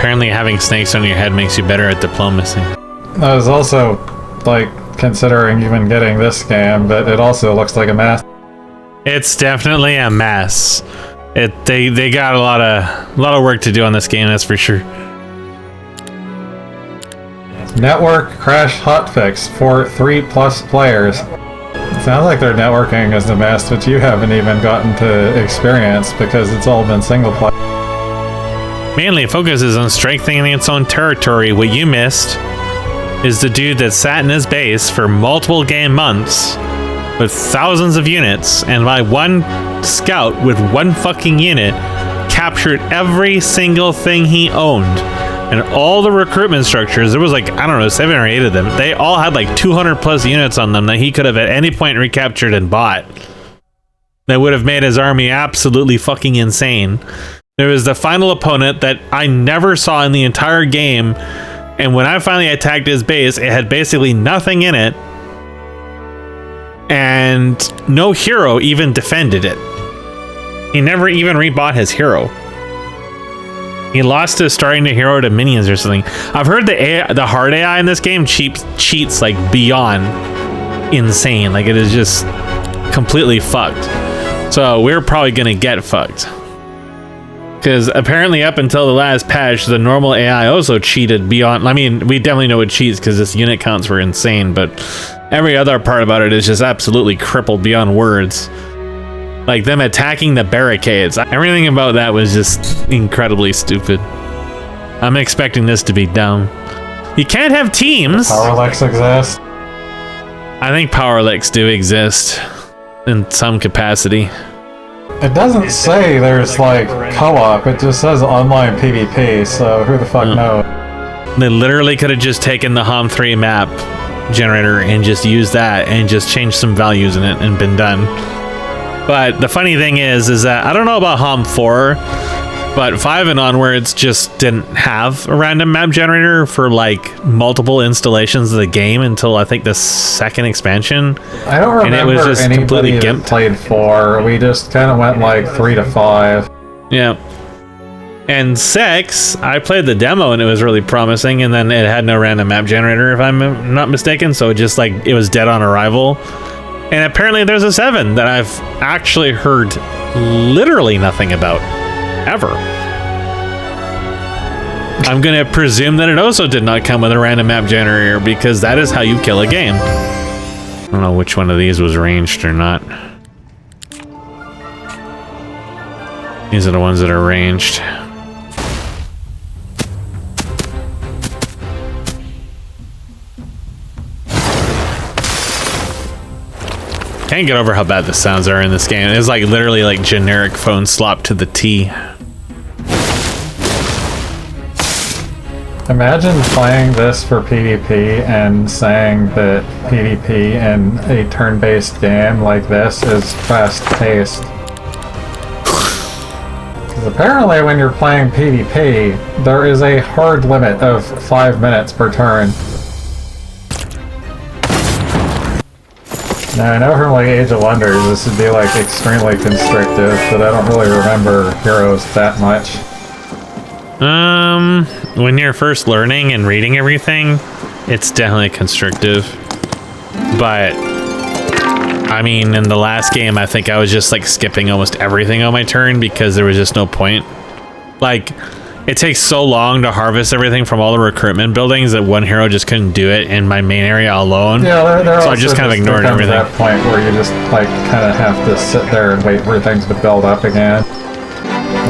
apparently having snakes on your head makes you better at diplomacy. I was also, like, considering even getting this game, but it also looks like a mess. It's definitely a mess. They got a lot of work to do on this game, that's for sure. Network crash hotfix for 3+ players. It sounds like their networking is a mess, which you haven't even gotten to experience because it's all been single player. Mainly, it focuses on strengthening its own territory. What you missed is the dude that sat in his base for multiple game months with thousands of units, and by one scout with one fucking unit captured every single thing he owned. And all the recruitment structures, there was like, I don't know, 7 or 8 of them. They all had like 200+ units on them that he could have at any point recaptured and bought. That would have made his army absolutely fucking insane. There was the final opponent that I never saw in the entire game. And when I finally attacked his base, it had basically nothing in it. And no hero even defended it. He never even rebought his hero. He lost his starting to hero to minions or something. I've heard the hard AI in this game cheats like beyond insane. Like it is just completely fucked. So we're probably gonna get fucked. Because apparently up until the last patch, the normal AI also cheated beyond. I mean, we definitely know it cheats because its unit counts were insane, but every other part about it is just absolutely crippled beyond words. Like them attacking the barricades. Everything about that was just incredibly stupid. I'm expecting this to be dumb. You can't have teams. Power licks exist. I think power licks do exist in some capacity. It doesn't say there's like co-op, it just says online PvP, so who the fuck knows? They literally could have just taken the HOM 3 map generator and just used that and just changed some values in it and been done. But the funny thing is that I don't know about HOM 4, but 5 and onwards just didn't have a random map generator for like multiple installations of the game until I think the 2nd expansion. I don't remember and it was just anybody completely that played 4. We just kind of went like 3 to 5. Yeah. And 6, I played the demo and it was really promising, and then it had no random map generator if I'm not mistaken, so it just like it was dead on arrival. And apparently there's a 7 that I've actually heard literally nothing about, ever. I'm gonna presume that it also did not come with a random map generator, because that is how you kill a game. I don't know which one of these was ranged or not. These are the ones that are ranged. Can't get over how bad the sounds are in this game. It's like literally like generic phone slop to the T. Imagine playing this for PvP and saying that PvP in a turn-based game like this is fast-paced. Because apparently when you're playing PvP, there is a hard limit of 5 minutes per turn. Now I know from like Age of Wonders this would be like extremely constrictive, but I don't really remember heroes that much. When you're first learning and reading everything, it's definitely constrictive. But I mean, in the last game, I think I was just like skipping almost everything on my turn because there was just no point. Like, it takes so long to harvest everything from all the recruitment buildings that one hero just couldn't do it in my main area alone. Yeah, so I just kind of ignored everything. That point where you just like kind of have to sit there and wait for things to build up again.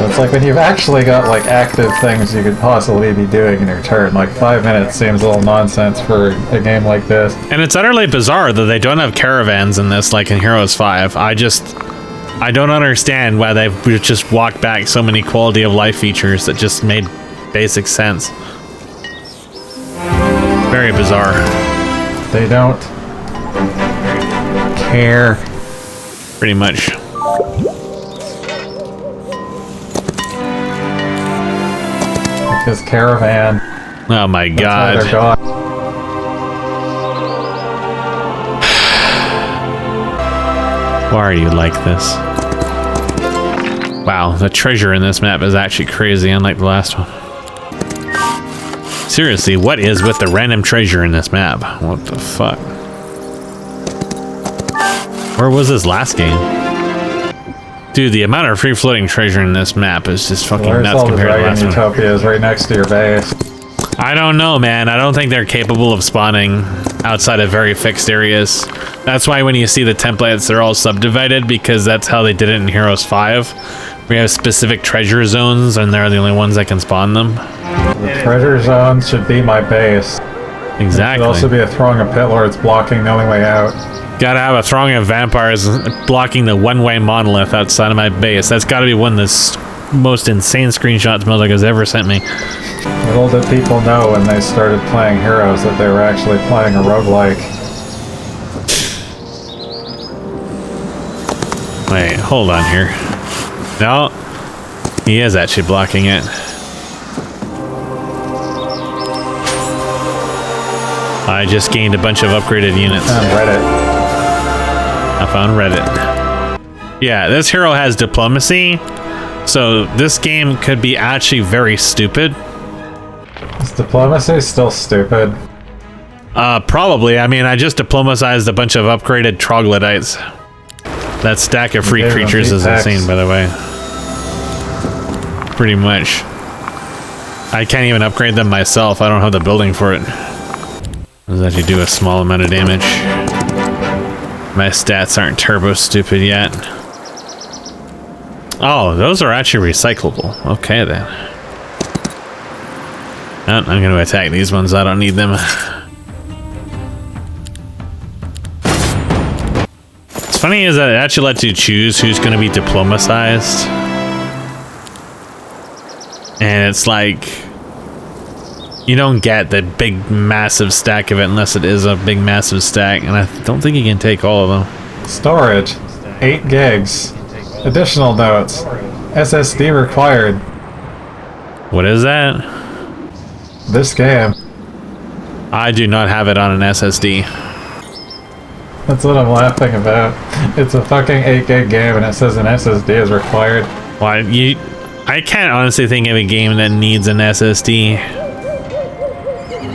It's like when you've actually got like active things you could possibly be doing in your turn. Like 5 minutes seems a little nonsense for a game like this. And it's utterly bizarre that they don't have caravans in this like in Heroes 5. I don't understand why they've just walked back so many quality of life features that just made basic sense. Very bizarre. They don't care. Pretty much. His caravan. Oh my god. Why are you like this? Wow, the treasure in this map is actually crazy, unlike the last one. Seriously, what is with the random treasure in this map? What the fuck? Where was this last game? Dude, the amount of free-floating treasure in this map is just fucking nuts compared to the last one. Utopia is right next to your base. I don't know, man. I don't think they're capable of spawning outside of very fixed areas. That's why when you see the templates, they're all subdivided, because that's how they did it in Heroes 5. We have specific treasure zones, and they're the only ones that can spawn them. The treasure zone should be my base. Exactly. There should also be a throng of pit lords blocking the only way out. Gotta have a throng of vampires blocking the one-way monolith outside of my base. That's gotta be one of the most insane screenshots Mozak has ever sent me. Little did people know when they started playing Heroes that they were actually playing a roguelike. Wait, hold on here. No, he is actually blocking it. I just gained a bunch of upgraded units. On Reddit. I found Reddit. Yeah, this hero has diplomacy, so this game could be actually very stupid. Is diplomacy still stupid? Probably. I mean, I just diplomatized a bunch of upgraded troglodytes. That stack of free creatures is insane, by the way. Pretty much. I can't even upgrade them myself. I don't have the building for it. Does actually do a small amount of damage. My stats aren't turbo stupid yet. Oh, those are actually recyclable. Okay then. Oh, I'm going to attack these ones. I don't need them. What's funny is that it actually lets you choose who's going to be diplomatized. And it's like, you don't get the big massive stack of it unless it is a big massive stack, and I don't think you can take all of them. Storage, 8 gigs. Additional notes, SSD required. What is that? This game. I do not have it on an SSD. That's what I'm laughing about. It's a fucking 8 gig game and it says an SSD is required. Why, I can't honestly think of a game that needs an SSD.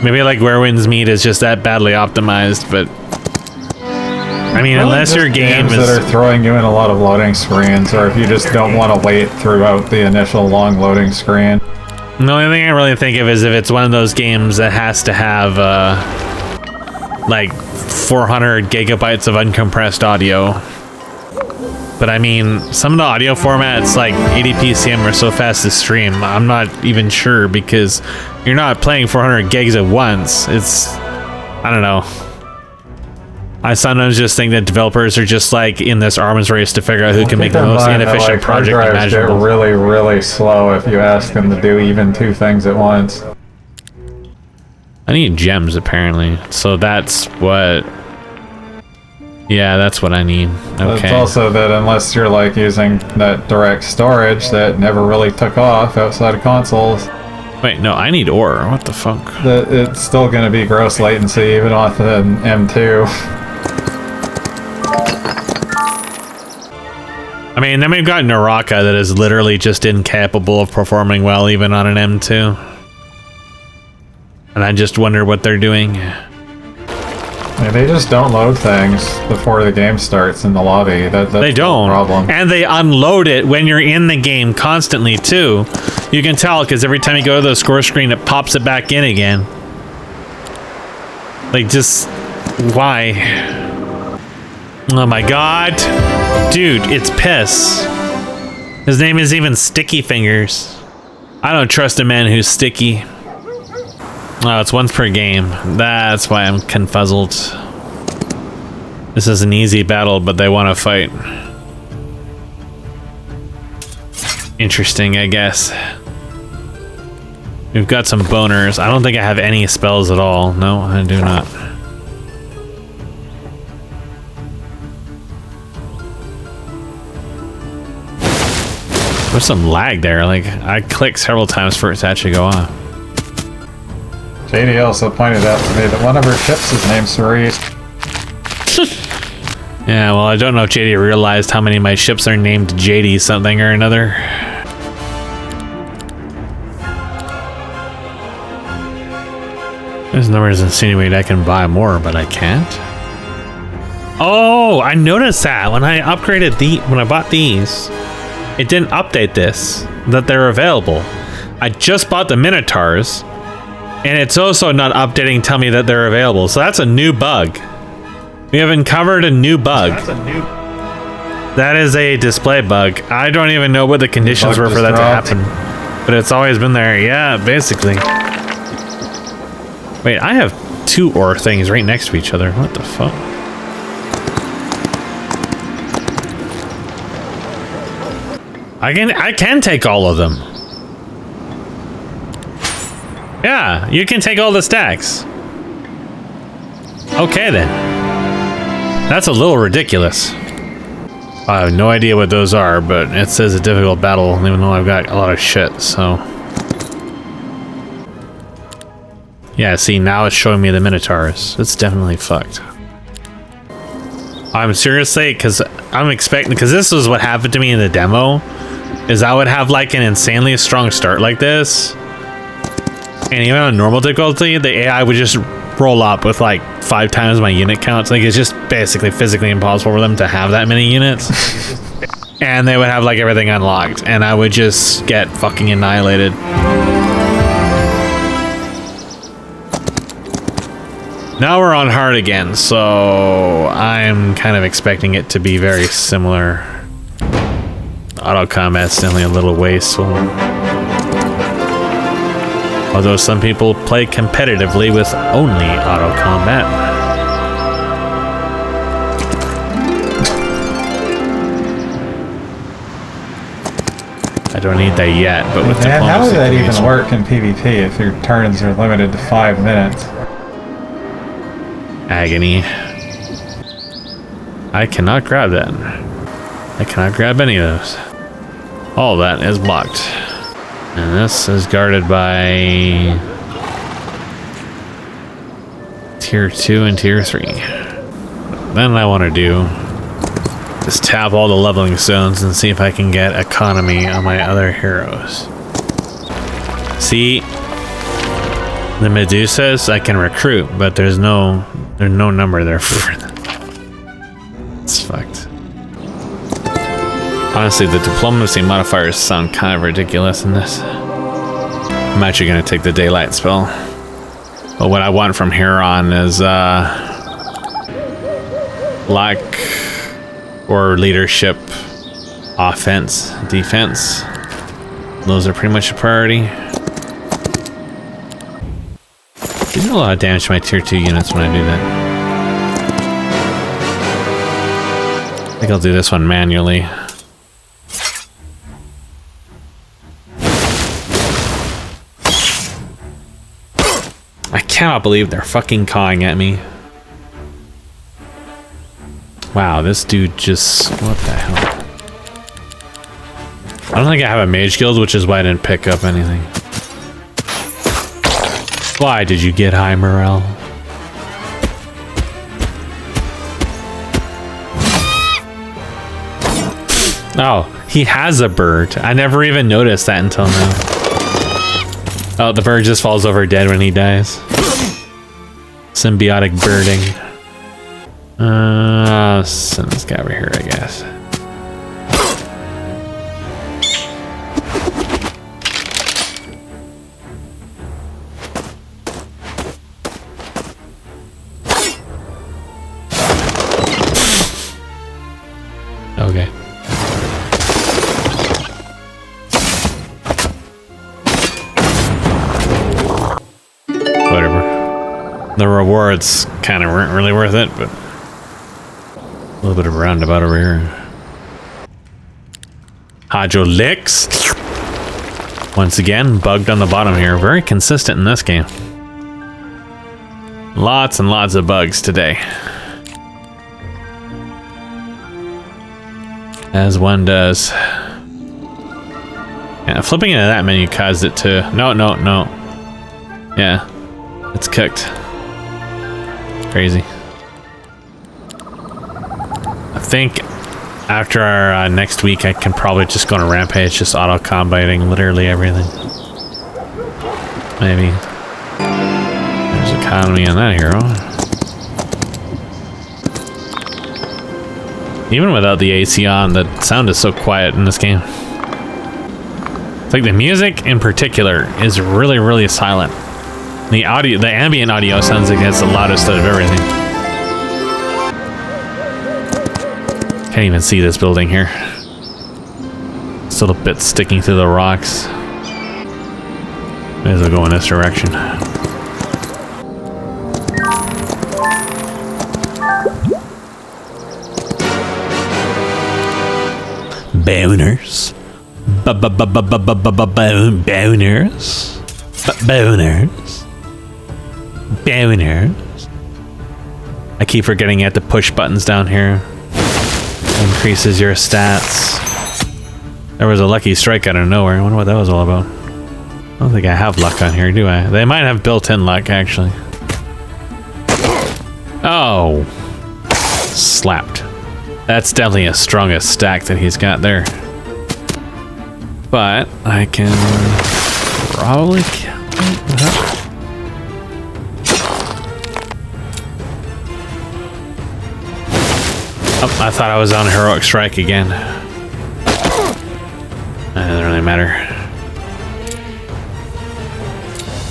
Maybe like Where Winds Meet is just that badly optimized, but I mean, unless your game is that are throwing you in a lot of loading screens, or if you just don't want to wait throughout the initial long loading screen. The only thing I really think of is if it's one of those games that has to have like 400 gigabytes of uncompressed audio. But I mean, some of the audio formats like 80pcm are so fast to stream, I'm not even sure, because you're not playing 400 gigs at once. It's, I don't know. I sometimes just think that developers are just like in this arms race to figure out who can make the most inefficient project imaginable. Get really, really slow if you ask them to do even 2 things at once. I need gems apparently, so that's what. Yeah, that's what I need. Okay. It's also that unless you're like using that direct storage that never really took off outside of consoles. Wait, no, I need ore. What the fuck? It's still going to be gross latency even off an M2. I mean, then we've got Naraka that is literally just incapable of performing well even on an M2. And I just wonder what they're doing. Yeah, they just don't load things before the game starts in the lobby. That's they don't. The problem. And they unload it when you're in the game constantly too. You can tell because every time you go to the score screen, it pops it back in again. Like, just why? Oh my god, dude, it's piss. His name is even Sticky Fingers. I don't trust a man who's sticky. Oh, it's once per game. That's why I'm confuzzled. This is an easy battle, but they want to fight. Interesting, I guess. We've got some boners. I don't think I have any spells at all. No, I do not. There's some lag there. Like, I clicked several times for it to actually go off. JD also pointed out to me that one of her ships is named Cerise. Yeah, well, I don't know if JD realized how many of my ships are named JD something or another. Those numbers insinuate I can buy more, but I can't. Oh, I noticed that when I upgraded when I bought these, it didn't update this, that they're available. I just bought the Minotaurs, and it's also not updating, tell me that they're available. So that's a new bug. We have uncovered a new bug. That is a display bug. I don't even know what the conditions were for that to happen, but it's always been there. Yeah, basically. Wait, I have 2 ore things right next to each other. What the fuck? I can take all of them. Yeah, you can take all the stacks. Okay then. That's a little ridiculous. I have no idea what those are, but it says a difficult battle, even though I've got a lot of shit, so. Yeah, see, now it's showing me the Minotaurs. It's definitely fucked. I'm seriously, because I'm expecting, because this is what happened to me in the demo, is I would have like an insanely strong start like this, and even on normal difficulty, the AI would just roll up with like 5 times my unit counts. Like, it's just basically physically impossible for them to have that many units. And they would have like everything unlocked, and I would just get fucking annihilated. Now we're on hard again, so I'm kind of expecting it to be very similar. Auto combat's definitely a little wasteful. Although some people play competitively with only auto combat. I don't need that yet, but with diplomacy, how does that even work in PvP if your turns are limited to 5 minutes? Agony. I cannot grab that. I cannot grab any of those. All that is blocked. And this is guarded by tier 2 and tier 3. Then I want to do is tap all the leveling stones and see if I can get economy on my other heroes. See, the Medusas I can recruit, but there's no number there for them. It's fucked. Honestly, the diplomacy modifiers sound kind of ridiculous in this. I'm actually going to take the daylight spell. But what I want from here on is luck or leadership, offense, defense. Those are pretty much a priority. I do a lot of damage to my tier 2 units when I do that. I think I'll do this one manually. I cannot believe they're fucking cawing at me. Wow, this dude just... what the hell? I don't think I have a mage guild, which is why I didn't pick up anything. Why did you get high morale? Oh, he has a bird. I never even noticed that until now. Oh, the bird just falls over dead when he dies. Symbiotic birding. Send this guy over here, I guess. Okay. Whatever. The rewards kind of weren't really worth it, but a little bit of roundabout over here. Hydrolix. Once again, bugged on the bottom here. Very consistent in this game. Lots and lots of bugs today. As one does. Yeah, flipping into that menu caused it to... No. Yeah. It's cooked. Crazy. I think after our next week, I can probably just go on a rampage, just auto-combating literally everything. Maybe. There's a economy on that hero. Even without the AC on, the sound is so quiet in this game. It's like the music in particular is really, really silent. The audio, the ambient audio sounds like it's the loudest out of everything. Can't even see this building here. It's a little bit sticking through the rocks. May as well go in this direction. Boners. Boners. Boners. Boners. I keep forgetting you have to push buttons down here. Increases your stats. There was a lucky strike out of nowhere. I wonder what that was all about. I don't think I have luck on here, do I? They might have built-in luck, actually. Oh. Slapped. That's definitely a strongest stack that he's got there. But I can probably kill it. Oh, I thought I was on heroic strike again. That doesn't really matter.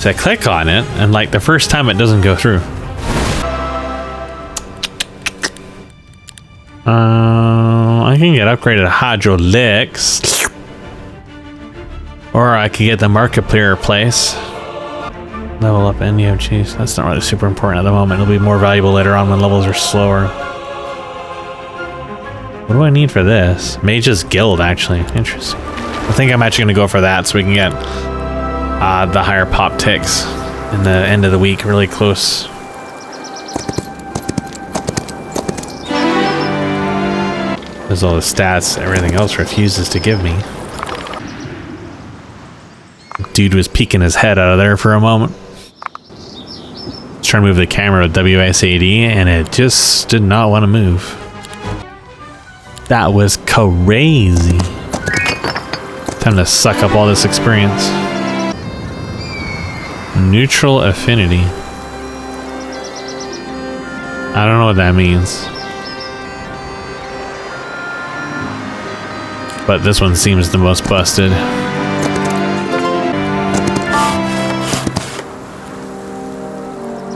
So I click on it, and like the first time it doesn't go through. I can get upgraded hydraulics. Or I could get the Markiplier place. Level up NEO. Jeez, that's not really super important at the moment. It'll be more valuable later on when levels are slower. What do I need for this? Mage's Guild, actually. Interesting. I think I'm actually going to go for that so we can get the higher pop ticks in the end of the week really close. There's all the stats everything else refuses to give me. Dude was peeking his head out of there for a moment. I was trying to move the camera with WSAD and it just did not want to move. That was crazy. Time to suck up all this experience. Neutral affinity. I don't know what that means. But this one seems the most busted.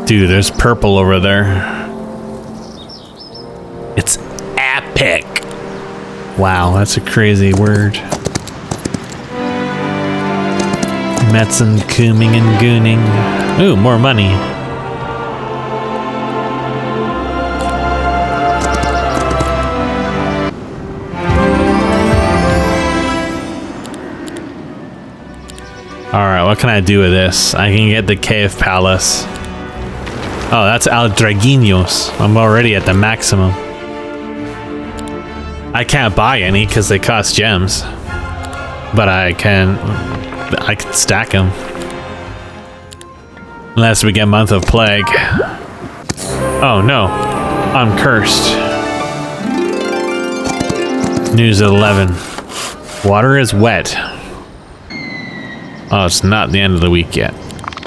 Dude, there's purple over there. It's epic. Wow, that's a crazy word. Metzen, cooming, and gooning. Ooh, more money. Alright, what can I do with this? I can get the Cave Palace. Oh, that's Aldraginos. I'm already at the maximum. I can't buy any because they cost gems. But I can stack them. Unless we get Month of Plague. Oh no, I'm cursed. News at 11. Water is wet. Oh, it's not the end of the week yet.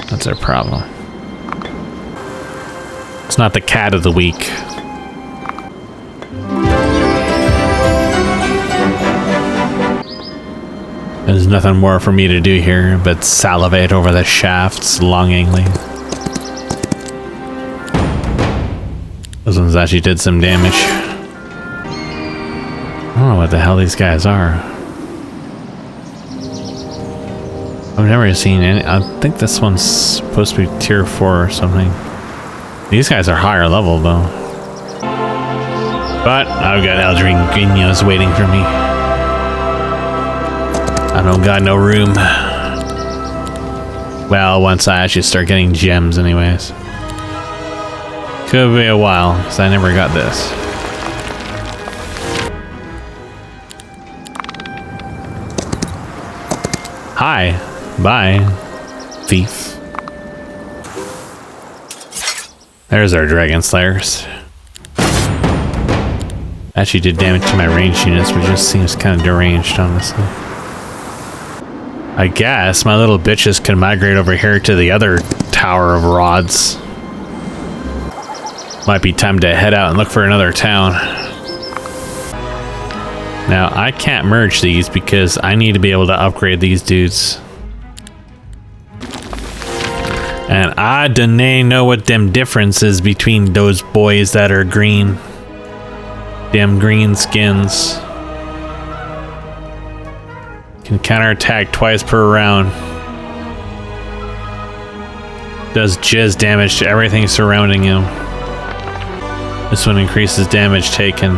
That's our problem. It's not the cat of the week. There's nothing more for me to do here but salivate over the shafts longingly. Those ones actually did some damage. I don't know what the hell these guys are. I've never seen any. I think this one's supposed to be tier 4 or something. These guys are higher level though. But I've got Aldraginos waiting for me. I don't got no room. Well, once I actually start getting gems anyways. Could be a while, because I never got this. Hi. Bye. Thief. There's our Dragon Slayers. Actually did damage to my ranged units, but just seems kind of deranged, honestly. I guess my little bitches can migrate over here to the other tower of rods. Might be time to head out and look for another town. Now, I can't merge these because I need to be able to upgrade these dudes. And I don't know what them differences between those boys that are green. Them green skins. Can counterattack twice per round. Does jizz damage to everything surrounding him. This one increases damage taken.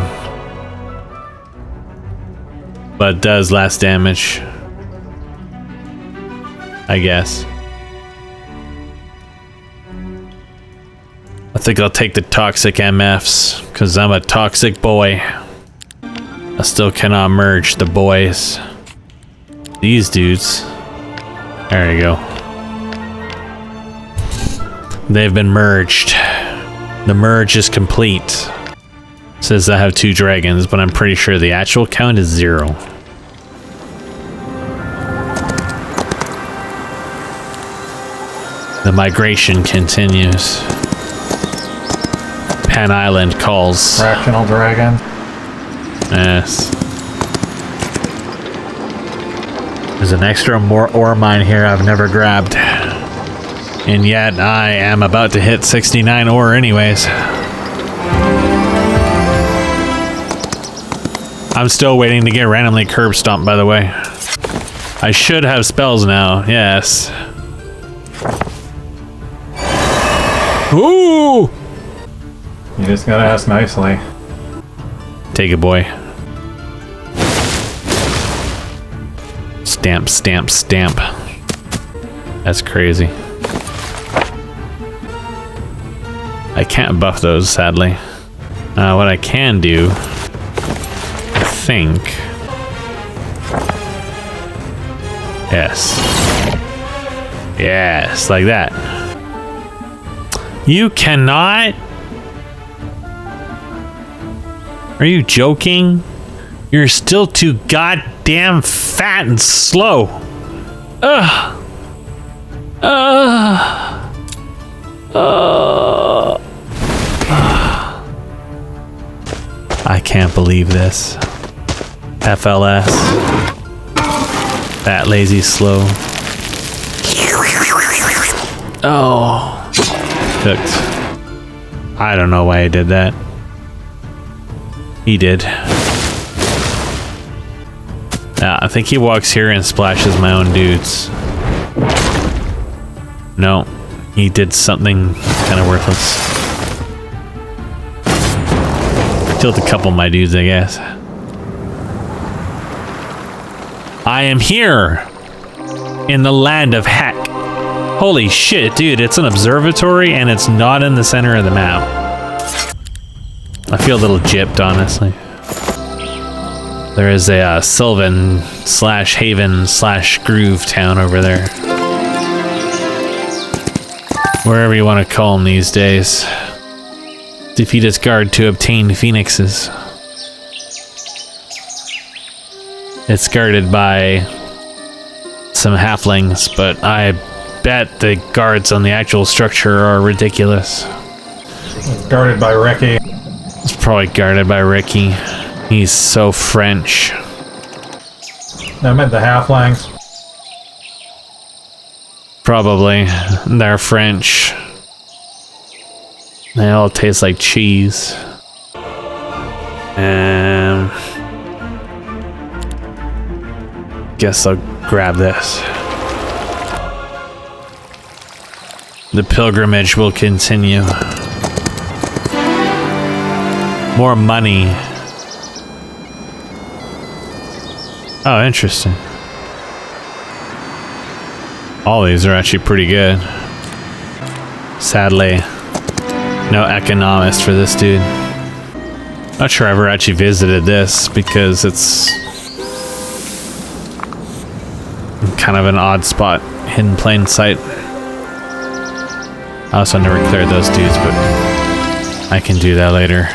But does less damage. I guess. I think I'll take the toxic MFs, because I'm a toxic boy. I still cannot merge the boys. These dudes. There you go. They've been merged. The merge is complete. Says I have 2 dragons, but I'm pretty sure the actual count is 0. The migration continues. Pan Island calls. Fractional dragon. Yes. There's an extra ore mine here I've never grabbed. And yet I am about to hit 69 ore anyways. I'm still waiting to get randomly curb stomped, by the way. I should have spells now, yes. Ooh! You just gotta ask nicely. Take it, boy. Stamp, stamp, stamp. That's crazy. I can't buff those, sadly. What I can do, I think. Yes. Yes, like that. You cannot? Are you joking? You're still too goddamn fat and slow. Ugh. I can't believe this. FLS. Fat, lazy, slow. Oh. Cooked. I don't know why I did that. He did. I think he walks here and splashes my own dudes. No, he did something kind of worthless. Killed a couple of my dudes, I guess. I am here in the land of heck. Holy shit, dude, it's an observatory and it's not in the center of the map. I feel a little gypped, honestly. There is a Sylvan / Haven / Groove town over there. Wherever you want to call them these days. Defeat its guard to obtain phoenixes. It's guarded by some halflings, but I bet the guards on the actual structure are ridiculous. It's guarded by Ricky. It's probably guarded by Ricky. He's so French. I meant the halflings. Probably. They're French. They all taste like cheese. Guess I'll grab this. The pilgrimage will continue. More money. Oh, interesting. All these are actually pretty good. Sadly, no economist for this dude. Not sure I ever actually visited this because it's kind of an odd spot, hidden plain sight. I also never cleared those dudes, but I can do that later.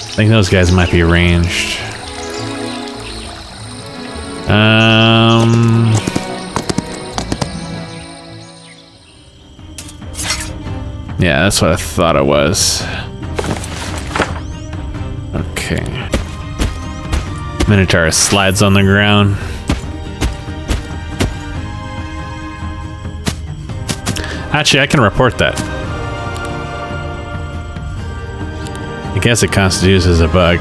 I think those guys might be ranged. Yeah, that's what I thought it was. Okay. Minotaur slides on the ground. Actually, I can report that. I guess it constitutes as a bug.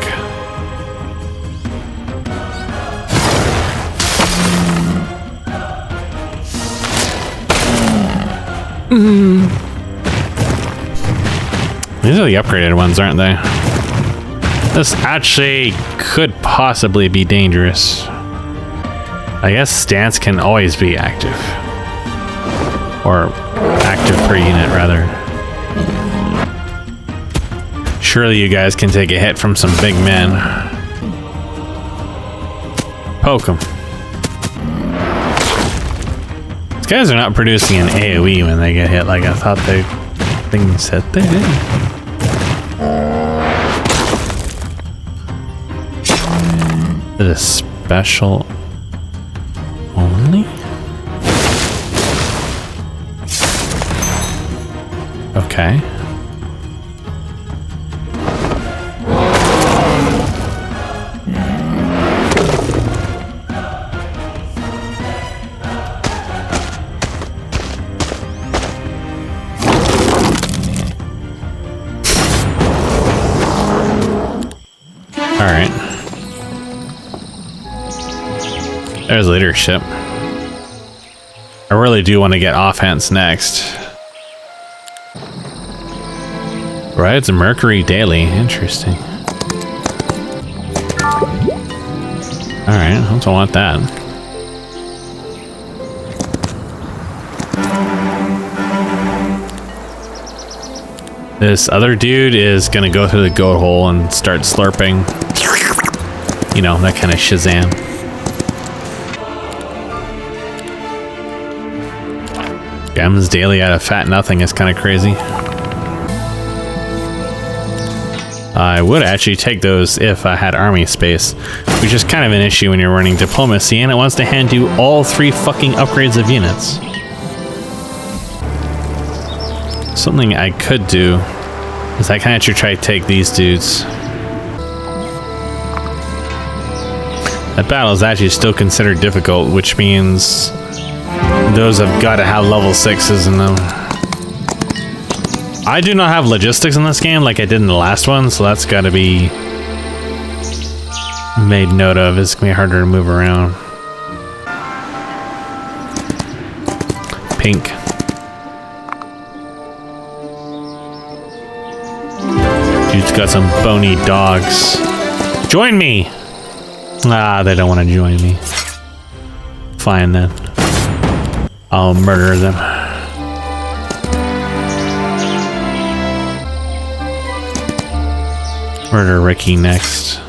These are the upgraded ones, aren't they? This actually could possibly be dangerous. I guess stance can always be active. Or active per unit, rather. Surely you guys can take a hit from some big men. Poke them. These guys are not producing an AoE when they get hit like I thought things said they did. Is it a special only? Okay. All right. There's leadership. I really do want to get offense next. Right, it's a Mercury Daily. Interesting. Alright, I don't want that. This other dude is gonna go through the goat hole and start slurping. You know, that kind of Shazam. Gems daily out of fat nothing is kind of crazy. I would actually take those if I had army space, which is kind of an issue when you're running diplomacy and it wants to hand you all 3 fucking upgrades of units. Something I could do is I can actually try to take these dudes. That battle is actually still considered difficult, which means those have got to have level 6s in them. I do not have logistics in this game like I did in the last one, so that's got to be made note of. It's going to be harder to move around. Pink. Dude's got some bony dogs. Join me! Ah, they don't want to join me. Fine then. I'll murder them. Murder Ricky next.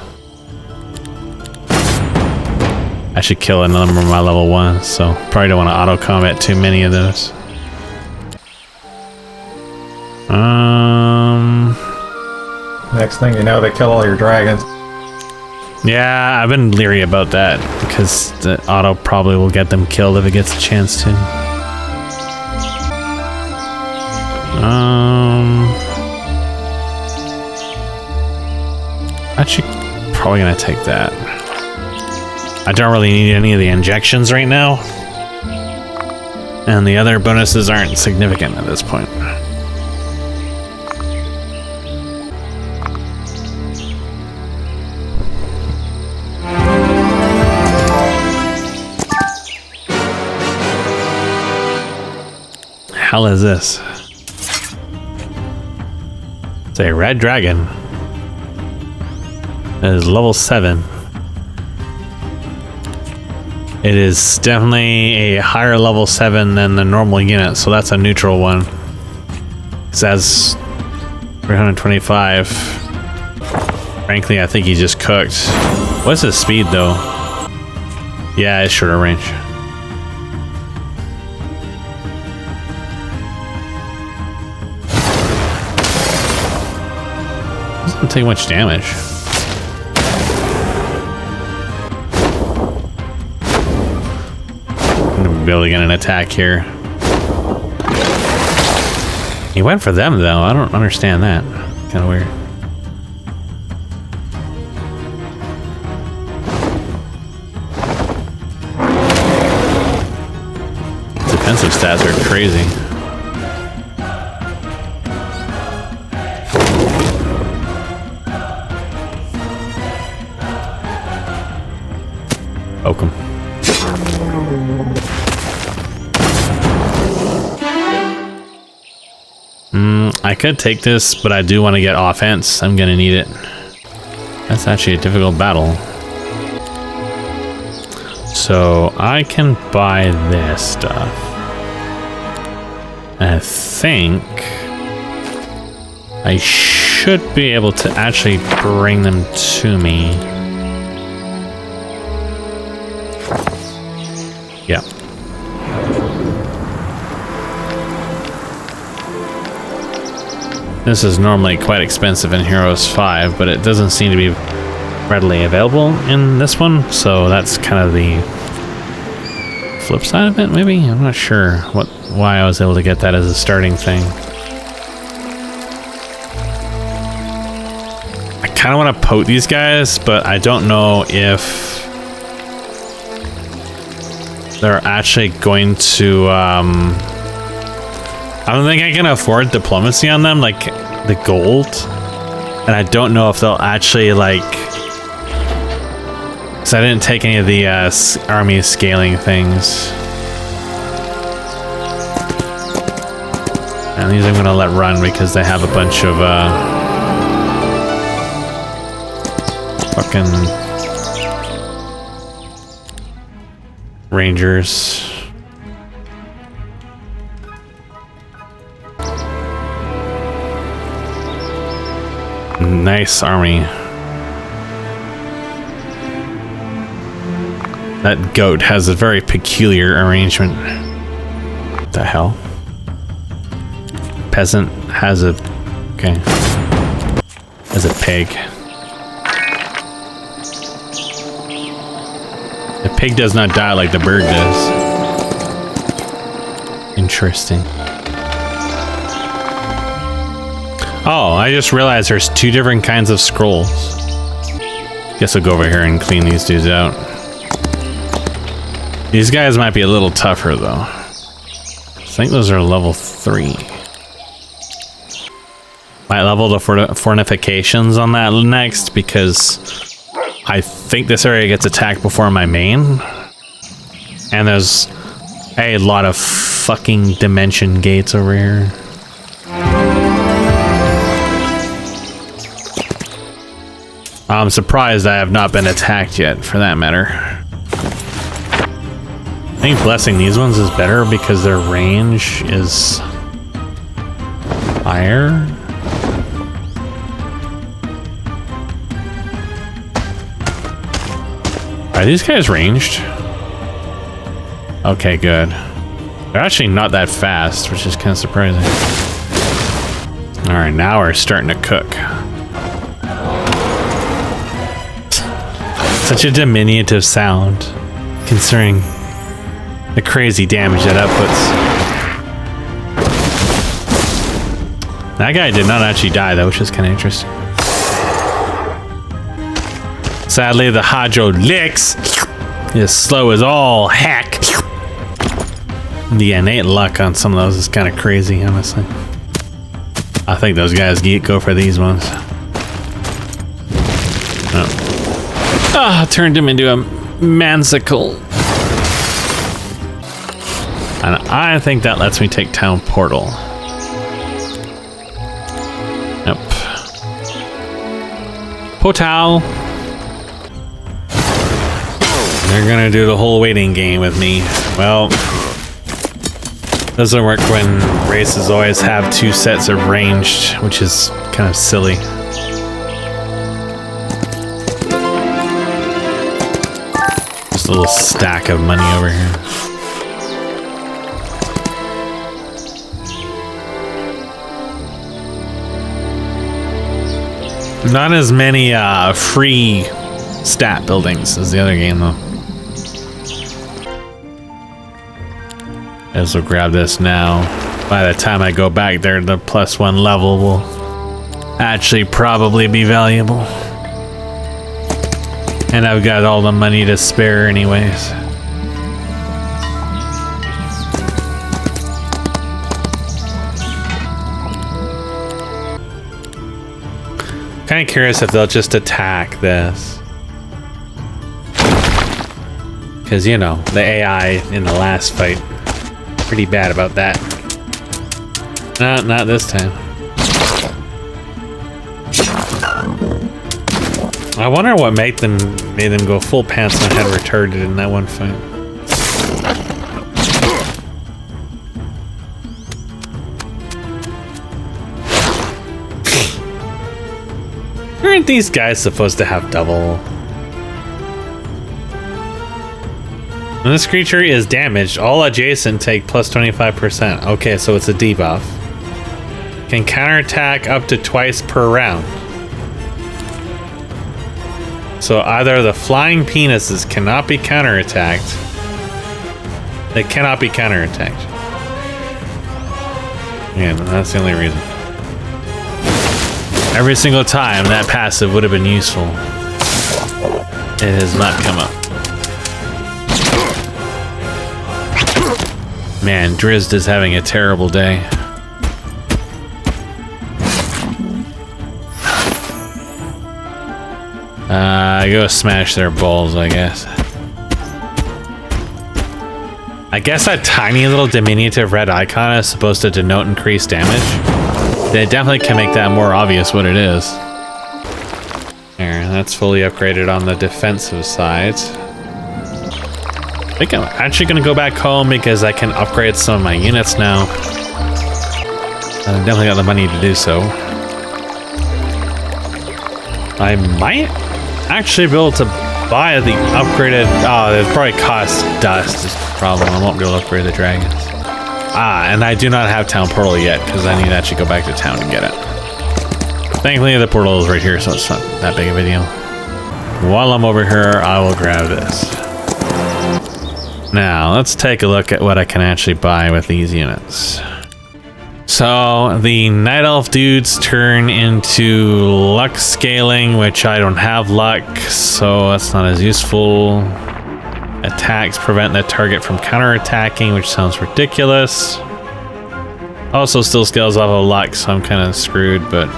I should kill a number of my level 1, so probably don't want to auto combat too many of those. Next thing you know, they kill all your dragons. Yeah, I've been leery about that because the auto probably will get them killed if it gets a chance to. Actually, probably gonna take that. I don't really need any of the injections right now, and the other bonuses aren't significant at this point. Hell is this? It's a red dragon. It is level 7. It is definitely a higher level 7 than the normal unit, so that's a neutral one. It says 325. Frankly, I think he just cooked. What's his speed though? Yeah, it's shorter range. Doesn't take much damage. I'm gonna be able to get an attack here. He went for them though. I don't understand that. Kind of weird. Defensive stats are crazy. Poke him. I could take this, but I do want to get offense. I'm gonna need it. That's actually a difficult battle. So I can buy this stuff. I think I should be able to actually bring them to me. Yeah. This is normally quite expensive in Heroes 5, but it doesn't seem to be readily available in this one, so that's kind of the flip side of it, maybe? I'm not sure why I was able to get that as a starting thing. I kind of want to poke these guys, but I don't know if they're actually going to I don't think I can afford diplomacy on them, like the gold. And I don't know if they'll actually like, because I didn't take any of the army scaling things. And these I'm gonna let run because they have a bunch of fucking rangers. Nice army. That goat has a very peculiar arrangement. What the hell? Peasant has a... okay. Has a pig. The pig does not die like the bird does. Interesting. Oh, I just realized there's two different kinds of scrolls. Guess I'll go over here and clean these dudes out. These guys might be a little tougher though. I think those are level 3. Might level the fortifications on that next because I think this area gets attacked before my main. And there's a lot of fucking dimension gates over here. I'm surprised I have not been attacked yet, for that matter. I think blessing these ones is better because their range is higher. Are these guys ranged? Okay, good. They're actually not that fast, which is kind of surprising. Alright, now we're starting to cook. Such a diminutive sound, considering the crazy damage that outputs. That guy did not actually die though, which is kind of interesting. Sadly, the Hydro Licks is slow as all heck. The innate luck on some of those is kind of crazy, honestly. I think those guys go for these ones. Oh. Ah, turned him into a mansicle. And I think that lets me take Town Portal. Nope. Portal. They're gonna do the whole waiting game with me. Well, doesn't work when races always have 2 sets of ranged, which is kind of silly. Just a little stack of money over here. Not as many free stat buildings as the other game, though. Guess we'll grab this now. By the time I go back there, the +1 level will actually probably be valuable. And I've got all the money to spare anyways. Kind of curious if they'll just attack this. Because, you know, the AI in the last fight, pretty bad about that. No, not this time. I wonder what made them go full pants and head retarded in that one fight. Aren't these guys supposed to have double? When this creature is damaged, all adjacent take +25%. Okay, so it's a debuff. Can counterattack up to twice per round. So either the flying penises cannot be counterattacked. They cannot be counterattacked. Yeah, that's the only reason. Every single time that passive would have been useful. It has not come up. Man, Drizzt is having a terrible day. Go smash their balls, I guess. I guess that tiny little diminutive red icon is supposed to denote increased damage. They definitely can make that more obvious what it is. There, that's fully upgraded on the defensive side. I think I'm actually going to go back home because I can upgrade some of my units now. I definitely got the money to do so. I might actually be able to buy the upgraded... Oh, it probably costs dust is the problem. I won't be able to upgrade the dragons. Ah, and I do not have town portal yet because I need to actually go back to town and get it. Thankfully, the portal is right here, so it's not that big of a deal. While I'm over here, I will grab this. Now, let's take a look at what I can actually buy with these units. So, the Night Elf dudes turn into luck scaling, which I don't have luck, so that's not as useful. Attacks prevent the target from counterattacking, which sounds ridiculous. Also still scales off of luck, so I'm kind of screwed, but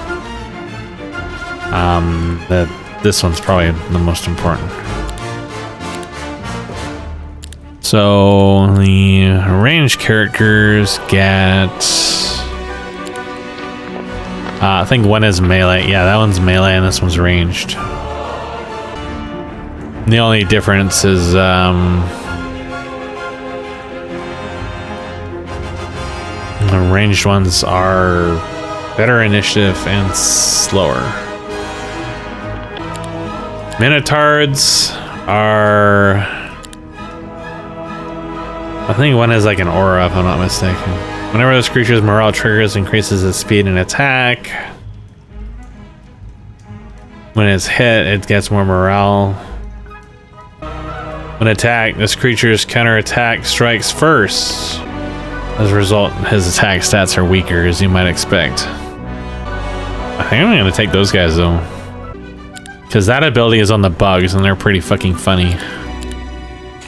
this one's probably the most important. So the ranged characters get... I think one is melee. Yeah, that one's melee and this one's ranged. The only difference is the ranged ones are better initiative and slower. Minotaurs are... I think one is like an aura, if I'm not mistaken. Whenever this creature's morale triggers, increases its speed and attack. When it's hit, it gets more morale. When attacked, this creature's counterattack strikes first. As a result, his attack stats are weaker, as you might expect. I think I'm gonna take those guys though. Because that ability is on the bugs, and they're pretty fucking funny.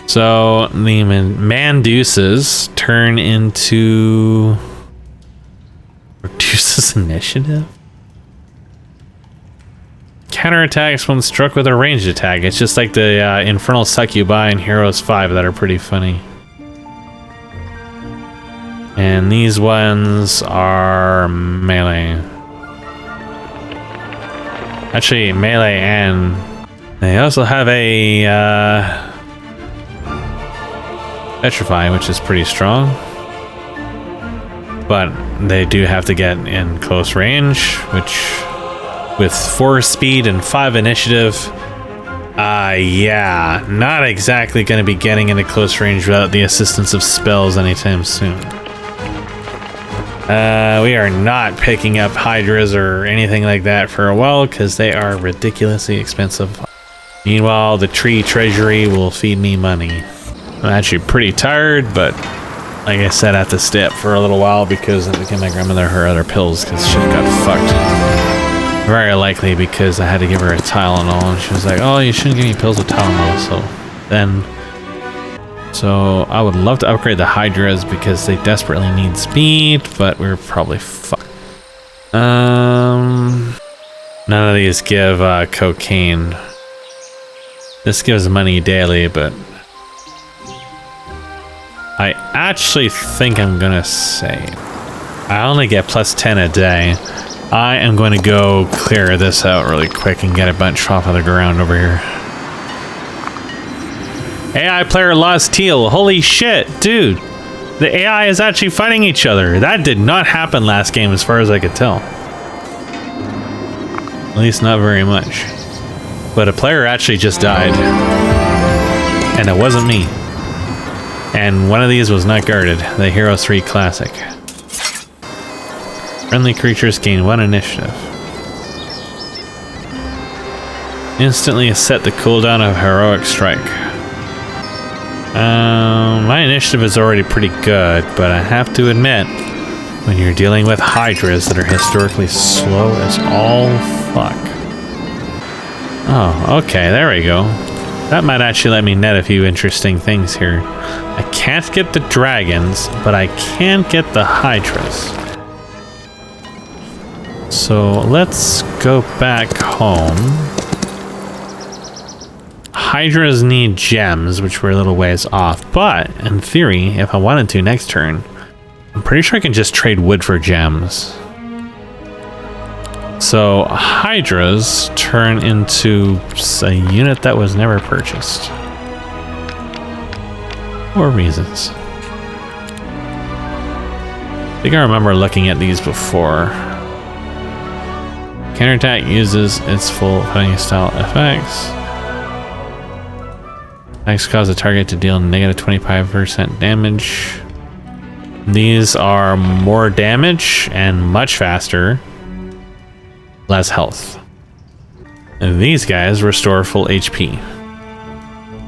So, the Manduses turn into... Reduces initiative? Counterattacks when struck with a ranged attack. It's just like the Infernal Succubi in Heroes 5 that are pretty funny. And these ones are melee. Actually, melee, and they also have a Petrify, which is pretty strong. But they do have to get in close range, which with 4 speed and 5 initiative, yeah, not exactly going to be getting into close range without the assistance of spells anytime soon. We are not picking up Hydras or anything like that for a while because they are ridiculously expensive. Meanwhile, the tree treasury will feed me money. I'm actually pretty tired, but like I said, I have to stay up for a little while because I gave my grandmother her other pills because she got fucked. Very likely because I had to give her a Tylenol and she was like, oh, you shouldn't give me pills with Tylenol. So I would love to upgrade the Hydras because they desperately need speed, but we're probably fucked. None of these give cocaine. This gives money daily, but I actually think I'm gonna save. I only get plus 10 a day. I am going to go clear this out really quick and get a bunch off of the ground over here. AI player lost teal. Holy shit, dude. The AI is actually fighting each other. That did not happen last game as far as I could tell. At least not very much. But a player actually just died. And it wasn't me. And one of these was not guarded. The Hero 3 Classic. Friendly creatures gain 1 initiative. Instantly set the cooldown of Heroic Strike. My initiative is already pretty good, but I have to admit, when you're dealing with Hydras that are historically slow as all fuck. Oh, okay, there we go. That might actually let me net a few interesting things here. I can't get the dragons, but I can get the Hydras. So let's go back home. Hydras need gems, which we're a little ways off, but in theory, if I wanted to next turn, I'm pretty sure I can just trade wood for gems. So Hydras turn into a unit that was never purchased. For reasons. I think I remember looking at these before. Counterattack uses its full fighting style effects. Attacks cause the target to deal negative 25% damage. These are more damage and much faster. Less health. And these guys restore full HP.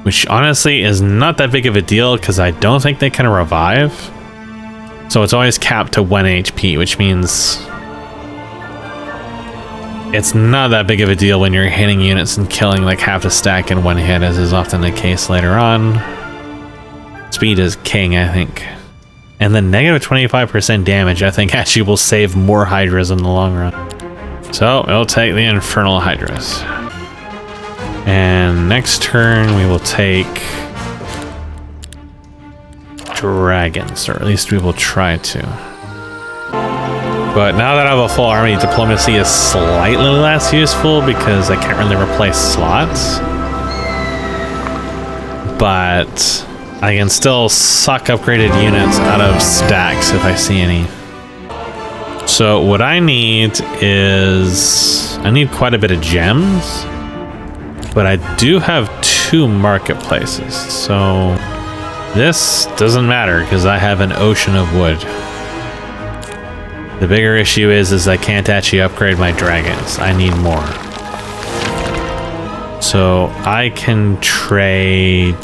Which honestly is not that big of a deal because I don't think they can revive. So it's always capped to 1 HP, which means it's not that big of a deal when you're hitting units and killing like half a stack in one hit, as is often the case later on. Speed is king, I think. And then negative 25% damage, I think, actually will save more Hydras in the long run. So we'll take the Infernal Hydras. And next turn we will take dragons, or at least we will try to. But now that I have a full army, diplomacy is slightly less useful because I can't really replace slots. But I can still suck upgraded units out of stacks if I see any. So what I need is... I need quite a bit of gems. But I do have 2 marketplaces. So this doesn't matter because I have an ocean of wood. The bigger issue is I can't actually upgrade my dragons. I need more. So I can trade...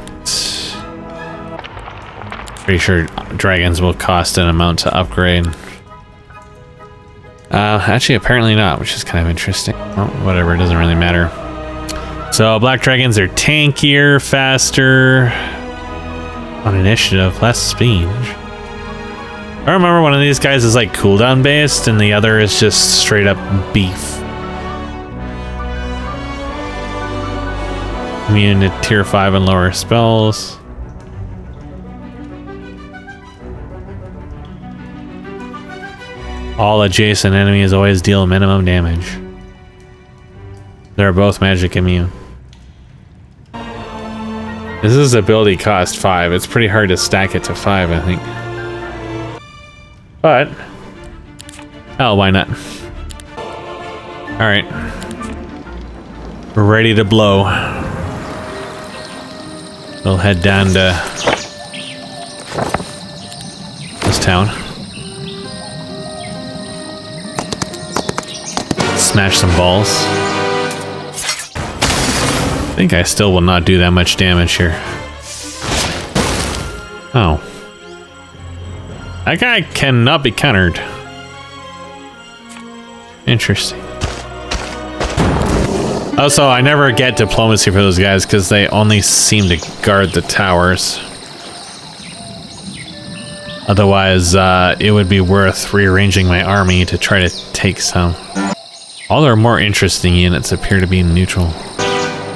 Pretty sure dragons will cost an amount to upgrade. Actually, apparently not, which is kind of interesting. Oh, whatever, it doesn't really matter. So black dragons are tankier, faster. On initiative, less speed. I remember one of these guys is like cooldown based and the other is just straight up beef. Immune to tier 5 and lower spells. All adjacent enemies always deal minimum damage. They're both magic immune. This is ability cost 5. It's pretty hard to stack it to 5, I think. But, hell, why not? Alright. We're ready to blow. We'll head down to this town. Smash some balls. I think I still will not do that much damage here. Oh. That guy cannot be countered. Interesting. Also, I never get diplomacy for those guys because they only seem to guard the towers. Otherwise, it would be worth rearranging my army to try to take some. All their more interesting units appear to be neutral.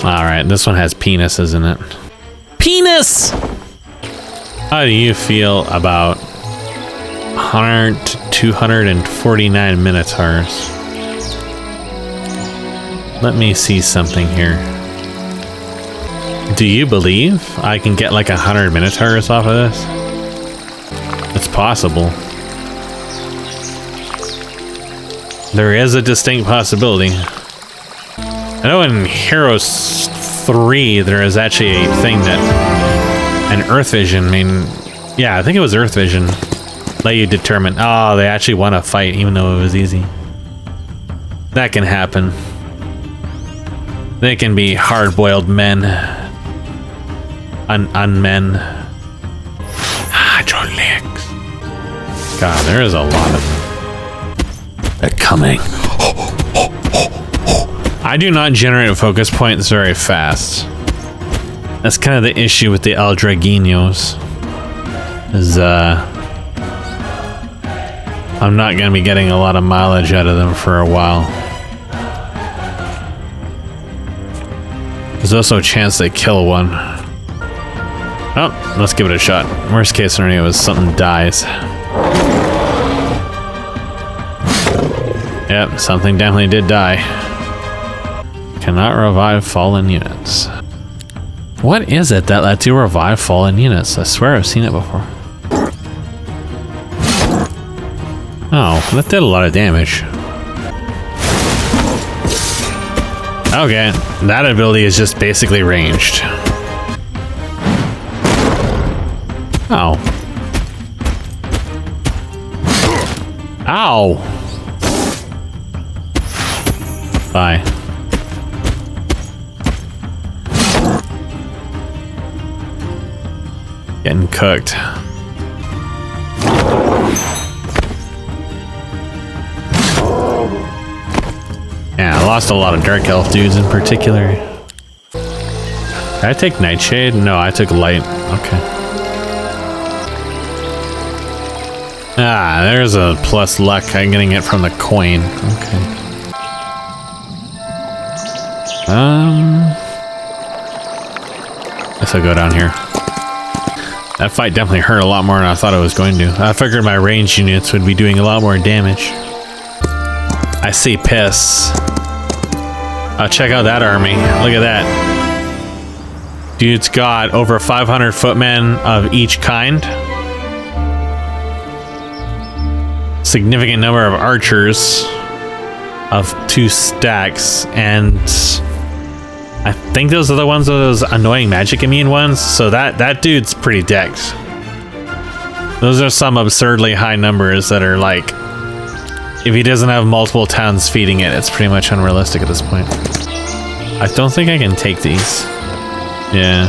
Alright, this one has penises in it. Penis! How do you feel about 100 to 249 minotaurs? Let me see something here. Do you believe I can get like 100 minotaurs off of this? It's possible. There is a distinct possibility. I know in Heroes 3 there is actually a thing that an Earth Vision, yeah, I think it was Earth Vision, let you determine, oh, they actually want to fight even though it was easy. That can happen. They can be hard-boiled men. Unmen. Hydrolegs. God, there is a lot of them. They're coming. I do not generate focus points very fast. That's kind of the issue with the Aldraginos. Is, I'm not going to be getting a lot of mileage out of them for a while. There's also a chance they kill one. Oh, let's give it a shot. Worst case scenario is something dies. Yep, something definitely did die. Cannot revive fallen units. What is it that lets you revive fallen units? I swear I've seen it before. Oh, that did a lot of damage. Okay, that ability is just basically ranged. Oh. Ow! Bye. Getting cooked. Yeah, I lost a lot of Dark Elf dudes in particular. Did I take Nightshade? No, I took Light. Okay. Ah, there's a plus luck. I'm getting it from the coin. Okay. Guess I'll go down here. That fight definitely hurt a lot more than I thought it was going to. I figured my ranged units would be doing a lot more damage. I see piss. Oh, check out that army. Look at that. Dude's got over 500 footmen of each kind. Significant number of archers of 2 stacks, and I think those are the ones of those annoying magic immune ones. So that dude's pretty decked. Those are some absurdly high numbers that are like, if he doesn't have multiple towns feeding it, it's pretty much unrealistic at this point. I don't think I can take these. Yeah.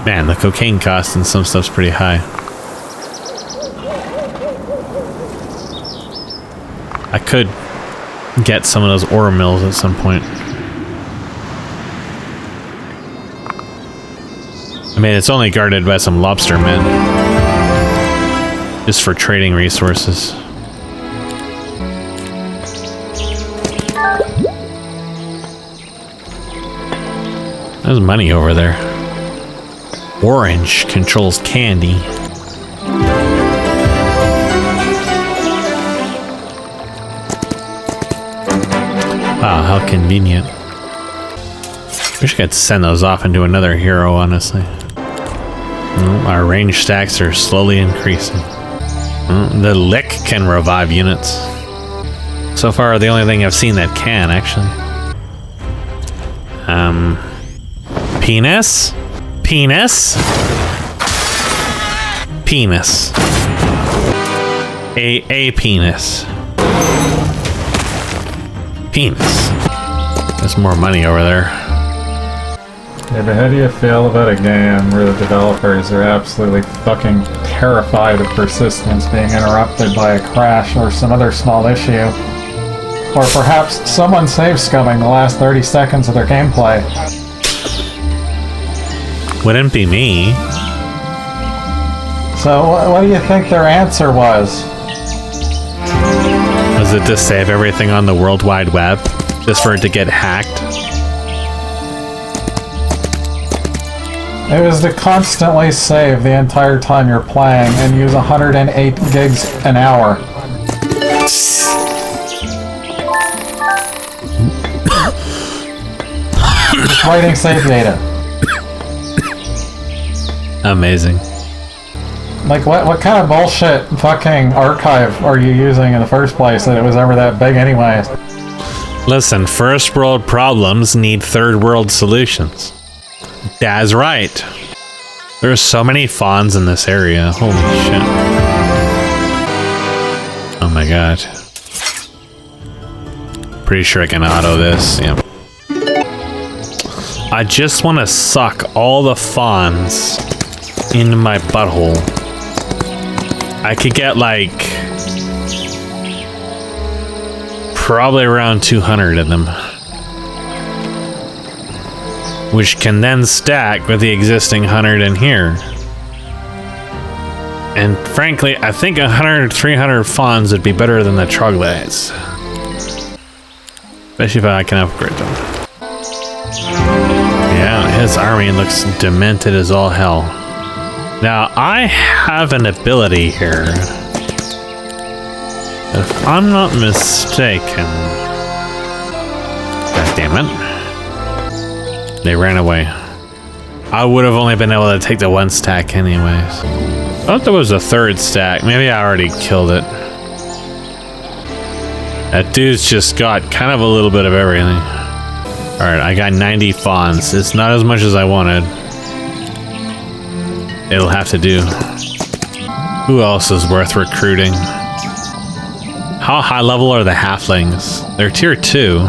Man, the cocaine cost and some stuff's pretty high. I could get some of those ore mills at some point. I mean, it's only guarded by some lobster men. Just for trading resources. There's money over there. Orange controls candy. Wow, how convenient. Wish I could send those off into another hero, honestly. Our range stacks are slowly increasing. The lick can revive units. So far, the only thing I've seen that can, actually. Penis? Penis? Penis. A penis. Penis. There's more money over there. Yeah, but how do you feel about a game where the developers are absolutely fucking terrified of persistence being interrupted by a crash or some other small issue? Or perhaps someone save scumming the last 30 seconds of their gameplay? Wouldn't be me. So what do you think their answer was? Was it to save everything on the World Wide Web? Just for it to get hacked? It was to constantly save the entire time you're playing and use 108 gigs an hour. Just writing save data. Amazing. Like, what kind of bullshit fucking archive are you using in the first place that it was ever that big anyways? Listen, first world problems need third world solutions. Dad's right. There's so many fawns in this area. Holy shit. Oh my god. Pretty sure I can auto this. Yep. I just want to suck all the fawns into my butthole. I could get like probably around 200 of them, which can then stack with the existing 100 in here. And frankly, I think 100, 300 fawns would be better than the troglodytes, especially if I can upgrade them. Yeah, his army looks demented as all hell. Now, I have an ability here. If I'm not mistaken... God damn it. They ran away. I would have only been able to take the one stack anyways. I thought there was a third stack. Maybe I already killed it. That dude's just got kind of a little bit of everything. Alright, I got 90 fawns. It's not as much as I wanted. It'll have to do. Who else is worth recruiting? How high level are the halflings? They're tier 2.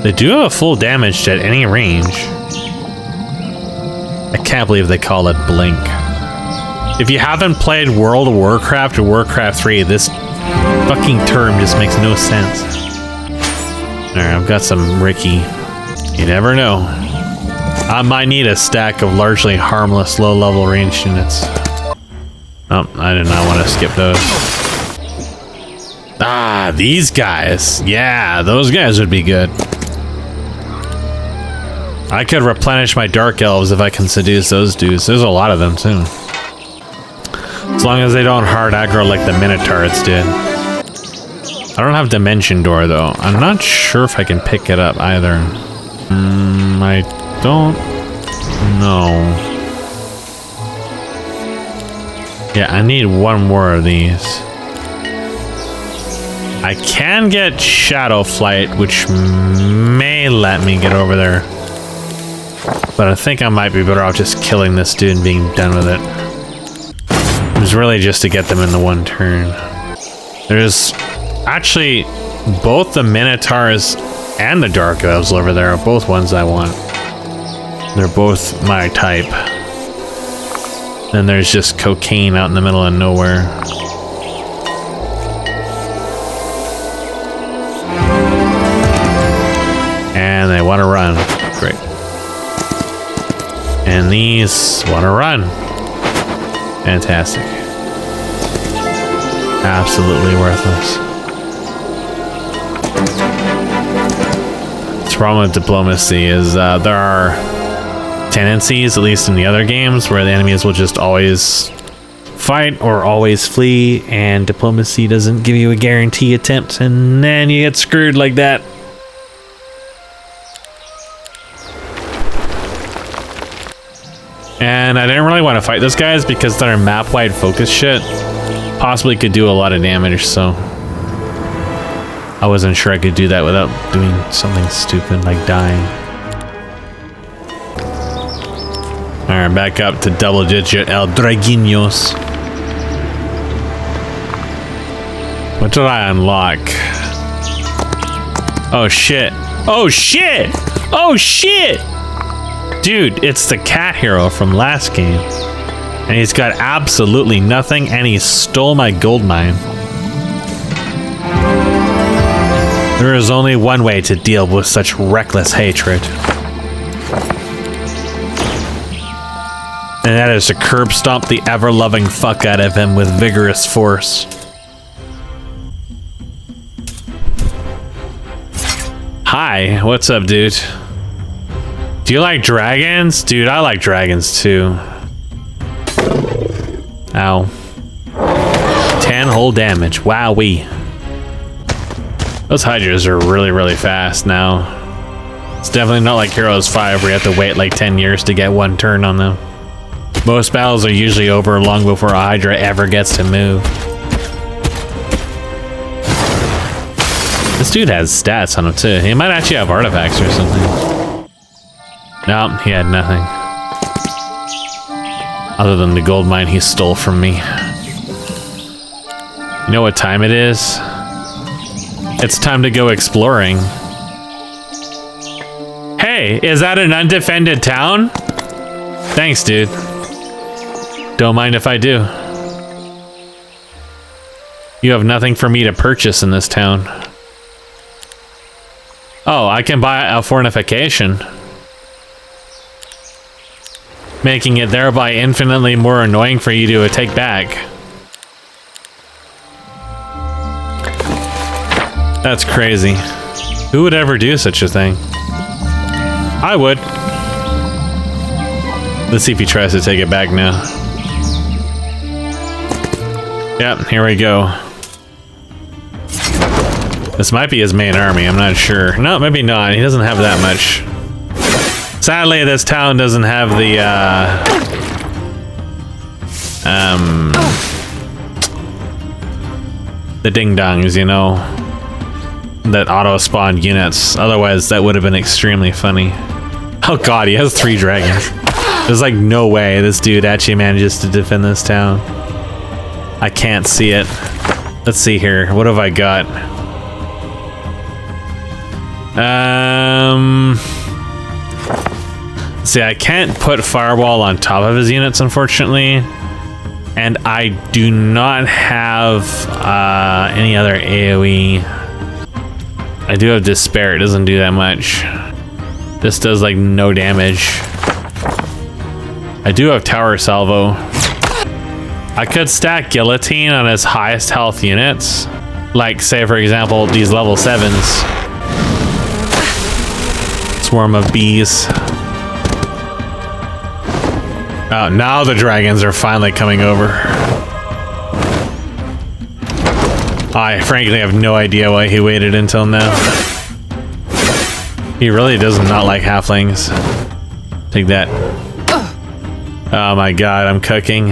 They do have a full damage at any range. I can't believe they call it blink. If you haven't played World of Warcraft or Warcraft 3, this fucking term just makes no sense. Alright, I've got some Ricky. You never know. I might need a stack of largely harmless low-level ranged units. Oh, I did not want to skip those. Ah, these guys. Yeah, those guys would be good. I could replenish my Dark Elves if I can seduce those dudes. There's a lot of them, too. As long as they don't hard aggro like the Minotaurs did. I don't have Dimension Door, though. I'm not sure if I can pick it up, either. I don't know. Yeah, I need one more of these. I can get Shadow Flight, which may let me get over there. But I think I might be better off just killing this dude and being done with it. It was really just to get them in the one turn. There's actually both the Minotaurs and the Dark Elves over there are both ones I want. They're both my type. Then there's just cocaine out in the middle of nowhere. And they want to run. Great. And these want to run. Fantastic. Absolutely worthless. The problem with diplomacy is there are tendencies, at least in the other games, where the enemies will just always fight or always flee, and diplomacy doesn't give you a guarantee attempt, and then you get screwed like that. And I didn't really want to fight those guys because their map-wide focus shit possibly could do a lot of damage, so I wasn't sure I could do that without doing something stupid like dying. Alright, back up to double digit El Draguinos. What did I unlock? Oh shit. Oh shit! Oh shit! Dude, it's the cat hero from last game. And he's got absolutely nothing, and he stole my gold mine. There is only one way to deal with such reckless hatred. And that is to curb stomp the ever-loving fuck out of him with vigorous force. Hi, what's up, dude? Do you like dragons? Dude, I like dragons too. Ow. 10 whole damage. Wowee. Those hydras are really, really fast now. It's definitely not like Heroes 5 where you have to wait like 10 years to get one turn on them. Most battles are usually over long before a hydra ever gets to move. This dude has stats on him too. He might actually have artifacts or something. No, he had nothing. Other than the gold mine he stole from me. You know what time it is? It's time to go exploring. Hey, is that an undefended town? Thanks, dude. Don't mind if I do. You have nothing for me to purchase in this town. Oh, I can buy a fortification. Making it thereby infinitely more annoying for you to take back. That's crazy. Who would ever do such a thing? I would. Let's see if he tries to take it back now. Yep, here we go. This might be his main army, I'm not sure. No, maybe not. He doesn't have that much. Sadly, this town doesn't have the ding-dongs, you know, that auto-spawned units. Otherwise, that would have been extremely funny. Oh god, he has 3 dragons. There's like no way this dude actually manages to defend this town. I can't see it. Let's see here. What have I got? See, I can't put Fireball on top of his units, unfortunately. And I do not have any other AoE. I do have Despair. It doesn't do that much. This does like no damage. I do have Tower Salvo. I could stack Guillotine on his highest health units. Like, say for example, these level 7s. Swarm of bees. Oh, now the dragons are finally coming over. I frankly have no idea why he waited until now. He really does not like halflings. Take that. Oh my god, I'm cooking.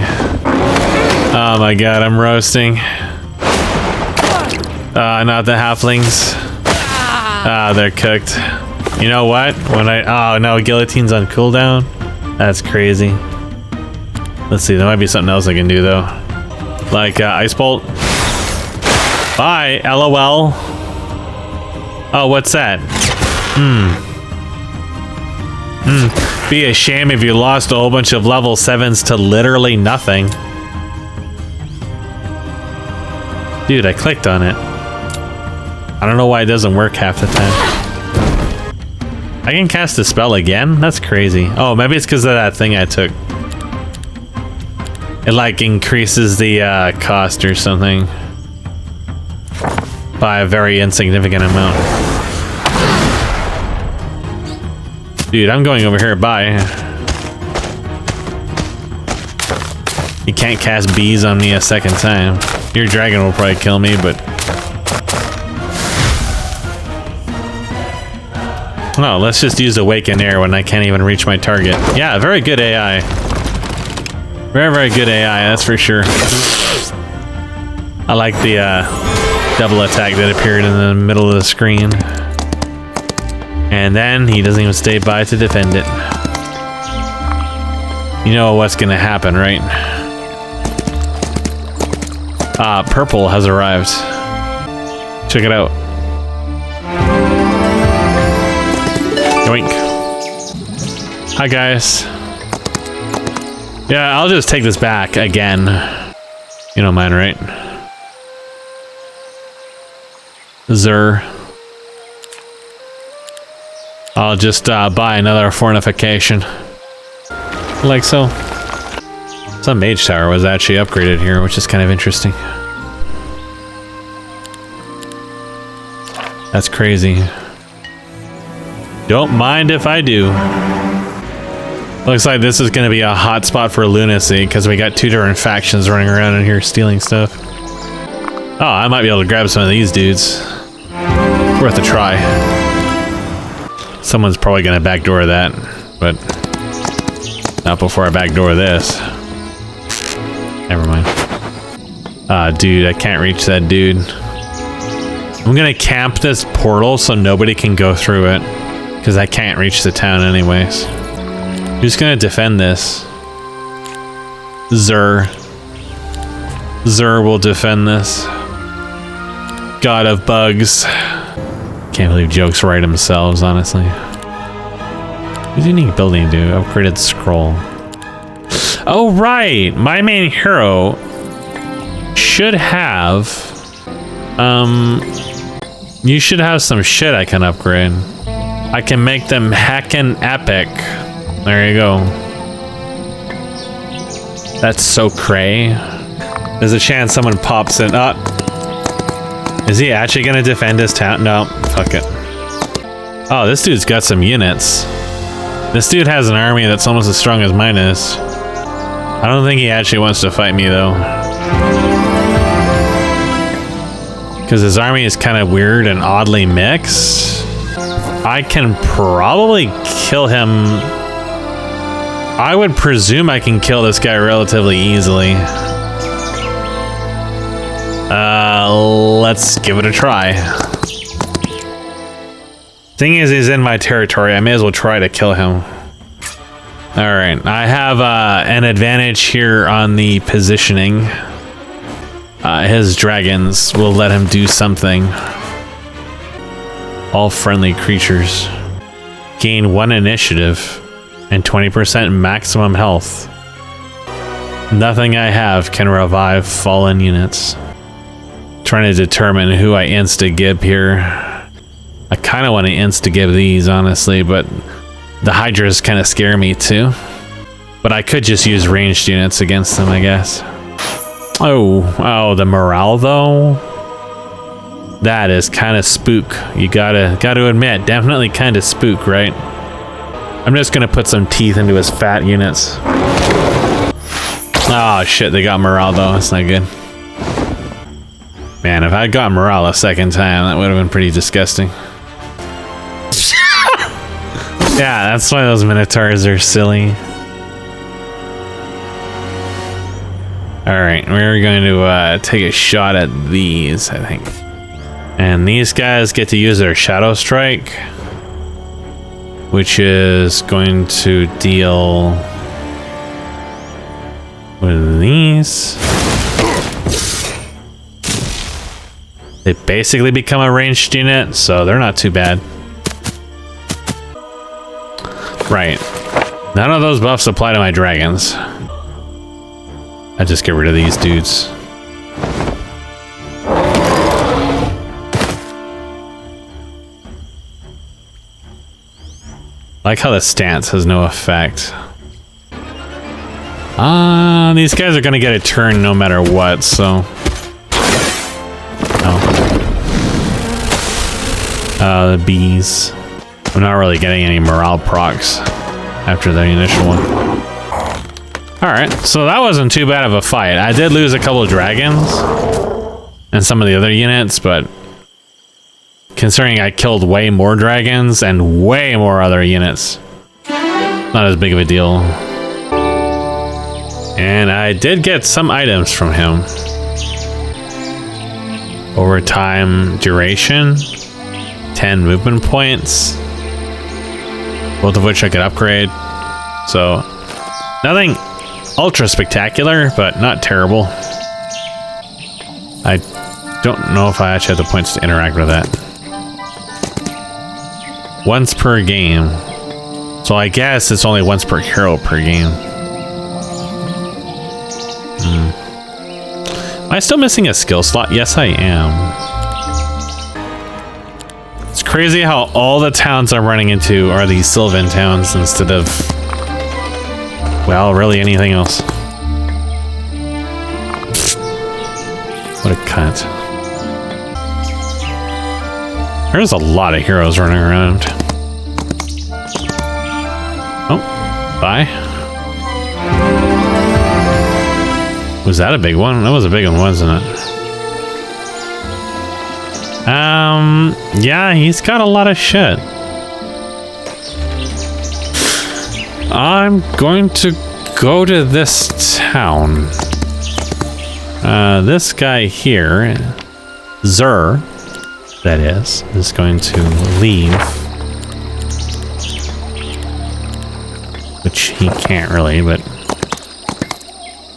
Oh my god, I'm roasting. Not the halflings. They're cooked. You know what? Oh no, Guillotine's on cooldown? That's crazy. Let's see, there might be something else I can do though. Like Ice Bolt. Bye, LOL. Oh, what's that? Be a shame if you lost a whole bunch of level 7s to literally nothing. Dude, I clicked on it. I don't know why it doesn't work half the time. I can cast a spell again? That's crazy. Oh, maybe it's because of that thing I took. It like increases the cost or something by a very insignificant amount. Dude, I'm going over here. Bye. You can't cast bees on me a second time. Your dragon will probably kill me, but... Oh, let's just use Awaken Air when I can't even reach my target. Yeah, very good AI. Very, very good AI, that's for sure. I like the double attack that appeared in the middle of the screen. And then he doesn't even stay by to defend it. You know what's gonna happen, right? Purple has arrived. Check it out. Yoink. Hi, guys. Yeah, I'll just take this back again. You don't mind, right? Zer. I'll just buy another fortification. Like so. Some mage tower was actually upgraded here, which is kind of interesting. That's crazy. Don't mind if I do. Looks like this is going to be a hot spot for lunacy because we got 2 different factions running around in here stealing stuff. Oh, I might be able to grab some of these dudes. Worth a try. Someone's probably going to backdoor that, but not before I backdoor this. Never mind. Ah, dude, I can't reach that dude. I'm going to camp this portal so nobody can go through it because I can't reach the town anyways. Who's gonna defend this? Zer. Zer will defend this. God of bugs. Can't believe jokes write themselves, honestly. What do you need building to do? Upgraded scroll. Oh, right! My main hero should have... you should have some shit I can upgrade. I can make them heckin' epic. There you go. That's so cray. There's a chance someone pops in. Is he actually gonna defend his town? No, fuck it. Oh, this dude's got some units. This dude has an army that's almost as strong as mine is. I don't think he actually wants to fight me though. Because his army is kind of weird and oddly mixed. I can probably kill him. I would presume I can kill this guy relatively easily. Let's give it a try. Thing is, he's in my territory. I may as well try to kill him. Alright, I have an advantage here on the positioning. His dragons will let him do something. All friendly creatures. Gain 1 initiative and 20% maximum health. Nothing I have can revive fallen units. Trying to determine who I insta-gib here. I kind of want to insta-gib these, honestly, but the Hydras kind of scare me too. But I could just use ranged units against them, I guess. Oh, the morale though? That is kind of spook. You gotta admit, definitely kind of spook, right? I'm just gonna put some teeth into his fat units. Oh shit, they got morale though. That's not good. Man, if I got morale a second time, that would have been pretty disgusting. Yeah, that's why those minotaurs are silly. Alright, we're going to take a shot at these, I think. And these guys get to use their Shadow Strike, which is going to deal with these. They basically become a ranged unit, so they're not too bad. Right. None of those buffs apply to my dragons. I just get rid of these dudes. I like how the stance has no effect. These guys are gonna get a turn no matter what, so... Oh. The bees. I'm not really getting any morale procs after the initial one. Alright, so that wasn't too bad of a fight. I did lose a couple of dragons and some of the other units, but considering I killed way more dragons and way more other units, not as big of a deal. And I did get some items from him. Overtime duration, 10 movement points, both of which I could upgrade. So, nothing ultra spectacular, but not terrible. I don't know if I actually have the points to interact with that. Once per game. So I guess it's only once per hero per game. Am I still missing a skill slot? Yes, I am. It's crazy how all the towns I'm running into are these Sylvan towns instead of, well, really anything else. What a cunt. There's a lot of heroes running around. Oh, bye. Was that a big one? That was a big one, wasn't it? Yeah, he's got a lot of shit. I'm going to go to this town. This guy here, Zur, that is going to leave. Which he can't really, but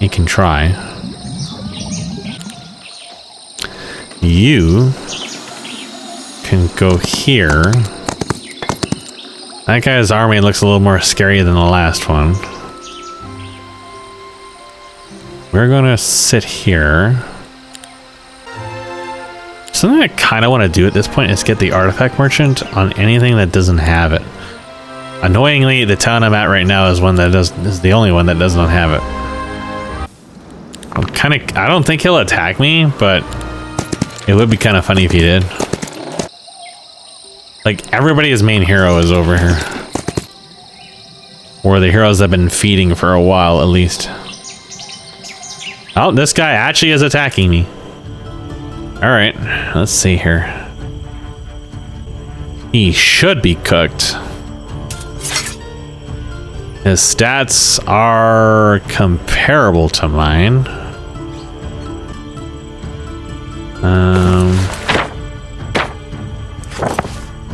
he can try. You can go here. That guy's army looks a little more scary than the last one. We're gonna sit here. Something I kind of want to do at this point is get the artifact merchant on anything that doesn't have it. Annoyingly, the town I'm at right now is the only one that does not have it. I don't think he'll attack me, but it would be kind of funny if he did. Like, everybody's main hero is over here. Or the heroes have been feeding for a while, at least. Oh, this guy actually is attacking me. Alright, let's see here. He should be cooked. His stats are comparable to mine.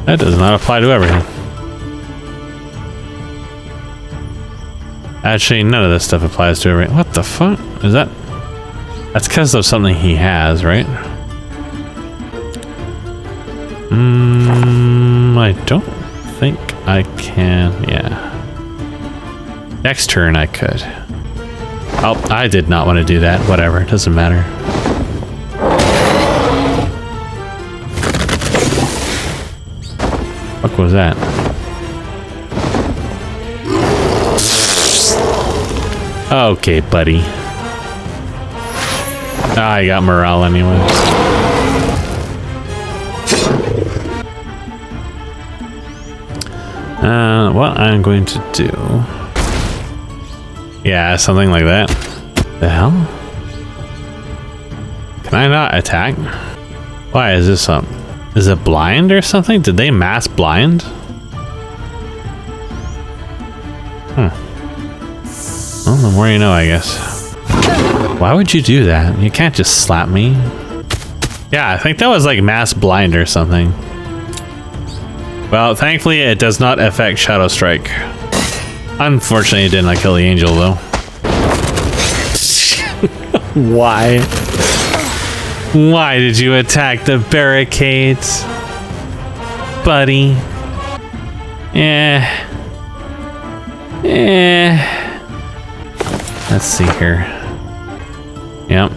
That does not apply to everything. Actually, none of this stuff applies to everything. What the fuck? Is that? That's because of something he has, right? I don't think I can. Yeah. Next turn I could. Oh, I did not want to do that. Whatever, it doesn't matter. What was that? Okay, buddy. I got morale anyway. What I'm going to do... Yeah, something like that. The hell? Can I not attack? Why is this up? Is it blind or something? Did they mass blind? Well, the more you know, I guess. Why would you do that? You can't just slap me. Yeah, I think that was like mass blind or something. Well, thankfully it does not affect Shadow Strike. Unfortunately, it did not kill the angel, though. Why? Why did you attack the barricades? Buddy. Let's see here. Yep.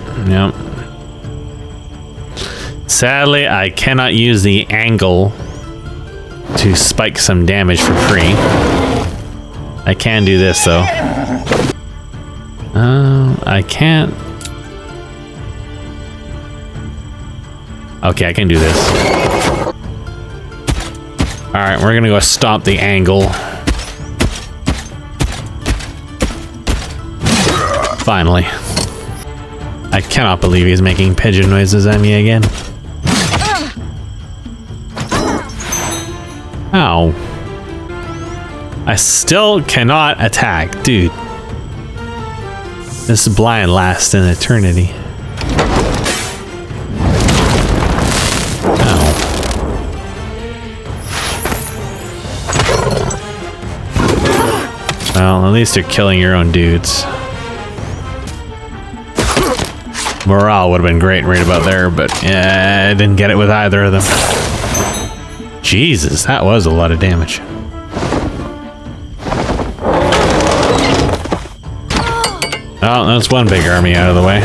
Sadly, I cannot use the angle to spike some damage for free. I can do this, though. I can't. Okay, I can do this. Alright, we're gonna go stomp the angle. Finally. I cannot believe he's making pigeon noises at me again. Ow. I still cannot attack, dude. This blind lasts an eternity. Ow. Well, at least you're killing your own dudes. Morale would have been great right about there, but yeah, I didn't get it with either of them. Jesus, that was a lot of damage. Oh, that's one big army out of the way.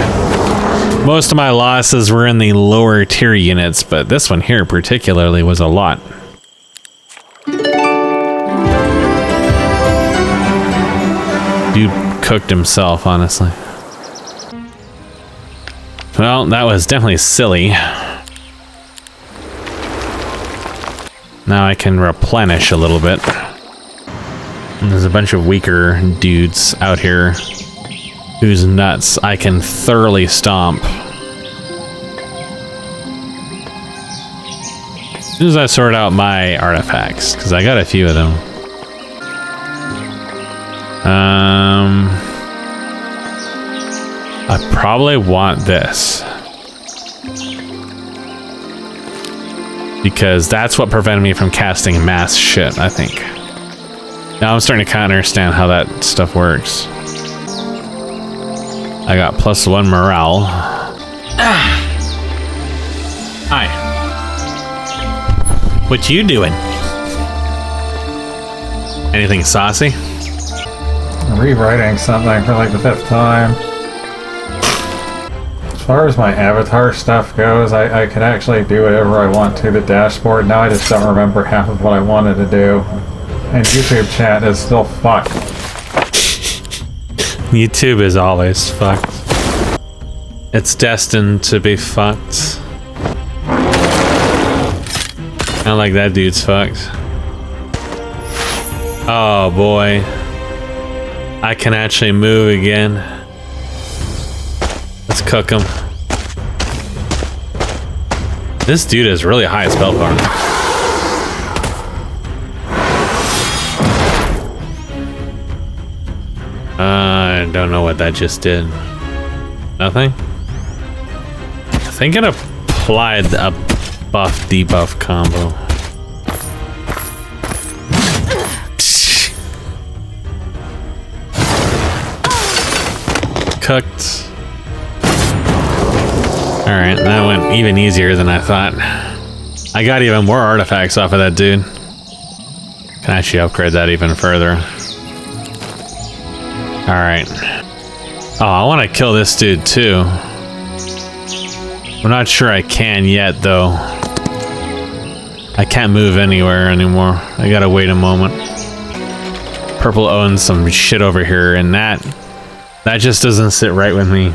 Most of my losses were in the lower tier units, but this one here particularly was a lot. Dude cooked himself, honestly. Well, that was definitely silly. Now I can replenish a little bit. And there's a bunch of weaker dudes out here whose nuts I can thoroughly stomp. As soon as I sort out my artifacts, because I got a few of them. I probably want this. Because that's what prevented me from casting mass shit, I think. Now I'm starting to kind of understand how that stuff works. I got +1 morale. Hi. What you doing? Anything saucy? I'm rewriting something for like the 5th time. As far as my avatar stuff goes, I can actually do whatever I want to the dashboard. Now I just don't remember half of what I wanted to do. And YouTube chat is still fucked. YouTube is always fucked. It's destined to be fucked. Not like that dude's fucked. Oh boy. I can actually move again. Let's cook him. This dude has really high spell power. I don't know what that just did. Nothing? I think it applied a buff debuff combo. Cooked. Alright, that went even easier than I thought. I got even more artifacts off of that dude. Can actually upgrade that even further. Alright. Oh, I want to kill this dude too. I'm not sure I can yet though. I can't move anywhere anymore. I gotta wait a moment. Purple owns some shit over here, and that just doesn't sit right with me.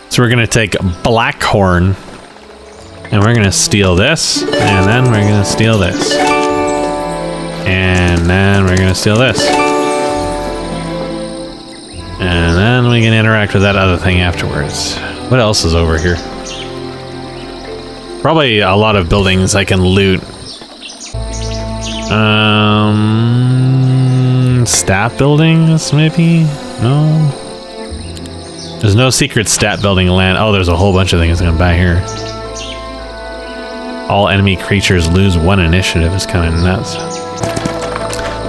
So we're gonna take Blackhorn, and we're gonna steal this, and then we're gonna steal this. And then we're gonna steal this. And then we can interact with that other thing afterwards. What else is over here? Probably a lot of buildings I can loot. Stat buildings, maybe? No? There's no secret stat building land. Oh, there's a whole bunch of things going back here. All enemy creatures lose 1 initiative. It's kind of nuts.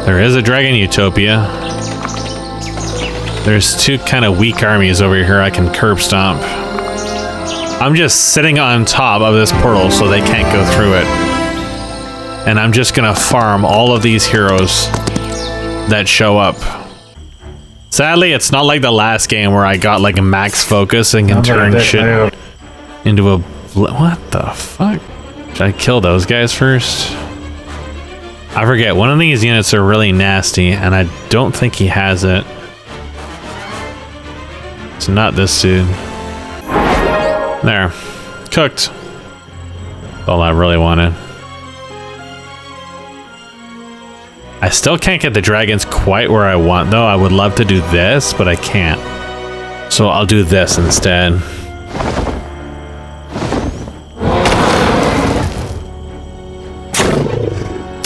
There is a dragon utopia. There's 2 kind of weak armies over here I can curb stomp. I'm just sitting on top of this portal so they can't go through it. And I'm just gonna farm all of these heroes that show up. Sadly, it's not like the last game where I got like a max focus and can turn shit into a... What the fuck? Should I kill those guys first? I forget, one of these units are really nasty and I don't think he has it. It's not this dude. There. Cooked. All I really wanted. I still can't get the dragons quite where I want though. I would love to do this, but I can't. So I'll do this instead.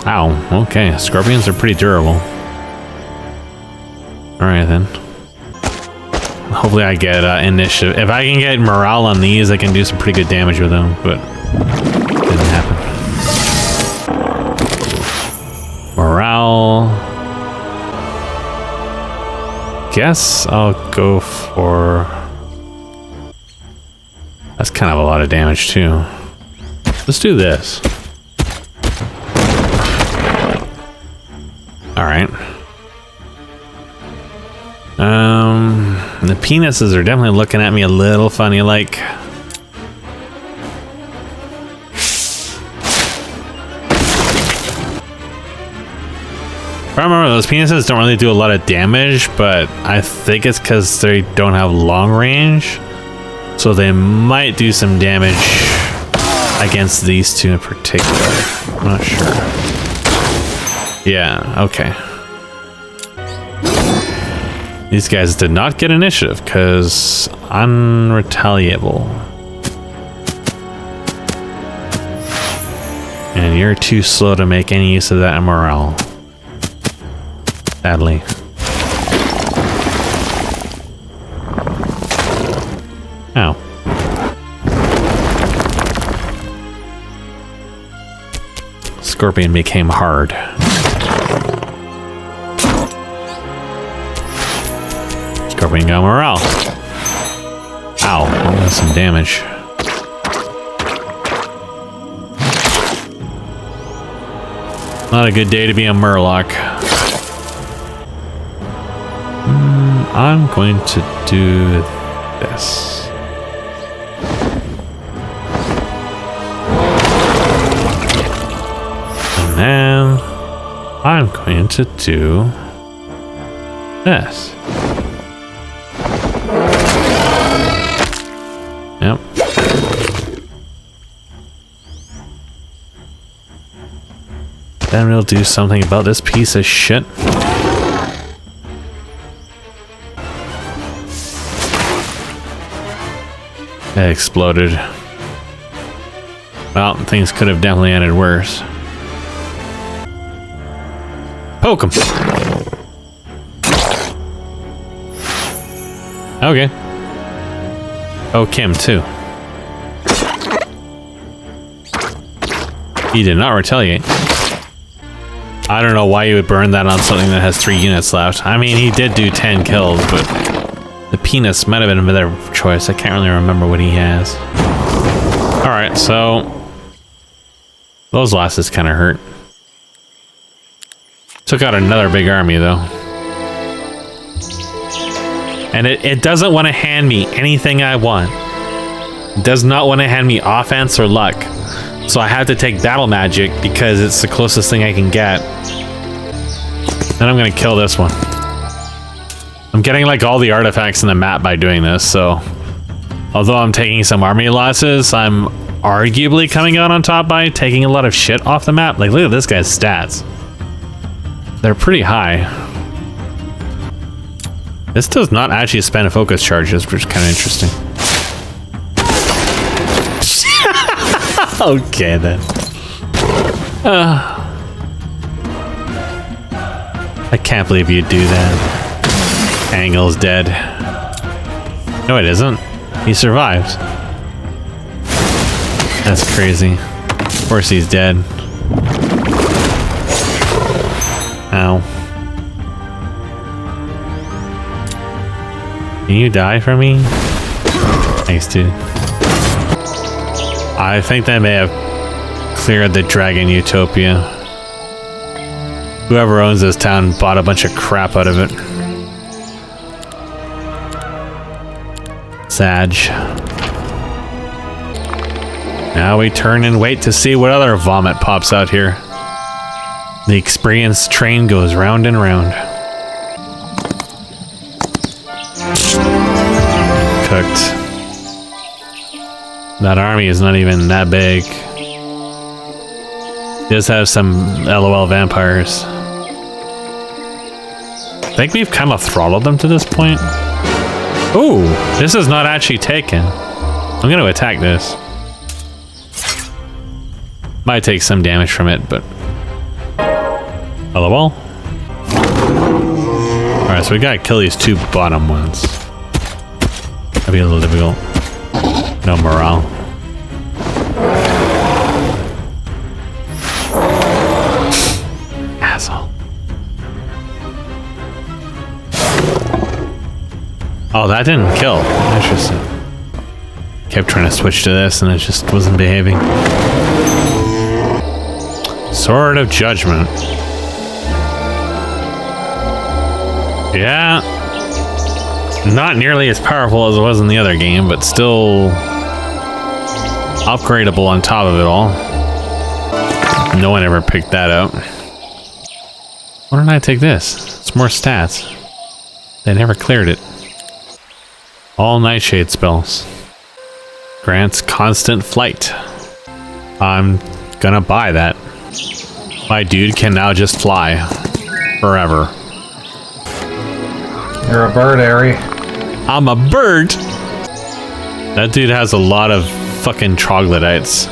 Ow. Okay. Scorpions are pretty durable. Alright then. Hopefully I get initiative. If I can get morale on these, I can do some pretty good damage with them, but didn't happen. Morale. Guess I'll go for... That's kind of a lot of damage too. Let's do this. Alright. The penises are definitely looking at me a little funny, like. I remember those penises don't really do a lot of damage, but I think it's because they don't have long range. So they might do some damage against these two in particular. I'm not sure. Yeah, okay. These guys did not get initiative because unretaliable. And you're too slow to make any use of that morale. Sadly. Ow. Scorpion became hard. Scorpion got morale. Ow, that's some damage. Not a good day to be a Murloc. I'm going to do this. And then I'm going to do this. Yep. Then we'll do something about this piece of shit. It exploded. Well, things could have definitely ended worse. Poke him. Okay. Poke him too. He did not retaliate. I don't know why you would burn that on something that has 3 units left. I mean, he did do 10 kills, but the penis might have been a better choice. I can't really remember what he has. Alright, so those losses kind of hurt. Took out another big army, though. And it doesn't want to hand me anything I want. It does not want to hand me offense or luck. So I have to take battle magic because it's the closest thing I can get. Then I'm going to kill this one. I'm getting like all the artifacts in the map by doing this, so although I'm taking some army losses, I'm arguably coming out on top by taking a lot of shit off the map. Like, look at this guy's stats. They're pretty high. This does not actually spend focus charges, which is kind of interesting. Okay, then. I can't believe you'd do that. Angle's dead. No, it isn't. He survived. That's crazy. Of course he's dead. Ow. Can you die for me? Thanks, dude. I think they may have cleared the Dragon Utopia. Whoever owns this town bought a bunch of crap out of it. Sag. Now we turn and wait to see what other vomit pops out here. The experienced train goes round and round. Cooked. That army is not even that big. It does have some LOL vampires. I think we've kind of throttled them to this point. Ooh, this is not actually taken. I'm going to attack this. Might take some damage from it, but... LOL. Alright, so we gotta kill these 2 bottom ones. That'd be a little difficult. No morale. Asshole. Oh, that didn't kill. Interesting. Kept trying to switch to this and it just wasn't behaving. Sword of Judgment. Yeah. Not nearly as powerful as it was in the other game, but still upgradable on top of it all. No one ever picked that up. Why don't I take this? It's more stats. They never cleared it. All nightshade spells. Grants constant flight. I'm gonna buy that. My dude can now just fly. Forever. You're a bird, Airy. I'm a bird! That dude has a lot of fucking troglodytes.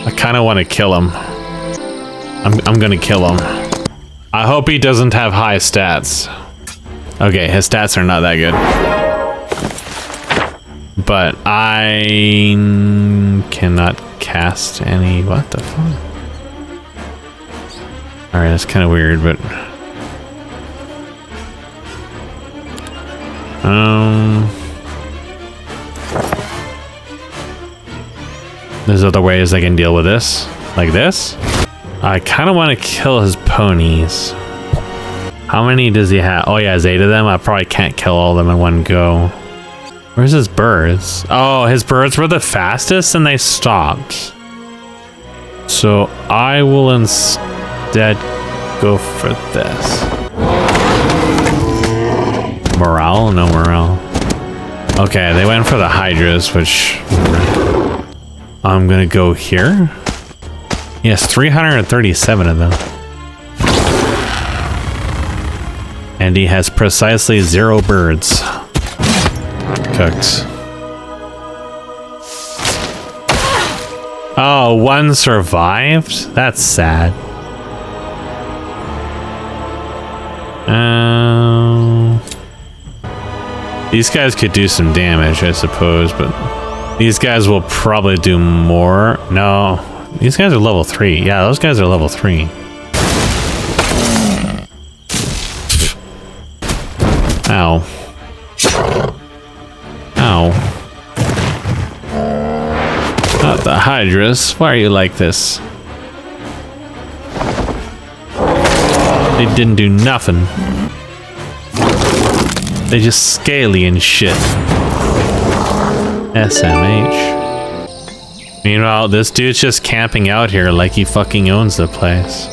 I kind of want to kill him. I'm gonna kill him. I hope he doesn't have high stats. Okay, his stats are not that good. But I cannot cast any... What the fuck? Alright, that's kind of weird, but... There's other ways I can deal with this. Like this. I kind of want to kill his ponies. How many does he have? Oh, he has 8 of them. I probably can't kill all of them in one go. Where's his birds? Oh, his birds were the fastest and they stopped. So I will instead go for this. Morale? No morale. Okay, they went for the hydras, which... I'm gonna go here. He has 337 of them. And he has precisely 0 birds. Cooked. Oh, 1 survived? That's sad. These guys could do some damage, I suppose, but these guys will probably do more. No, these guys are level 3. Yeah, those guys are level 3. Ow. Ow. Not the hydras. Why are you like this? They didn't do nothing. They just scaly and shit. SMH. Meanwhile, this dude's just camping out here like he fucking owns the place.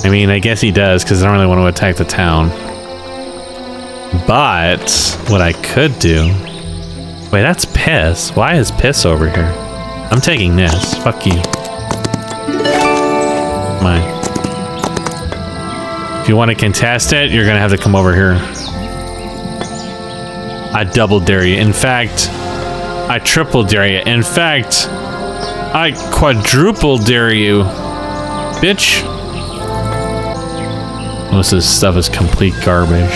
I mean, I guess he does, because I don't really want to attack the town. But what I could do... Wait, that's piss. Why is piss over here? I'm taking this. Fuck you. Mine. If you want to contest it, you're gonna have to come over here. I double dare you. In fact, I triple dare you. In fact, I quadruple dare you. Bitch. Most of this stuff is complete garbage.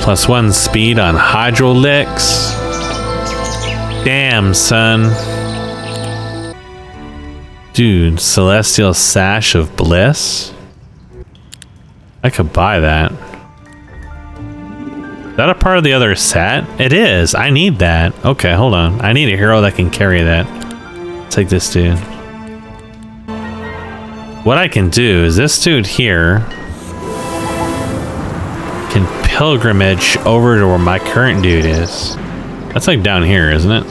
+1 speed on Hydrolicks. Damn, son. Dude, Celestial Sash of Bliss? I could buy that. Is that a part of the other set? It is. I need that. Okay, hold on. I need a hero that can carry that. Take this dude. What I can do is this dude here can pilgrimage over to where my current dude is. That's like down here, isn't it?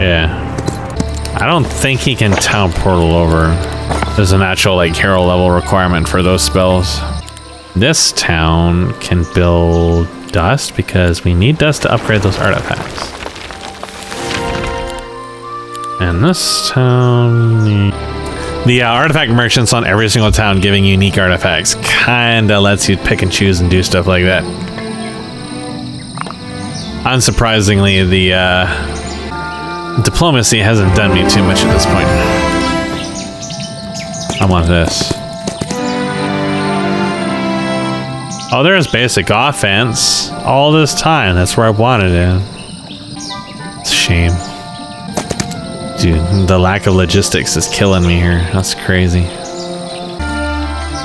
Yeah. I don't think he can town portal over. There's an actual like hero level requirement for those spells. This town can build dust because we need dust to upgrade those artifacts. And this town... The artifact merchants on every single town giving unique artifacts kinda lets you pick and choose and do stuff like that. Unsurprisingly, the diplomacy hasn't done me too much at this point. I want this. Oh, there's basic offense all this time. That's where I wanted it. It's a shame. Dude, the lack of logistics is killing me here. That's crazy.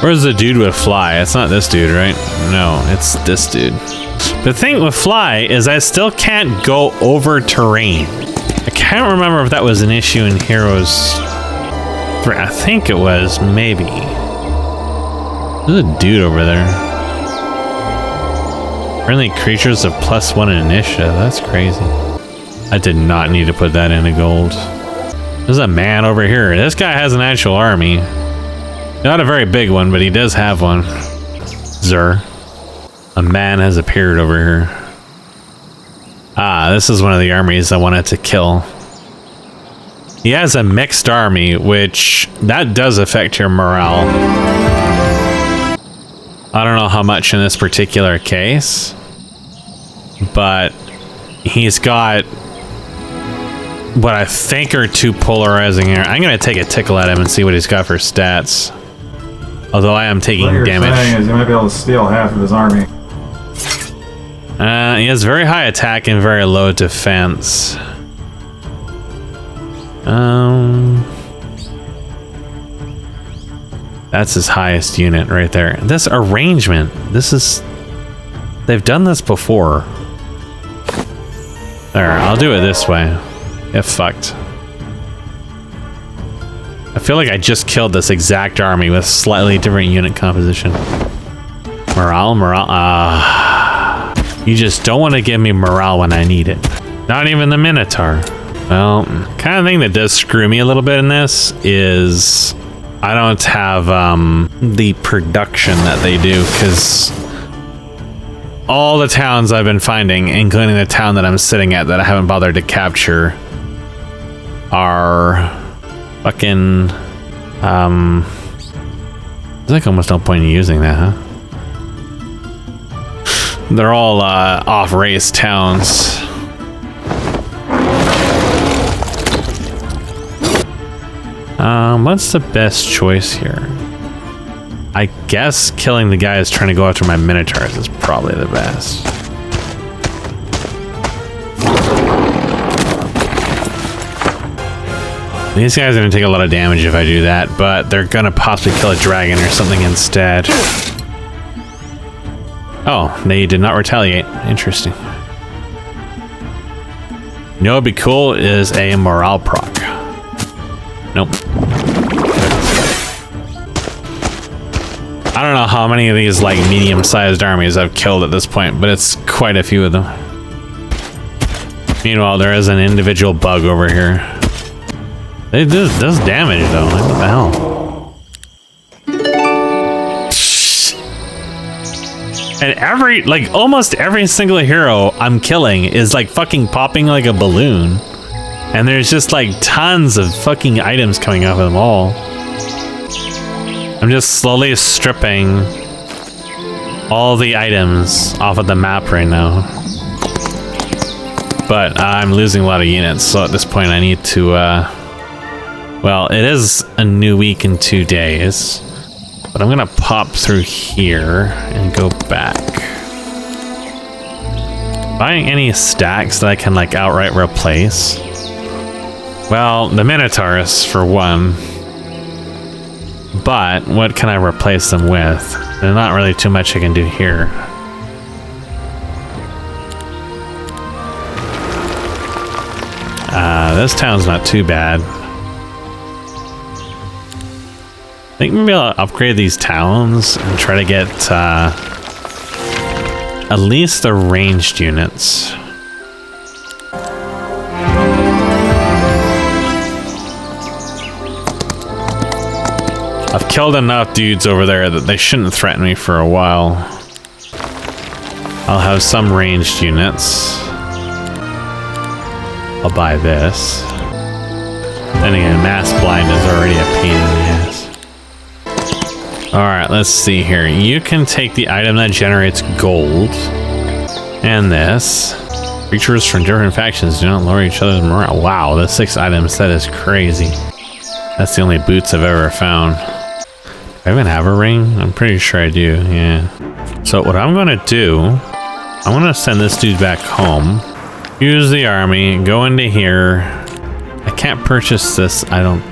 Where's the dude with fly? It's not this dude, right? No, it's this dude. The thing with fly is I still can't go over terrain. I can't remember if that was an issue in Heroes 3. I think it was, maybe. There's a dude over there. Friendly creatures of +1 in initiative. That's crazy. I did not need to put that into gold. There's a man over here. This guy has an actual army. Not a very big one, but he does have one. Zer. A man has appeared over here. Ah, this is one of the armies I wanted to kill. He has a mixed army, which that does affect your morale. I don't know how much in this particular case, but he's got what I think are 2 polarizing here. I'm going to take a tickle at him and see what he's got for stats. Although I am taking damage. What you're saying is you might be able to steal half of his army. He has very high attack and very low defense. That's his highest unit right there. This arrangement, they've done this before. There, I'll do it this way. Get fucked. I feel like I just killed this exact army with slightly different unit composition. Morale. You just don't want to give me morale when I need it. Not even the Minotaur. Well, kind of thing that does screw me a little bit in this is I don't have the production that they do, because all the towns I've been finding, including the town that I'm sitting at that I haven't bothered to capture, are fucking there's like almost no point in using that, huh? They're all off-race towns. What's the best choice here? I guess killing the guys trying to go after my Minotaurs is probably the best. These guys are going to take a lot of damage if I do that, but they're going to possibly kill a dragon or something instead. Oh, they did not retaliate. Interesting. You know what would be cool is a morale proc. Nope. I don't know how many of these like medium-sized armies I've killed at this point, but it's quite a few of them. Meanwhile, there is an individual bug over here. It does damage though. Like, what the hell? And almost every single hero I'm killing is like fucking popping like a balloon. And there's just like tons of fucking items coming off of them all. I'm just slowly stripping all the items off of the map right now. But I'm losing a lot of units, so at this point I need to, well, it is a new week in 2 days. But I'm gonna pop through here and go back. Buying any stacks that I can like outright replace. Well, the Minotaurs for one. But what can I replace them with? There's not really too much I can do here. This town's not too bad. I think maybe I'll upgrade these towns and try to get at least the ranged units. I've killed enough dudes over there that they shouldn't threaten me for a while. I'll have some ranged units. I'll buy this. Then again, mass blind is already a pain in the ass. Alright, let's see here. You can take the item that generates gold. And this. Creatures from different factions do not lower each other's morale. Wow, the 6 items, that is crazy. That's the only boots I've ever found. Do I even have a ring? I'm pretty sure I do, yeah. So what I'm gonna do, I'm gonna send this dude back home. Use the army, go into here. I can't purchase this, I don't...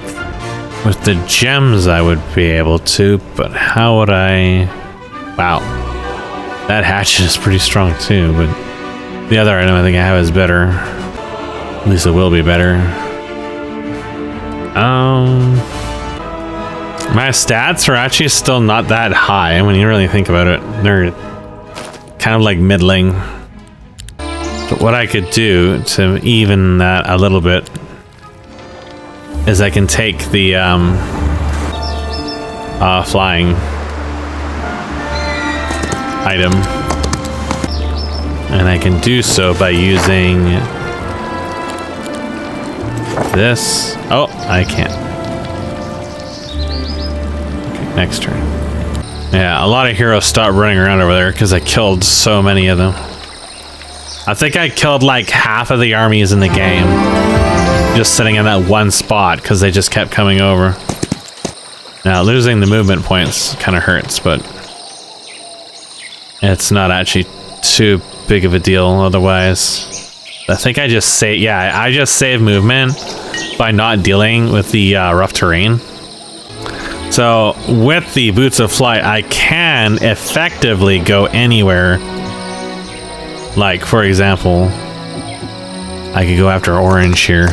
With the gems I would be able to, but how would I... Wow. That hatchet is pretty strong too, but the other item I think I have is better. At least it will be better. My stats are actually still not that high when you really think about it. They're kind of like middling. But what I could do to even that a little bit is I can take the flying item, and I can do so by using this. Oh, I can't. Okay, next turn. Yeah, a lot of heroes stopped running around over there because I killed so many of them. I think I killed like half of the armies in the game just sitting in that one spot because they just kept coming over. Now, losing the movement points kind of hurts, but it's not actually too big of a deal otherwise. I think I just say, yeah, I just save movement by not dealing with the rough terrain. So with the boots of flight, I can effectively go anywhere. Like, for example, I could go after orange here.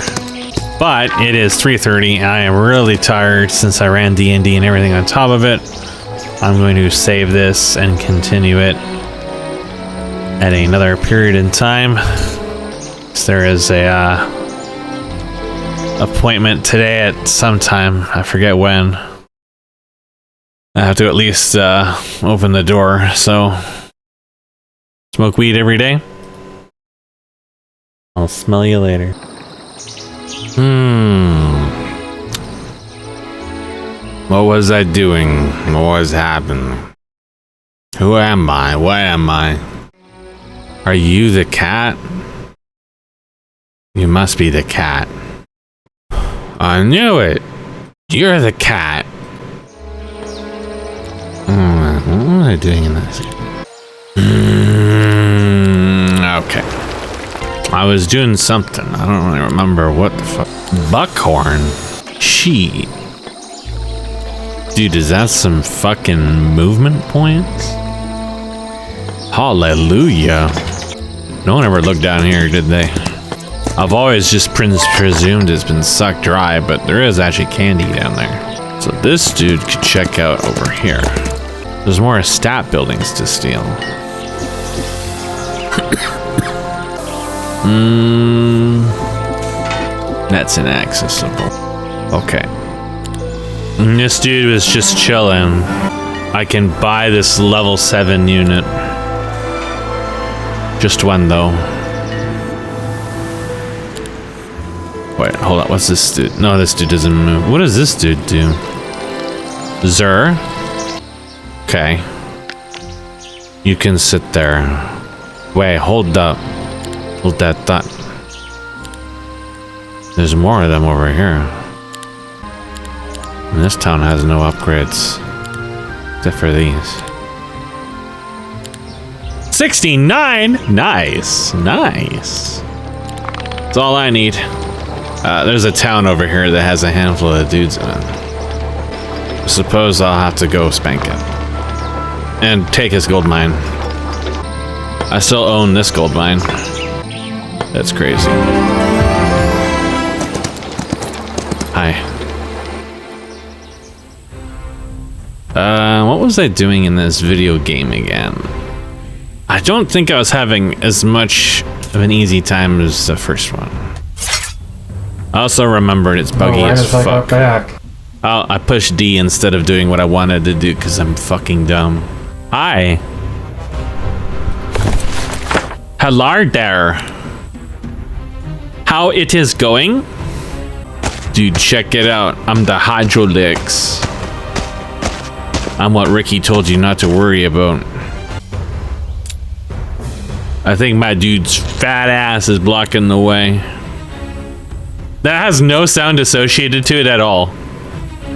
But it is 3:30 and I am really tired since I ran D&D and everything on top of it. I'm going to save this and continue it at another period in time. So there is a appointment today at some time. I forget when. I have to at least open the door. So smoke weed every day. I'll smell you later. What was I doing? What was happening? Who am I? What am I? Are you the cat? You must be the cat. I knew it. You're the cat. What was I doing in this? Okay. I was doing something. I don't really remember what the fuck. Buckhorn? She. Dude, is that some fucking movement points? Hallelujah. No one ever looked down here, did they? I've always just presumed it's been sucked dry, but there is actually candy down there. So this dude could check out over here. There's more stat buildings to steal. That's inaccessible. Okay. And this dude was just chilling. I can buy this level 7 unit. Just one though. Wait, hold on. What's this dude? No, this dude doesn't move. What does this dude do? Zer? Okay. You can sit there. Wait, hold up. Hold that thought. There's more of them over here. And this town has no upgrades. Except for these. 69! Nice. Nice. That's all I need. There's a town over here that has a handful of dudes in it. I suppose I'll have to go spank it. And take his gold mine. I still own this gold mine. That's crazy. Hi. What was I doing in this video game again? I don't think I was having as much of an easy time as the first one. I also remembered it's buggy as fuck. Back? Oh, I pushed D instead of doing what I wanted to do because I'm fucking dumb. Hi. Hello there. How it is going? Dude, check it out. I'm the Hydrolix. I'm what Ricky told you not to worry about. I think my dude's fat ass is blocking the way. That has no sound associated to it at all.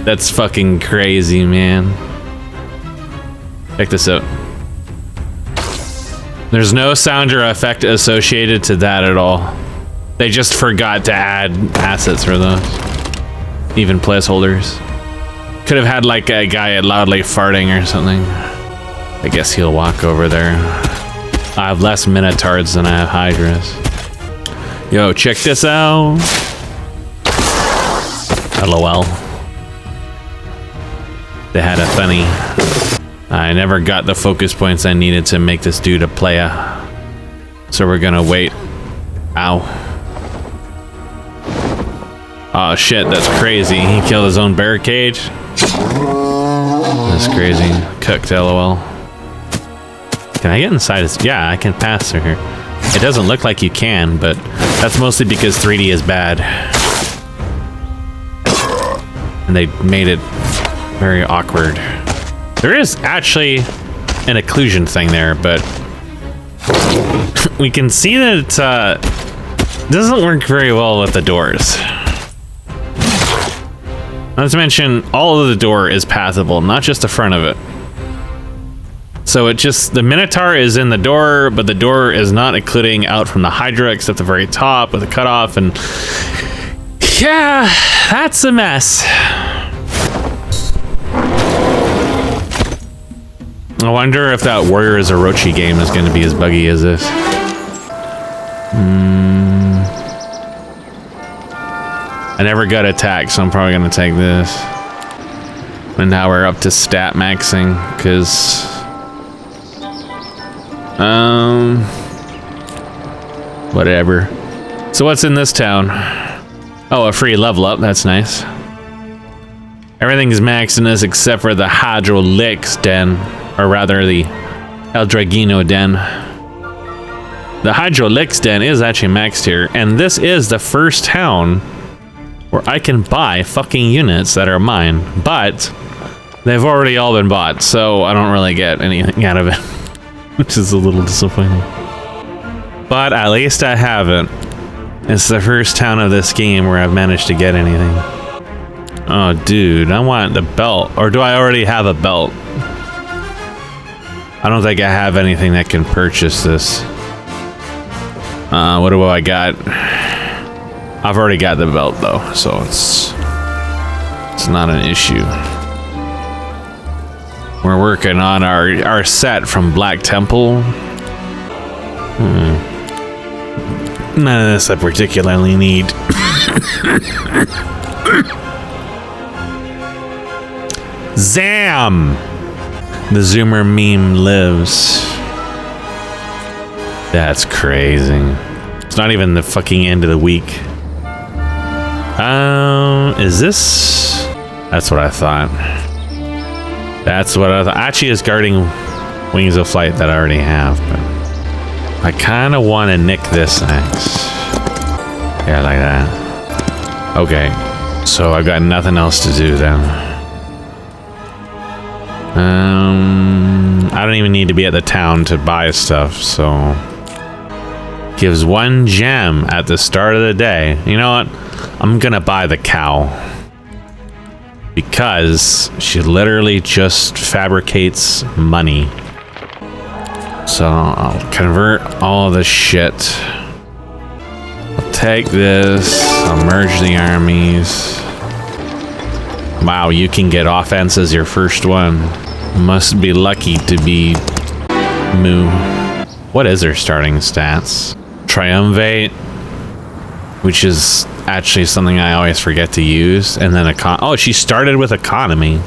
That's fucking crazy, man. Check this out. There's no sound or effect associated to that at all. They just forgot to add assets for those. Even placeholders. Could have had like a guy loudly farting or something. I guess he'll walk over there. I have less minotaurs than I have hydras. Yo, check this out. LOL. They had a funny. I never got the focus points I needed to make this dude a player. So we're gonna wait. Ow. Oh shit, that's crazy. He killed his own barricade. That's crazy. Cooked, lol. Can I get inside his... Yeah, I can pass through here. It doesn't look like you can, but that's mostly because 3D is bad. And they made it very awkward. There is actually an occlusion thing there, but we can see that it doesn't work very well with the doors. Not to mention, all of the door is passable, not just the front of it. So it just, the Minotaur is in the door, but the door is not occluding out from the Hydra except the very top with a cutoff, and yeah, that's a mess. I wonder if that Warriors Orochi game is going to be as buggy as this. I never got attacked, so I'm probably going to take this. And now we're up to stat maxing, because... whatever. So what's in this town? Oh, a free level up, that's nice. Everything's maxed in this except for the Hydrolix Den. Or rather, the El Dragino Den. The Hydrolix Den is actually maxed here, and this is the first town where I can buy fucking units that are mine, but they've already all been bought, so I don't really get anything out of it, which is a little disappointing. But at least I haven't. It's the first town of this game where I've managed to get anything. Oh, dude, I want the belt. Or do I already have a belt? I don't think I have anything that can purchase this. What do I got? I've already got the belt though, so it's not an issue. We're working on our set from Black Temple. None of this I particularly need. Zam! The Zoomer meme lives. That's crazy. It's not even the fucking end of the week. Is this? That's what I thought. That's what I thought. Actually, is guarding Wings of Flight that I already have, but I kind of want to nick this next. Yeah, like that. Okay, so I've got nothing else to do then. I don't even need to be at the town to buy stuff, so gives 1 gem at the start of the day. You know what? I'm gonna buy the cow because she literally just fabricates money. So I'll convert all of this shit. I'll take this. I'll merge the armies. Wow, you can get offense as your first one. Must be lucky to be Moo. What is her starting stats? Triumvirate, which is actually something I always forget to use. And then oh, she started with economy.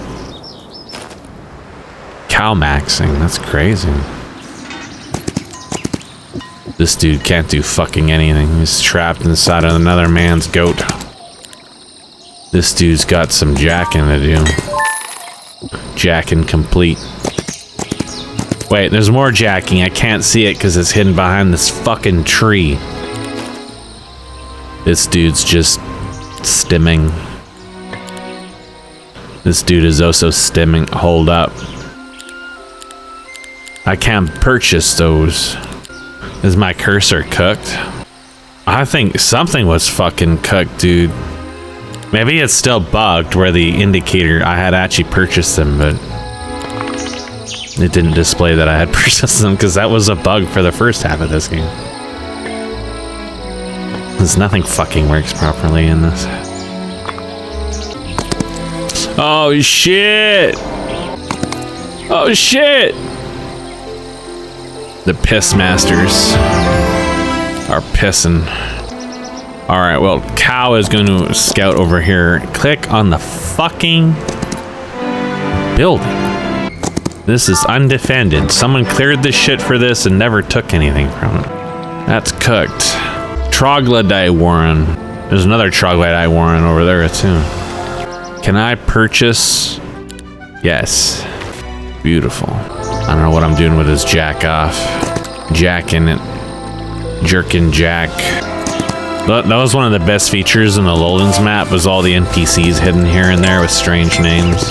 Cow maxing, that's crazy. This dude can't do fucking anything. He's trapped inside of another man's goat. This dude's got some jacking to do. Jacking complete. Wait, there's more jacking. I can't see it because it's hidden behind this fucking tree. This dude's just stimming. This dude is also stimming. Hold up. I can't purchase those. Is my cursor cooked? I think something was fucking cooked, dude. Maybe it's still bugged where the indicator, I had actually purchased them, but it didn't display that I had purchased them because that was a bug for the first half of this game. Because nothing fucking works properly in this. Oh shit! Oh shit! The piss masters are pissing. All right, well, cow is going to scout over here. Click on the fucking building. This is undefended. Someone cleared the shit for this and never took anything from it. That's cooked. Troglodyte Warren. There's another Troglodyte Warren over there too. Can I purchase? Yes. Beautiful. I don't know what I'm doing with this jack off. Jacking it. Jerkin jack. That was one of the best features in the Lowlands map, was all the NPCs hidden here and there with strange names.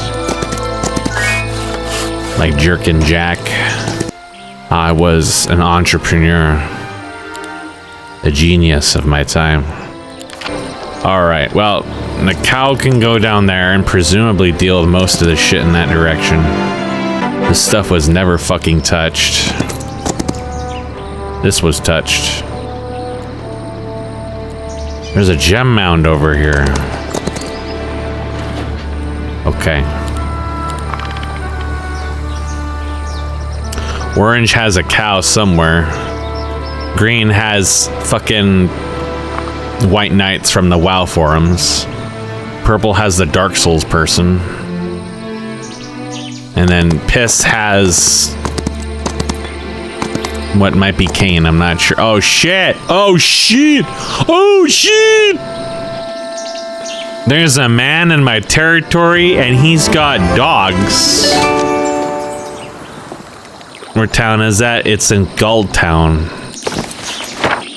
Like Jerkin Jack. I was an entrepreneur. A genius of my time. Alright, well, the cow can go down there and presumably deal with most of the shit in that direction. This stuff was never fucking touched. This was touched. There's a gem mound over here. Okay. Orange has a cow somewhere. Green has fucking White Knights from the WoW forums. Purple has the Dark Souls person. And then Piss has what might be Kane, I'm not sure. Oh shit! Oh shit! Oh shit! There's a man in my territory and he's got dogs. Where town is that? It's in Gull Town.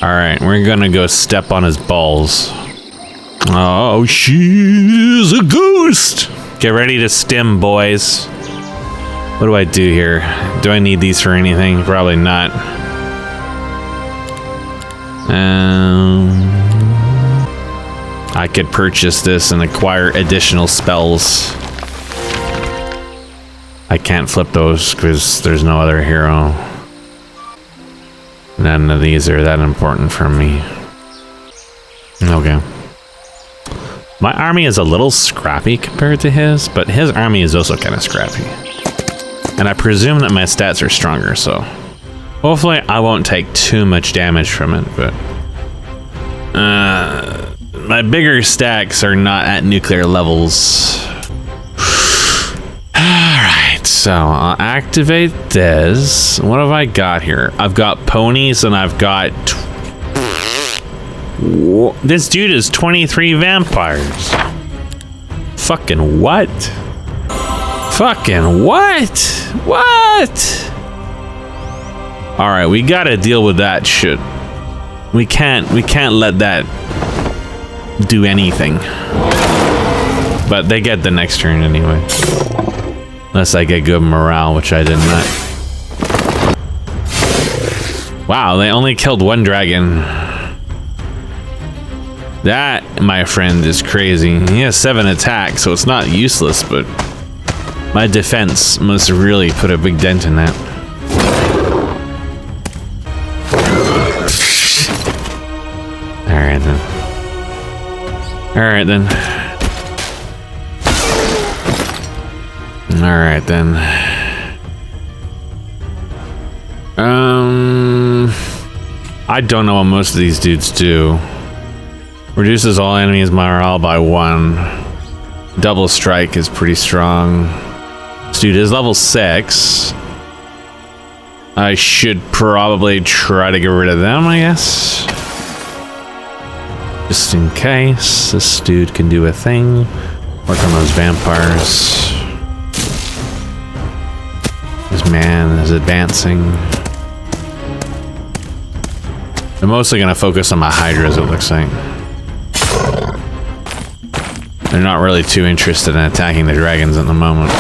Alright, we're gonna go step on his balls. Oh, she's a ghost! Get ready to stim, boys. What do I do here? Do I need these for anything? Probably not. I could purchase this and acquire additional spells. I can't flip those because there's no other hero. None of these are that important for me. Okay. My army is a little scrappy compared to his, but his army is also kind of scrappy. And I presume that my stats are stronger, so hopefully I won't take too much damage from it, but my bigger stacks are not at nuclear levels. Alright, so I'll activate this. What have I got here? I've got ponies and I've got... This dude is 23 vampires. Fucking what? Fucking what? What? Alright, we gotta deal with that shit. We can't let that do anything. But they get the next turn anyway. Unless I get good morale, which I did not. Wow, they only killed one dragon. That, my friend, is crazy. He has 7 attacks, so it's not useless, but my defense must really put a big dent in that. Alright then. Alright then. Alright then. I don't know what most of these dudes do. Reduces all enemies' morale by 1. Double strike is pretty strong. This dude is level 6. I should probably try to get rid of them, I guess. Just in case. This dude can do a thing. Work on those vampires. This man is advancing. I'm mostly gonna focus on my hydras, it looks like. They're not really too interested in attacking the dragons at the moment.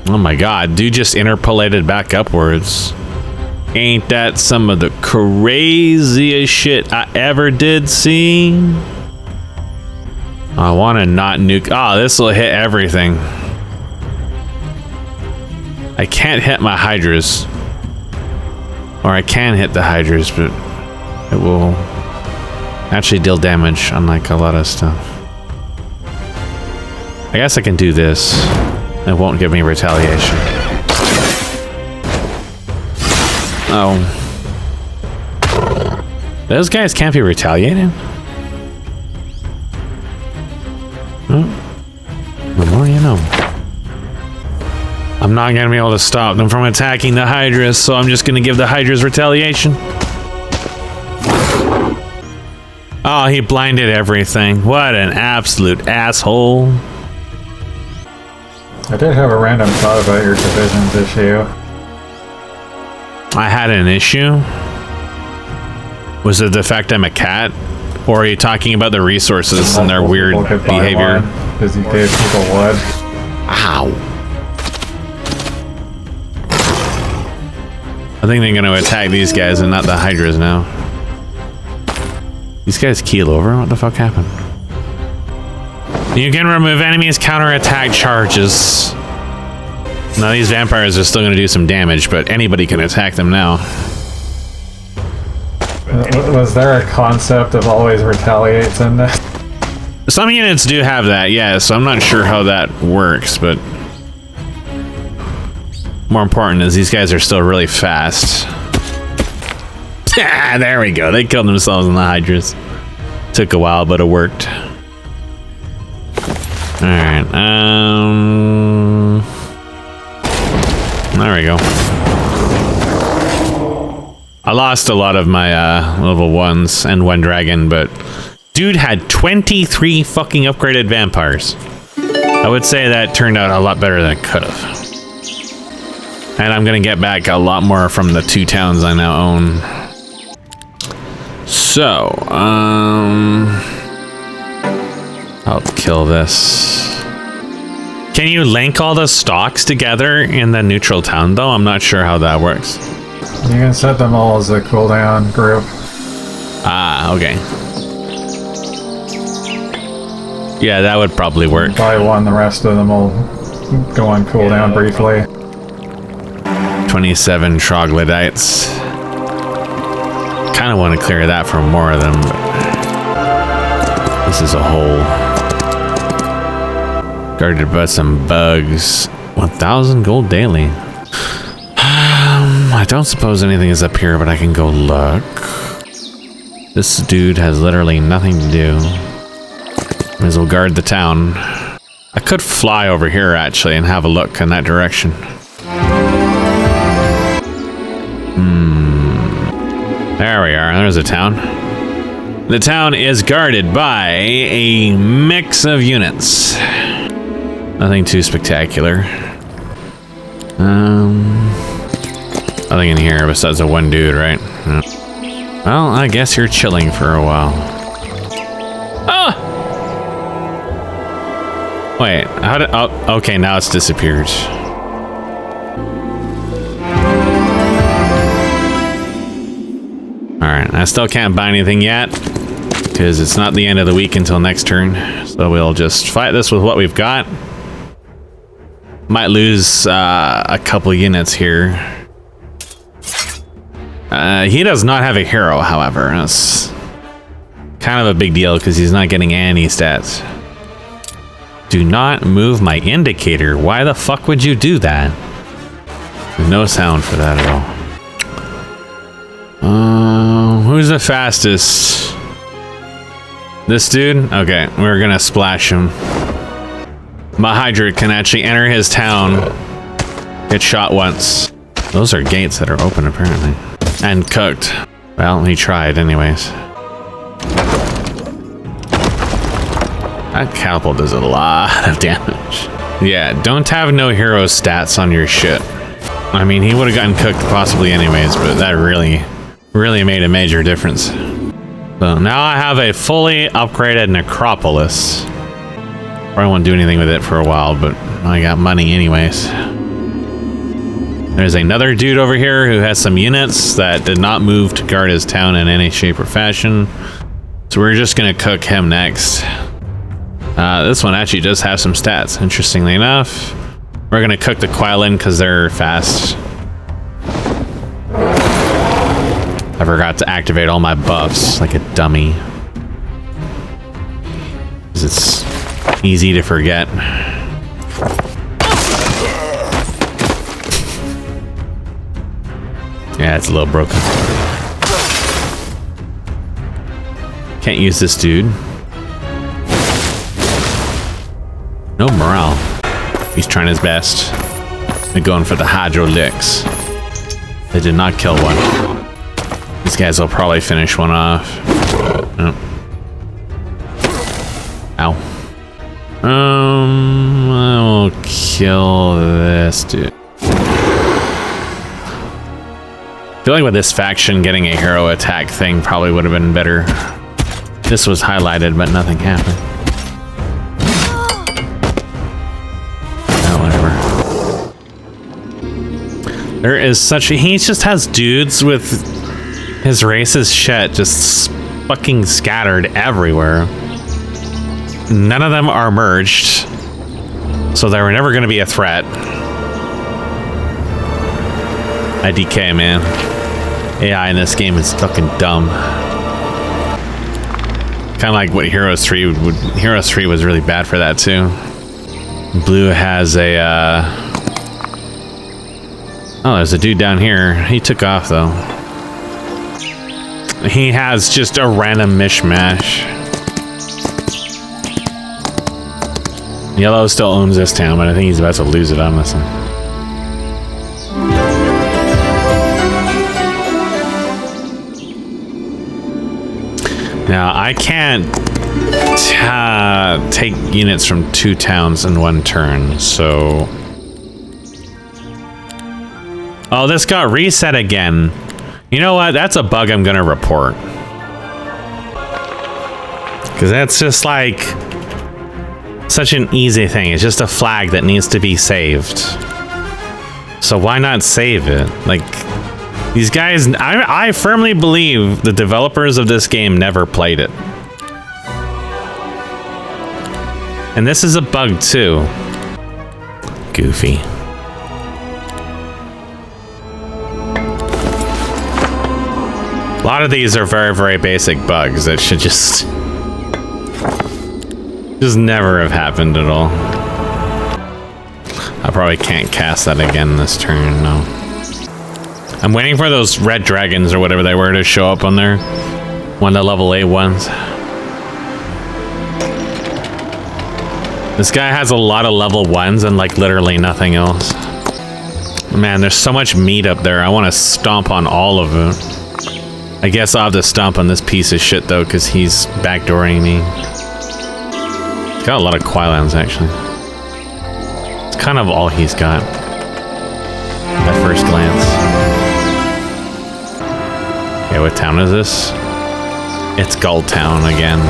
Oh my god, dude just interpolated back upwards. Ain't that some of the craziest shit I ever did see? I want to not nuke. Ah, this will hit everything. I can't hit my hydras. Or I can hit the hydras, but it will actually deal damage, unlike a lot of stuff. I guess I can do this. It won't give me retaliation. Oh. Those guys can't be retaliated? Well, the more you know. I'm not gonna be able to stop them from attacking the Hydras, so I'm just gonna give the Hydras retaliation. Oh, he blinded everything. What an absolute asshole. I did have a random thought about your divisions issue. I had an issue? Was it the fact I'm a cat? Or are you talking about the resources and their weird behavior? Because you gave people wood. Ow. I think they're going to attack these guys and not the Hydras now. These guys keel over? What the fuck happened? You can remove enemies' counterattack charges. Now these vampires are still going to do some damage, but anybody can attack them now. Was there a concept of always retaliates in this? Some units do have that, yes. I'm not sure how that works, but more important is these guys are still really fast. There we go. They killed themselves in the Hydras. Took a while, but it worked. Alright, there we go. I lost a lot of my level 1s and 1 dragon, but dude had 23 fucking upgraded vampires. I would say that turned out a lot better than it could have. And I'm gonna get back a lot more from the 2 towns I now own. So, I'll kill this. Can you link all the stocks together in the neutral town though? I'm not sure how that works. You can set them all as a cooldown group. Ah, okay. Yeah, that would probably work. Buy one, the rest of them will go on cooldown briefly. 27 troglodytes. Kind of want to clear that for more of them, but this is a hole. Guarded by some bugs. 1,000 gold daily. I don't suppose anything is up here, but I can go look. This dude has literally nothing to do. Might as well guard the town. I could fly over here actually and have a look in that direction. There we are. There's a town. The town is guarded by a mix of units. Nothing too spectacular. Nothing in here besides the one dude, right? Well, I guess you're chilling for a while. Ah! Wait, how did... Oh, okay, now it's disappeared. Alright, I still can't buy anything yet, because it's not the end of the week until next turn. So we'll just fight this with what we've got. Might lose a couple units here. He does not have a hero, however. That's kind of a big deal because he's not getting any stats. Do not move my indicator. Why the fuck would you do that? There's no sound for that at all. Who's the fastest? This dude? Okay, we're gonna splash him. My Hydra can actually enter his town. Get shot once. Those are gates that are open, apparently. And cooked. Well, he tried anyways. That catapult does a lot of damage. Yeah, don't have no hero stats on your shit. I mean, he would have gotten cooked possibly anyways, but that really made a major difference. So now I have a fully upgraded necropolis. Probably won't do anything with it for a while, but I got money anyways. There's another dude over here who has some units that did not move to guard his town in any shape or fashion. So we're just gonna cook him next. This one actually does have some stats, interestingly enough. We're gonna cook the Quilin because they're fast. I forgot to activate all my buffs like a dummy. 'Cause it's easy to forget. Yeah, it's a little broken. Can't use this dude. No morale. He's trying his best. They're going for the hydro licks. They did not kill one. These guys will probably finish one off. Oh. Ow. I will kill this dude. I feel like with this faction, getting a hero attack thing probably would have been better. This was highlighted, but nothing happened. Oh, whatever. There is such a... He just has dudes with his race's shit just fucking scattered everywhere. None of them are merged, so they were never going to be a threat. IDK, man. AI in this game is fucking dumb. Kind of like what Heroes 3 would... Heroes 3 was really bad for that, too. Blue has a, Oh, there's a dude down here. He took off, though. He has just a random mishmash. Yellow still owns this town, but I think he's about to lose it on this one. Now, I can't take units from 2 towns in 1 turn, so... Oh, this got reset again. You know what? That's a bug I'm gonna report. Because that's just like... such an easy thing. It's just a flag that needs to be saved. So why not save it? Like, these guys, I firmly believe the developers of this game never played it. And this is a bug too. Goofy. A lot of these are very, very basic bugs that should just never have happened at all. I probably can't cast that again this turn, no. I'm waiting for those red dragons or whatever they were to show up on there. One of the level 8 ones. This guy has a lot of level 1s and like literally nothing else. Man, there's so much meat up there. I want to stomp on all of them. I guess I'll have to stomp on this piece of shit though, because he's backdooring me. Got a lot of Quilans, actually. It's kind of all he's got at first glance. Okay, what town is this? It's Gold Town again.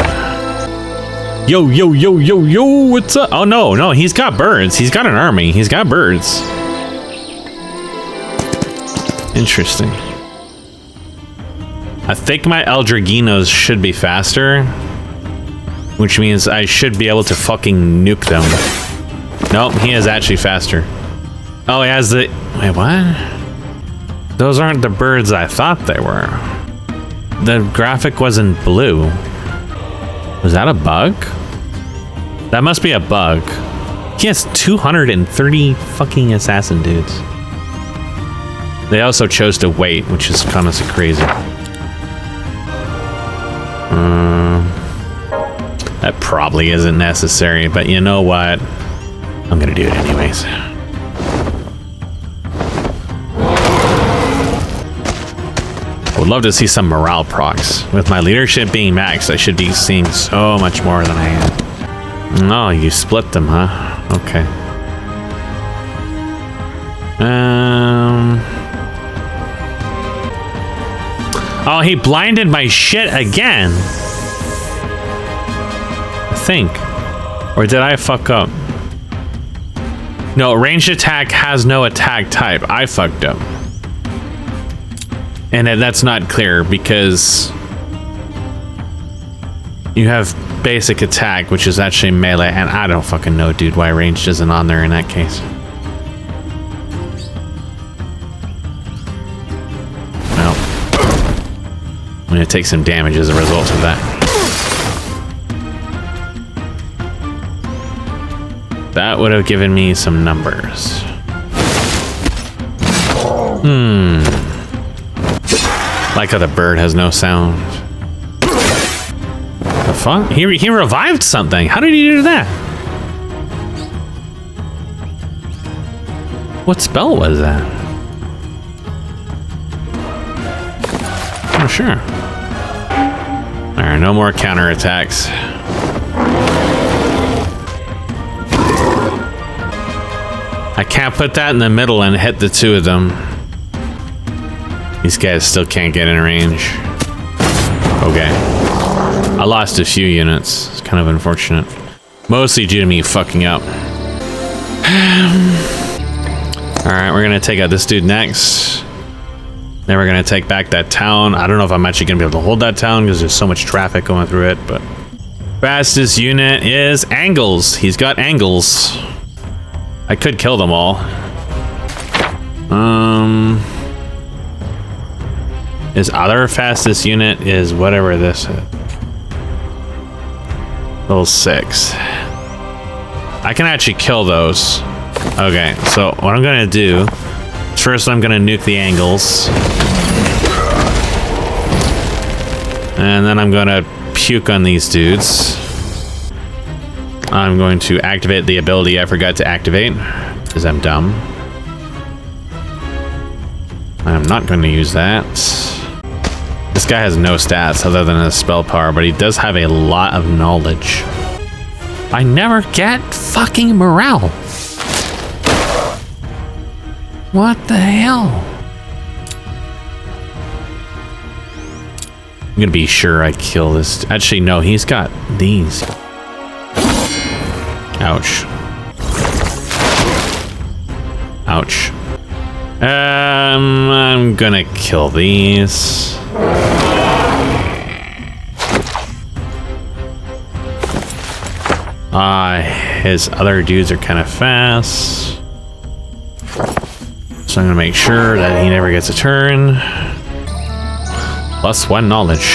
Yo, yo, yo, yo, yo, what's up? Oh, no, he's got birds. He's got an army. He's got birds. Interesting. I think my Eldraginos should be faster. Which means I should be able to fucking nuke them. Nope, he is actually faster. Oh, he has the... Wait, what? Those aren't the birds I thought they were. The graphic was in blue. Was that a bug? That must be a bug. He has 230 fucking assassin dudes. They also chose to wait, which is kind of crazy. That probably isn't necessary, but you know what? I'm gonna do it anyways. I would love to see some morale procs. With my leadership being maxed, I should be seeing so much more than I am. Oh, you split them, huh? Okay. Oh, he blinded my shit again. I think. Or did I fuck up? No, ranged attack has no attack type. I fucked up. And that's not clear because you have basic attack, which is actually melee, and I don't fucking know, dude, why ranged isn't on there in that case. Well, I'm gonna take some damage as a result of that. That would have given me some numbers. Like how the bird has no sound. The fuck? He revived something. How did he do that? What spell was that? Oh, sure. Alright, no more counterattacks. I can't put that in the middle and hit the two of them. These guys still can't get in range. Okay. I lost a few units. It's kind of unfortunate. Mostly due to me fucking up. Alright, we're gonna take out this dude next. Then we're gonna take back that town. I don't know if I'm actually gonna be able to hold that town because there's so much traffic going through it, but... Fastest unit is Angles. He's got Angles. I could kill them all. His other fastest unit is whatever this is. Level 6. I can actually kill those. Okay, so what I'm gonna do, first I'm gonna nuke the Angles. And then I'm gonna puke on these dudes. I'm going to activate the ability I forgot to activate, because I'm dumb. I'm not going to use that. This guy has no stats other than his spell power, but he does have a lot of knowledge. I never get fucking morale. What the hell? I'm gonna be sure I kill this. Actually, no, he's got these. Ouch. Ouch. I'm gonna kill these. His other dudes are kind of fast. So I'm gonna make sure that he never gets a turn. +1 knowledge.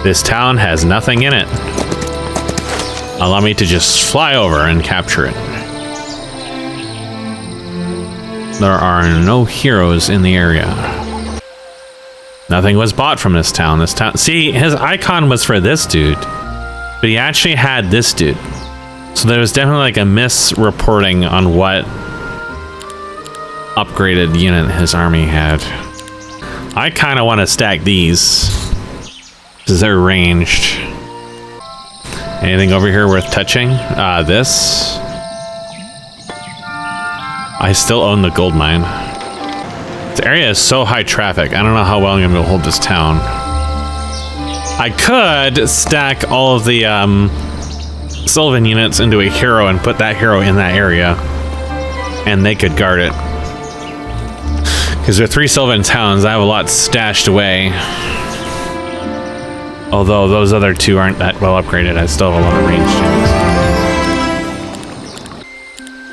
This town has nothing in it. Allow me to just fly over and capture it. There are no heroes in the area. Nothing was bought from this town. See, his icon was for this dude, but he actually had this dude. So there was definitely like a misreporting on what upgraded unit his army had. I kind of want to stack these because they're ranged. Anything over here worth touching? This. I still own the gold mine. This area is so high traffic. I don't know how well I'm gonna be able to hold this town. I could stack all of the Sylvan units into a hero and put that hero in that area, and they could guard it. Because there are 3 Sylvan towns, I have a lot stashed away. Although those other 2 aren't that well upgraded, I still have a lot of ranged units.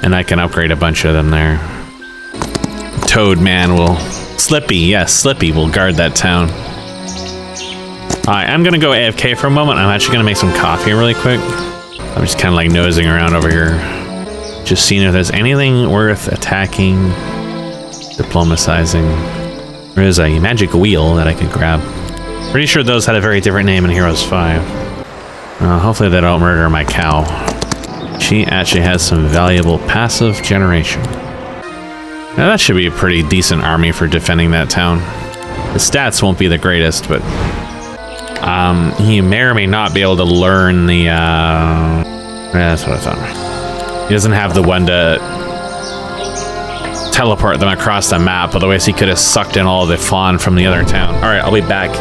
And I can upgrade a bunch of them there. Toadman will... Slippy, yes, Slippy will guard that town. Alright, I'm gonna go AFK for a moment. I'm actually gonna make some coffee really quick. I'm just kind of like nosing around over here. Just seeing if there's anything worth attacking, diplomatizing. There is a magic wheel that I could grab. Pretty sure those had a very different name in Heroes 5. Hopefully they don't murder my cow. She actually has some valuable passive generation. Now that should be a pretty decent army for defending that town. The stats won't be the greatest, but he may or may not be able to learn the yeah, that's what I thought. He doesn't have the one to teleport them across the map, otherwise he could have sucked in all the fawn from the other town. All right, I'll be back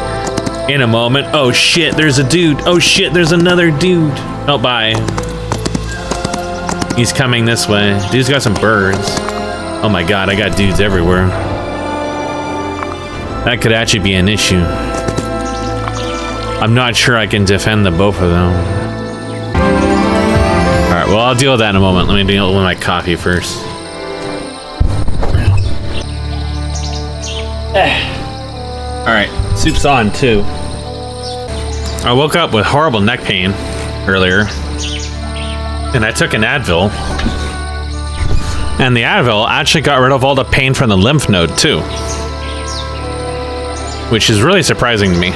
in a moment. Oh shit, there's a dude. Oh shit, there's another dude. Oh, bye. He's coming this way. Dude's got some birds. Oh my god, I got dudes everywhere. That could actually be an issue. I'm not sure I can defend the both of them. Alright, well, I'll deal with that in a moment. Let me deal with my coffee first. Alright, soup's on too. I woke up with horrible neck pain earlier, and I took an Advil, and the Advil actually got rid of all the pain from the lymph node too, which is really surprising to me.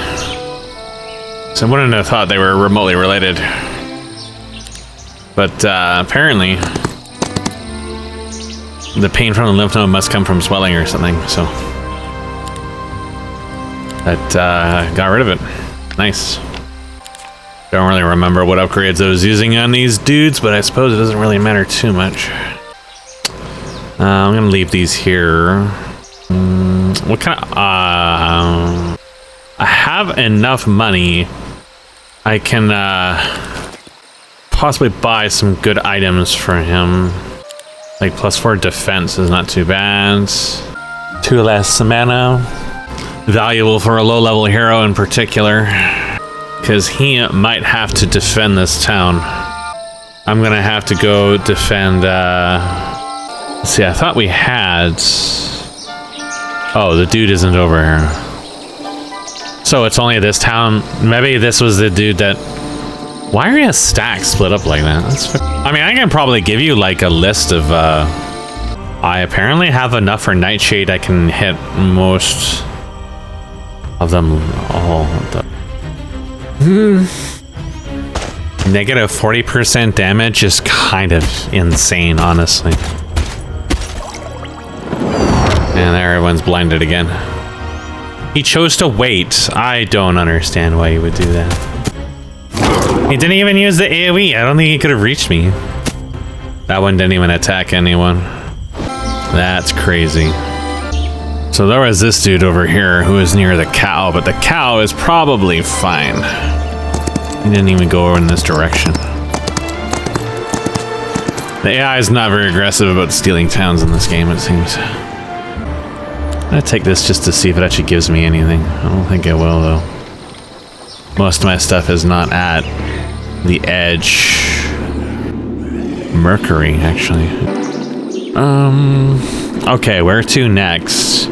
So I wouldn't have thought they were remotely related, but apparently The pain from the lymph node must come from swelling or something, so that got rid of it. Nice. Don't really remember what upgrades I was using on these dudes, but I suppose it doesn't really matter too much. I'm gonna leave these here. What kind of I have enough money. I can possibly buy some good items for him. Like +4 defense is not too bad. 2 less mana. Valuable for a low-level hero in particular, because he might have to defend this town. I'm gonna have to go defend. Let's see, I thought we had. Oh, the dude isn't over here. So it's only this town. Maybe this was the dude that. Why are your stacks split up like that? I mean, I can probably give you like a list of. I apparently have enough for Nightshade. I can hit most of them all. Negative 40% damage is kind of insane, honestly. And there, everyone's blinded again. He chose to wait. I don't understand why he would do that. He didn't even use the AoE. I don't think he could have reached me. That one didn't even attack anyone. That's crazy. So there was this dude over here who was near the cow, but the cow is probably fine. He didn't even go in this direction. The AI is not very aggressive about stealing towns in this game, it seems. I'm gonna take this just to see if it actually gives me anything. I don't think it will, though. Most of my stuff is not at the edge. Mercury, actually. Okay, where to next?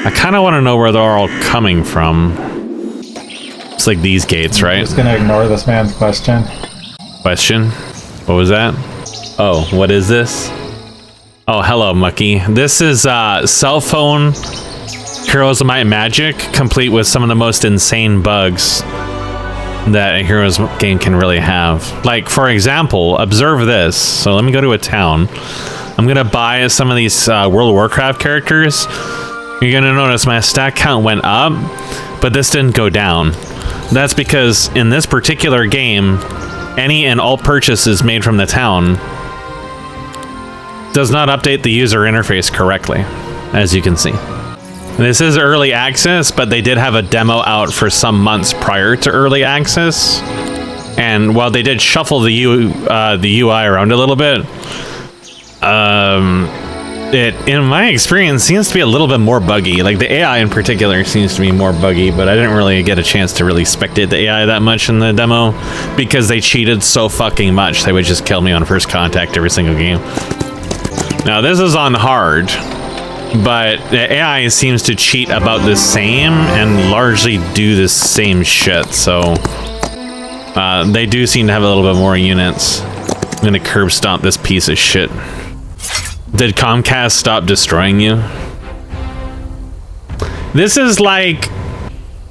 I kind of want to know where they're all coming from. It's like these gates, right? I'm just gonna ignore this man's question. Question? What was that? Oh, what is this? Oh, hello, Mucky. This is cell phone Heroes of Might and Magic, complete with some of the most insane bugs that a Heroes game can really have. Like, for example, observe this. So let me go to a town. I'm gonna buy some of these World of Warcraft characters. You're gonna notice my stack count went up, but this didn't go down. That's because in this particular game, any and all purchases made from the town does not update the user interface correctly, as you can see. This is early access, but they did have a demo out for some months prior to early access. And while they did shuffle the UI around a little bit, it, in my experience, seems to be a little bit more buggy. Like the AI in particular seems to be more buggy, but I didn't really get a chance to really spectate the AI that much in the demo because they cheated so fucking much. They would just kill me on first contact every single game. Now this is on hard, but the AI seems to cheat about the same and largely do the same shit. So they do seem to have a little bit more units. I'm gonna curb stomp this piece of shit. Did Comcast stop destroying you? This is like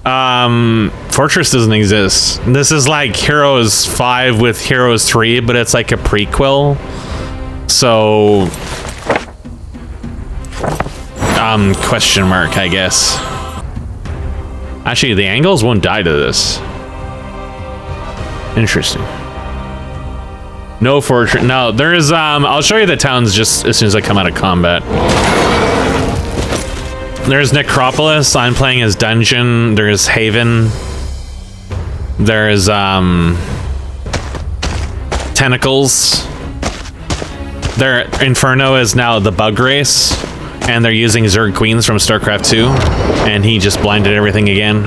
Fortress doesn't exist. This is like Heroes 5 with Heroes 3, but it's like a prequel. So question mark, I guess. Actually, the angles won't die to this. Interesting. No fortress. No, there's I'll show you the towns just as soon as I come out of combat. There's Necropolis. I'm playing as Dungeon. There's Haven. There's Tentacles. Their Inferno is now the bug race, and they're using Zerg Queens from StarCraft 2, and he just blinded everything again.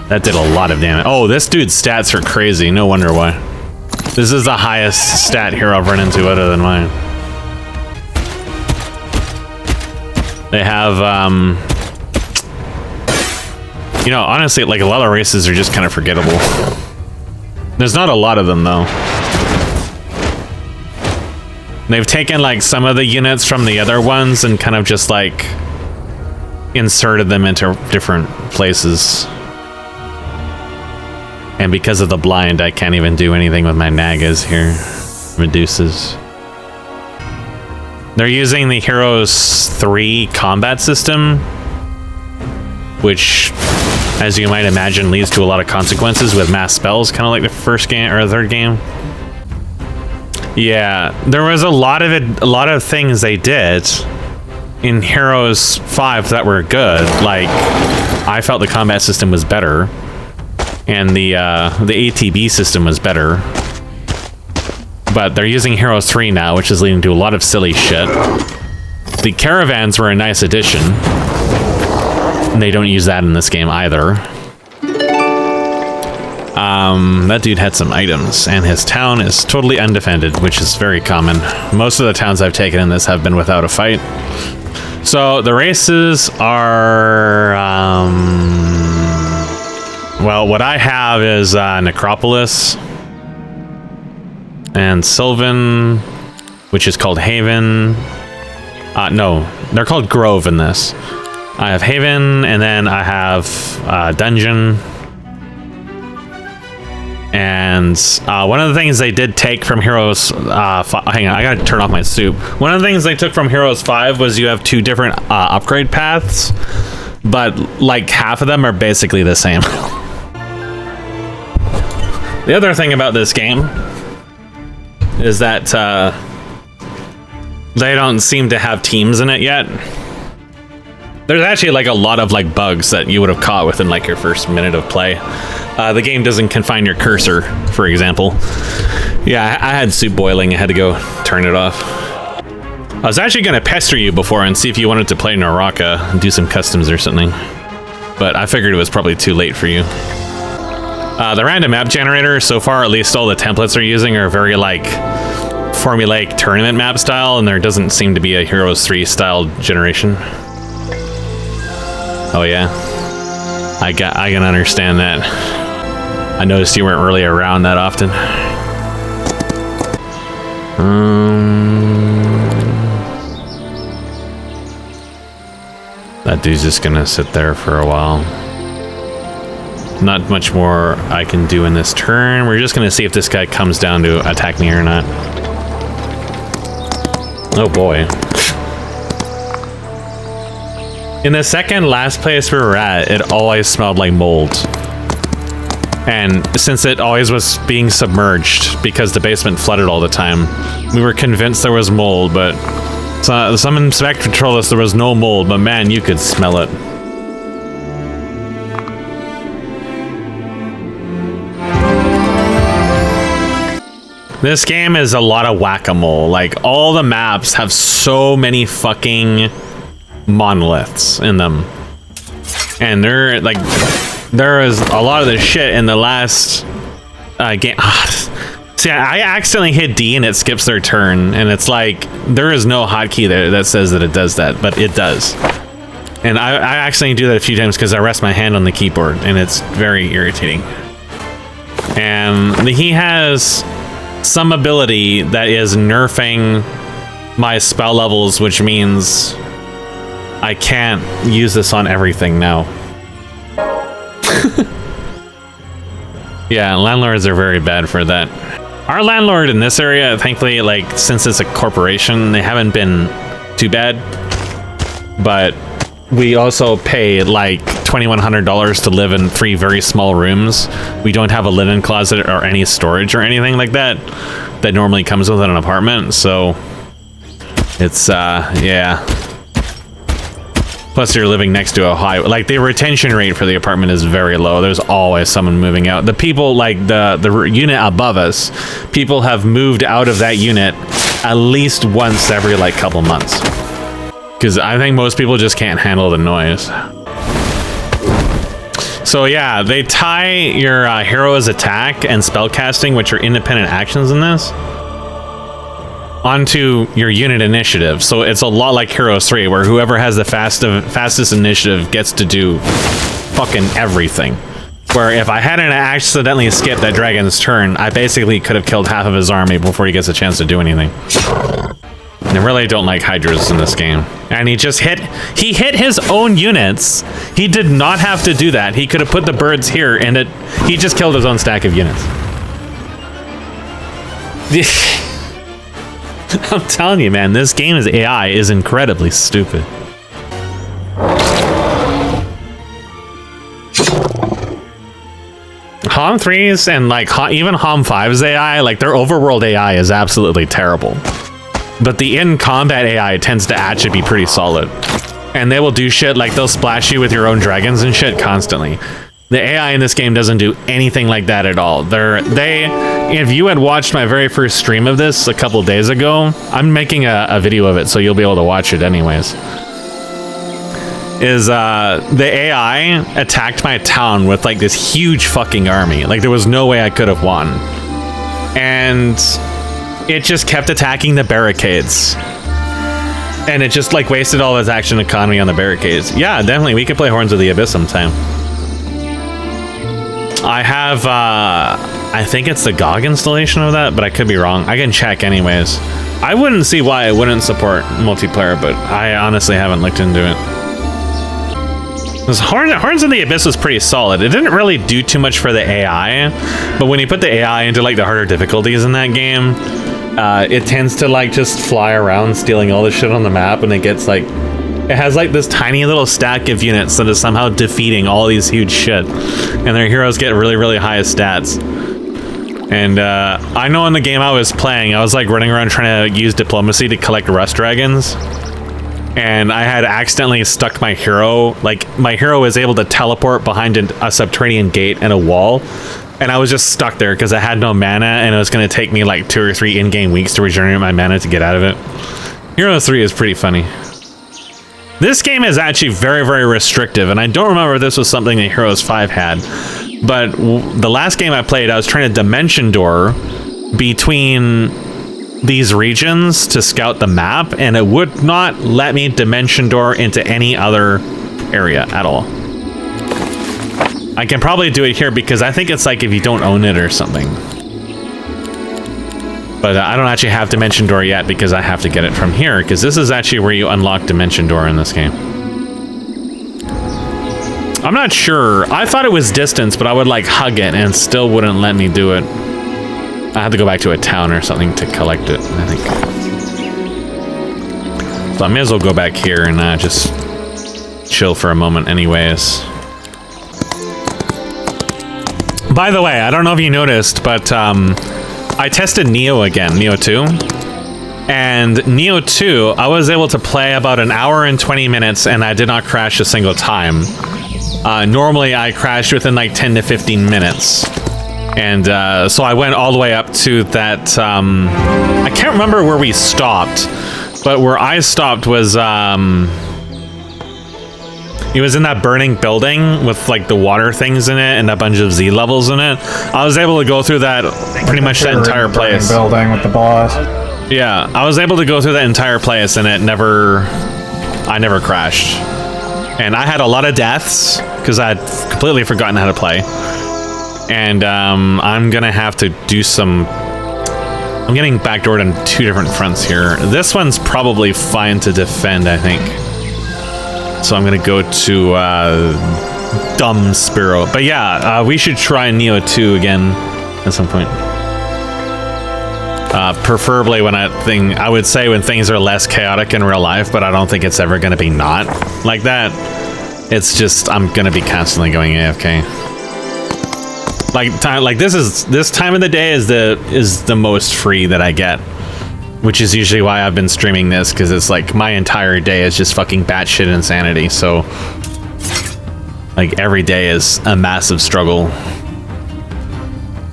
That did a lot of damage. Oh, this dude's stats are crazy. No wonder why. This is the highest stat hero I've run into other than mine. They have, you know, honestly, like a lot of races are just kind of forgettable. There's not a lot of them, though. They've taken, like, some of the units from the other ones and kind of just, like, inserted them into different places. And because of the blind, I can't even do anything with my Nagas here. Medusas. They're using the Heroes 3 combat system, which, as you might imagine, leads to a lot of consequences with mass spells, kind of like the first game or the third game. Yeah, there was a lot of things they did in Heroes 5 that were good. Like, I felt the combat system was better, and the ATB system was better. But they're using Heroes 3 now, which is leading to a lot of silly shit. The caravans were a nice addition. And they don't use that in this game either. That dude had some items, and his town is totally undefended, which is very common. Most of the towns I've taken in this have been without a fight. So the races are... well, what I have is Necropolis and Sylvan, which is called Haven. No, they're called Grove in this. I have Haven, and then I have Dungeon. And one of the things they did take from Heroes... hang on, I gotta turn off my soup. One of the things they took from Heroes 5 was you have 2 different upgrade paths, but like half of them are basically the same. The other thing about this game is that they don't seem to have teams in it yet. There's actually like a lot of like bugs that you would have caught within like your first minute of play. The game doesn't confine your cursor, for example. Yeah, I had soup boiling. I had to go turn it off. I was actually going to pester you before and see if you wanted to play Naraka and do some customs or something, but I figured it was probably too late for you. The random map generator, so far at least all the templates they're using are very like formulaic tournament map style, and there doesn't seem to be a Heroes 3 style generation. Oh yeah, I can understand that. I noticed you weren't really around that often. That dude's just gonna sit there for a while. Not much more I can do in this turn. We're just gonna see if this guy comes down to attack me or not. Oh boy. In the second last place we were at, it always smelled like mold. And since it always was being submerged because the basement flooded all the time, we were convinced there was mold, but some inspector told us there was no mold, but man, you could smell it. This game is a lot of whack-a-mole. Like, all the maps have so many fucking monoliths in them. And they're like, there is a lot of this shit in the last game. See, I accidentally hit D and it skips their turn, and it's like, there is no hotkey there that says that it does that, but it does. And I accidentally do that a few times because I rest my hand on the keyboard, and it's very irritating. And he has some ability that is nerfing my spell levels, which means I can't use this on everything now. Yeah, landlords are very bad for that. Our landlord in this area, thankfully, like, since it's a corporation, they haven't been too bad. But we also pay like $2,100 to live in 3 very small rooms. We don't have a linen closet or any storage or anything like that that normally comes with an apartment, so it's yeah. Plus you're living next to a highway. Like, the retention rate for the apartment is very low. There's always someone moving out. The people, like the unit above us, people have moved out of that unit at least once every like couple months. Because I think most people just can't handle the noise. So yeah, they tie your hero's attack and spellcasting, which are independent actions in this, onto your unit initiative. So it's a lot like Heroes 3, where whoever has the fastest initiative gets to do fucking everything. Where if I hadn't accidentally skipped that dragon's turn, I basically could have killed half of his army before he gets a chance to do anything. I really don't like Hydras in this game. And he hit his own units. He did not have to do that. He could have put the birds here, and he just killed his own stack of units. I'm telling you, man, this game's AI is incredibly stupid. HOM 3's and like even HOM 5's AI, like their overworld AI is absolutely terrible. But the in-combat AI tends to actually be pretty solid. And they will do shit like they'll splash you with your own dragons and shit constantly. The AI in this game doesn't do anything like that at all. If you had watched my very first stream of this a couple days ago, I'm making a video of it, so you'll be able to watch it anyways. The AI attacked my town with like this huge fucking army. Like there was no way I could have won. And it just kept attacking the barricades. And it just like wasted all its action economy on the barricades. Yeah, definitely. We could play Horns of the Abyss sometime. I have, I think it's the GOG installation of that, but I could be wrong. I can check anyways. I wouldn't see why it wouldn't support multiplayer, but I honestly haven't looked into it. Horns of the Abyss was pretty solid. It didn't really do too much for the AI, but when you put the AI into like the harder difficulties in that game, it tends to like just fly around stealing all the shit on the map, and it gets like, it has like this tiny little stack of units that is somehow defeating all these huge shit, and their heroes get really, really high stats. And I know in the game I was playing, I was like running around trying to use diplomacy to collect rust dragons. And I had accidentally stuck my hero. Like, my hero was able to teleport behind a subterranean gate and a wall. And I was just stuck there because I had no mana, and it was going to take me like 2 or 3 in-game weeks to regenerate my mana to get out of it. Heroes 3 is pretty funny. This game is actually very, very restrictive, and I don't remember if this was something that Heroes 5 had. But the last game I played, I was trying to dimension door between these regions to scout the map, and it would not let me dimension door into any other area at all. I can probably do it here because I think it's like if you don't own it or something. But I don't actually have dimension door yet because I have to get it from here, because this is actually where you unlock dimension door in this game. I'm not sure. I thought it was distance, but I would like hug it and it still wouldn't let me do it. I had to go back to a town or something to collect it, I think. So I may as well go back here and just chill for a moment anyways. By the way, I don't know if you noticed, but I tested Neo again, Neo 2. And Neo 2, I was able to play about an hour and 20 minutes and I did not crash a single time. Normally I crashed within like 10 to 15 minutes. And so I went all the way up to that, I can't remember where we stopped, but where I stopped was, it was in that burning building with like the water things in it and a bunch of Z levels in it. I was able to go through that, pretty much that entire place. Building with the boss. Yeah, I was able to go through that entire place and I never crashed. And I had a lot of deaths because I had completely forgotten how to play. And I'm gonna have to do some. I'm getting backdoored on 2 different fronts here. This one's probably fine to defend, I think. So I'm gonna go to Dumb Sparrow. But yeah, we should try Neo 2 again at some point. Preferably when I would say when things are less chaotic in real life, but I don't think it's ever gonna be not like that. It's just I'm gonna be constantly going AFK. Like this time of the day is the most free that I get, which is usually why I've been streaming this, because it's like my entire day is just fucking batshit insanity. So like every day is a massive struggle.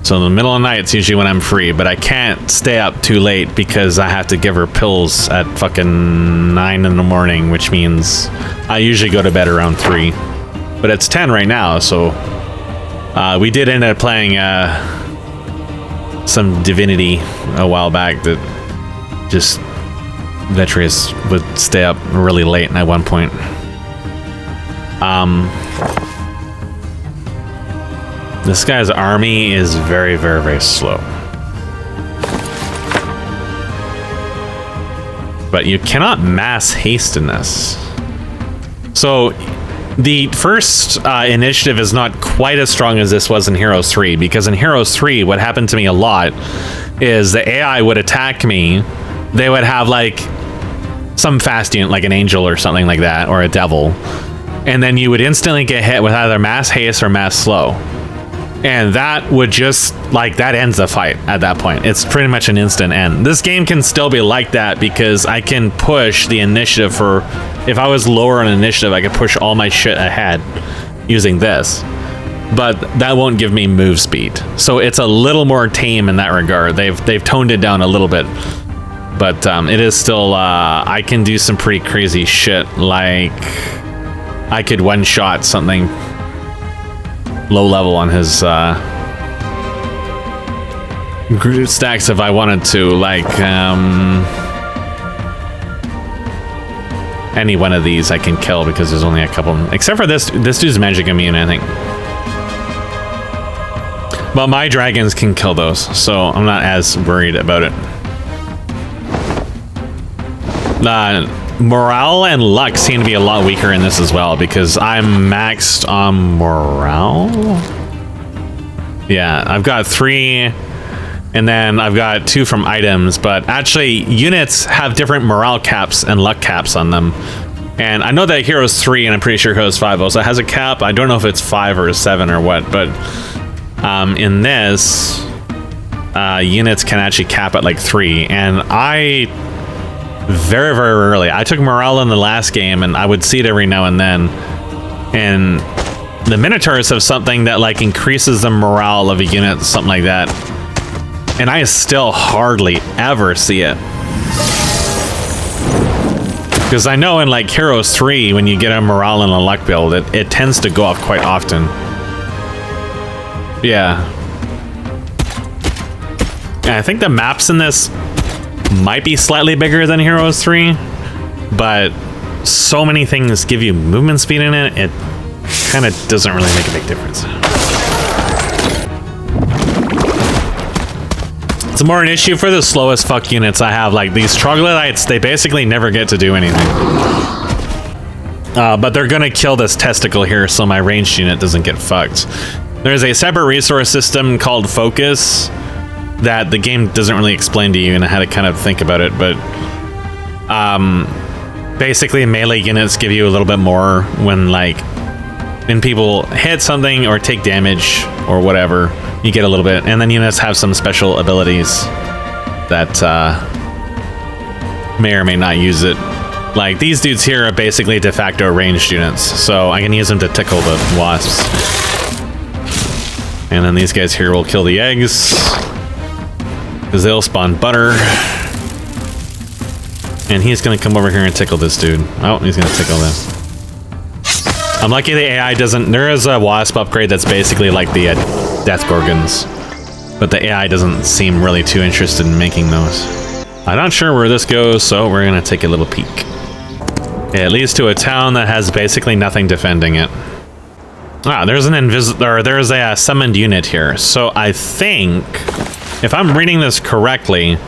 So in the middle of the night, it's usually when I'm free, but I can't stay up too late because I have to give her pills at fucking 9 in the morning, which means I usually go to bed around 3. But it's 10 right now, so we did end up playing some Divinity a while back that just Vetrius would stay up really late at one point. This guy's army is very, very, very slow. But you cannot mass haste in this. So the first initiative is not quite as strong as this was in Heroes 3, because in Heroes 3, what happened to me a lot is the AI would attack me, they would have like some fast unit, like an angel or something like that, or a devil, and then you would instantly get hit with either mass haste or mass slow, and that would just like that ends the fight at that point. It's pretty much an instant end. This game can still be like that because I can push the initiative for, if I was lower on initiative, I could push all my shit ahead using this, but that won't give me move speed, so it's a little more tame in that regard. They've toned it down a little bit, but it is still I can do some pretty crazy shit, like I could one-shot something low level on his stacks if I wanted to, like any one of these I can kill because there's only a couple, except for this dude's magic immune, I think. But my dragons can kill those, so I'm not as worried about it. Morale and luck seem to be a lot weaker in this as well because I'm maxed on morale. Yeah, I've got 3, and then I've got 2 from items, but actually units have different morale caps and luck caps on them. And I know that Heroes 3, and I'm pretty sure Heroes 5 also has a cap. I don't know if it's 5 or 7 or what, but in this, units can actually cap at like 3, and I very, very rarely. I took morale in the last game, and I would see it every now and then. And the Minotaurs have something that like increases the morale of a unit, something like that. And I still hardly ever see it. Because I know in like Heroes 3, when you get a morale and a luck build, it tends to go up quite often. Yeah. And I think the maps in this might be slightly bigger than Heroes 3, but so many things give you movement speed in it, it kind of doesn't really make a big difference. It's more an issue for the slowest fuck units I have. Like these troglodytes, they basically never get to do anything. But they're gonna kill this testicle here so my ranged unit doesn't get fucked. There's a separate resource system called Focus that the game doesn't really explain to you, and I had to kind of think about it, but basically melee units give you a little bit more when people hit something or take damage or whatever, you get a little bit, and then units have some special abilities that may or may not use it. Like these dudes here are basically de facto ranged units, so I can use them to tickle the wasps. And then these guys here will kill the eggs, because they'll spawn butter. And he's gonna come over here and tickle this dude. Oh, he's gonna tickle this. I'm lucky the AI doesn't... There is a wasp upgrade that's basically like the Death Gorgons, but the AI doesn't seem really too interested in making those. I'm not sure where this goes, so we're gonna take a little peek. It leads to a town that has basically nothing defending it. Ah, there's there's a summoned unit here. So I think, if I'm reading this correctly,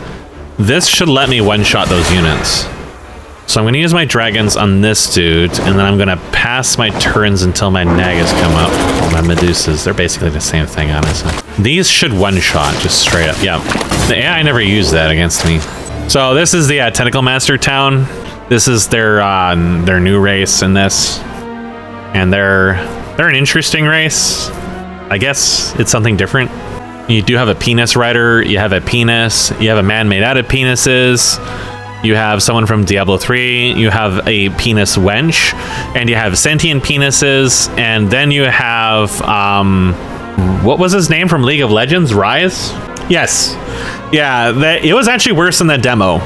this should let me one-shot those units. So I'm going to use my dragons on this dude, and then I'm going to pass my turns until my nagas come up. Or my medusas. They're basically the same thing, honestly. These should one-shot, just straight up. Yeah. The AI never used that against me. So this is the Tentacle Master town. This is their new race in this. And they're an interesting race. I guess it's something different. You do have a penis rider, you have a penis, you have a man made out of penises, you have someone from Diablo 3, you have a penis wench, and you have sentient penises, and then you have, what was his name from League of Legends? Rise? Yes. Yeah, it was actually worse than the demo.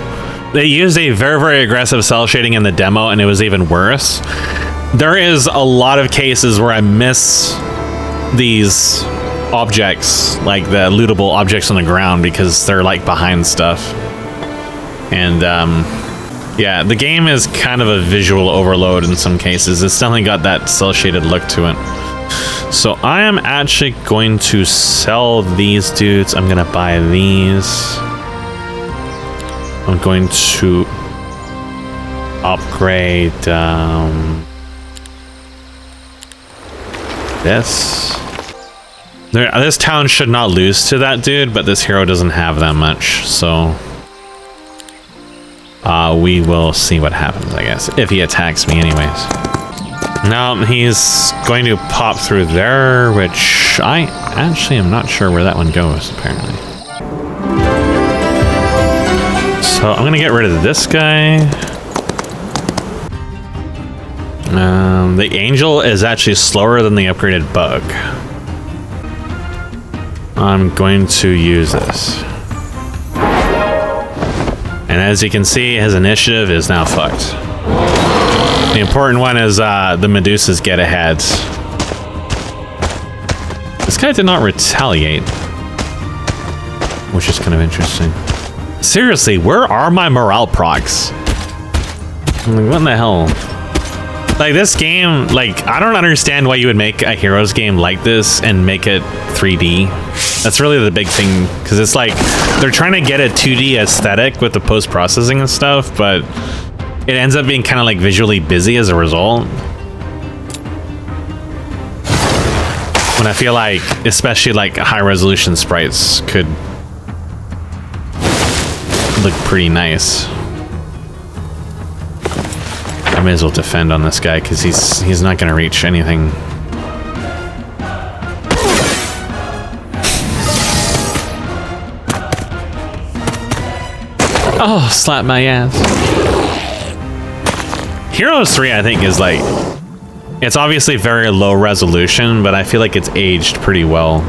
They used a very, very aggressive cell shading in the demo, and it was even worse. There is a lot of cases where I miss these objects, like the lootable objects on the ground, because they're like behind stuff. And yeah, the game is kind of a visual overload in some cases. It's definitely got that cell shaded look to it. So I am actually going to sell these dudes. I'm gonna buy these. I'm going to upgrade this. This town should not lose to that dude, but this hero doesn't have that much, so we will see what happens, I guess, if he attacks me anyways. No, he's going to pop through there, which I actually am not sure where that one goes, apparently. So I'm gonna get rid of this guy. The angel is actually slower than the upgraded bug. I'm going to use this. And as you can see, his initiative is now fucked. The important one is the Medusas get ahead. This guy did not retaliate, which is kind of interesting. Seriously, where are my morale procs? Like, what in the hell? Like, this game, like, I don't understand why you would make a Heroes game like this and make it 3D. That's really the big thing, because it's like, they're trying to get a 2D aesthetic with the post-processing and stuff, but it ends up being kind of like visually busy as a result. When I feel like, especially like high-resolution sprites could look pretty nice. I may as well defend on this guy because he's not going to reach anything. Oh, slap my ass. Heroes 3, I think, is like, it's obviously very low resolution, but I feel like it's aged pretty well.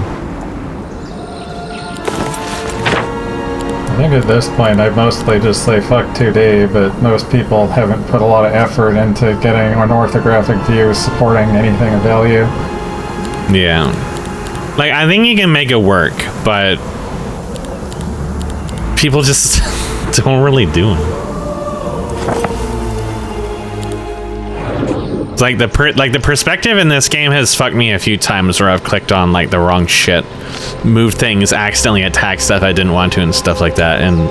I think at this point I'd mostly just say fuck 2D, but most people haven't put a lot of effort into getting an orthographic view supporting anything of value. Yeah. Like, I think you can make it work, but people just don't really do it. It's like the perspective in this game has fucked me a few times where I've clicked on like the wrong shit, moved things, accidentally attacked stuff I didn't want to and stuff like that. And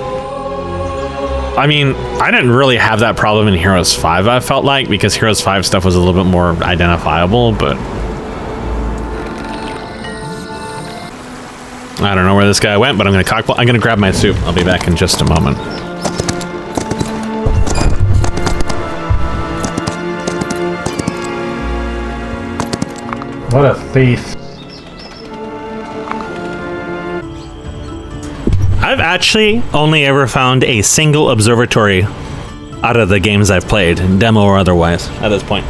I mean, I didn't really have that problem in Heroes 5, I felt like, because Heroes 5 stuff was a little bit more identifiable, but I don't know where this guy went, but I'm gonna grab my soup. I'll be back in just a moment. What a thief. I've actually only ever found a single observatory out of the games I've played, demo or otherwise, at this point.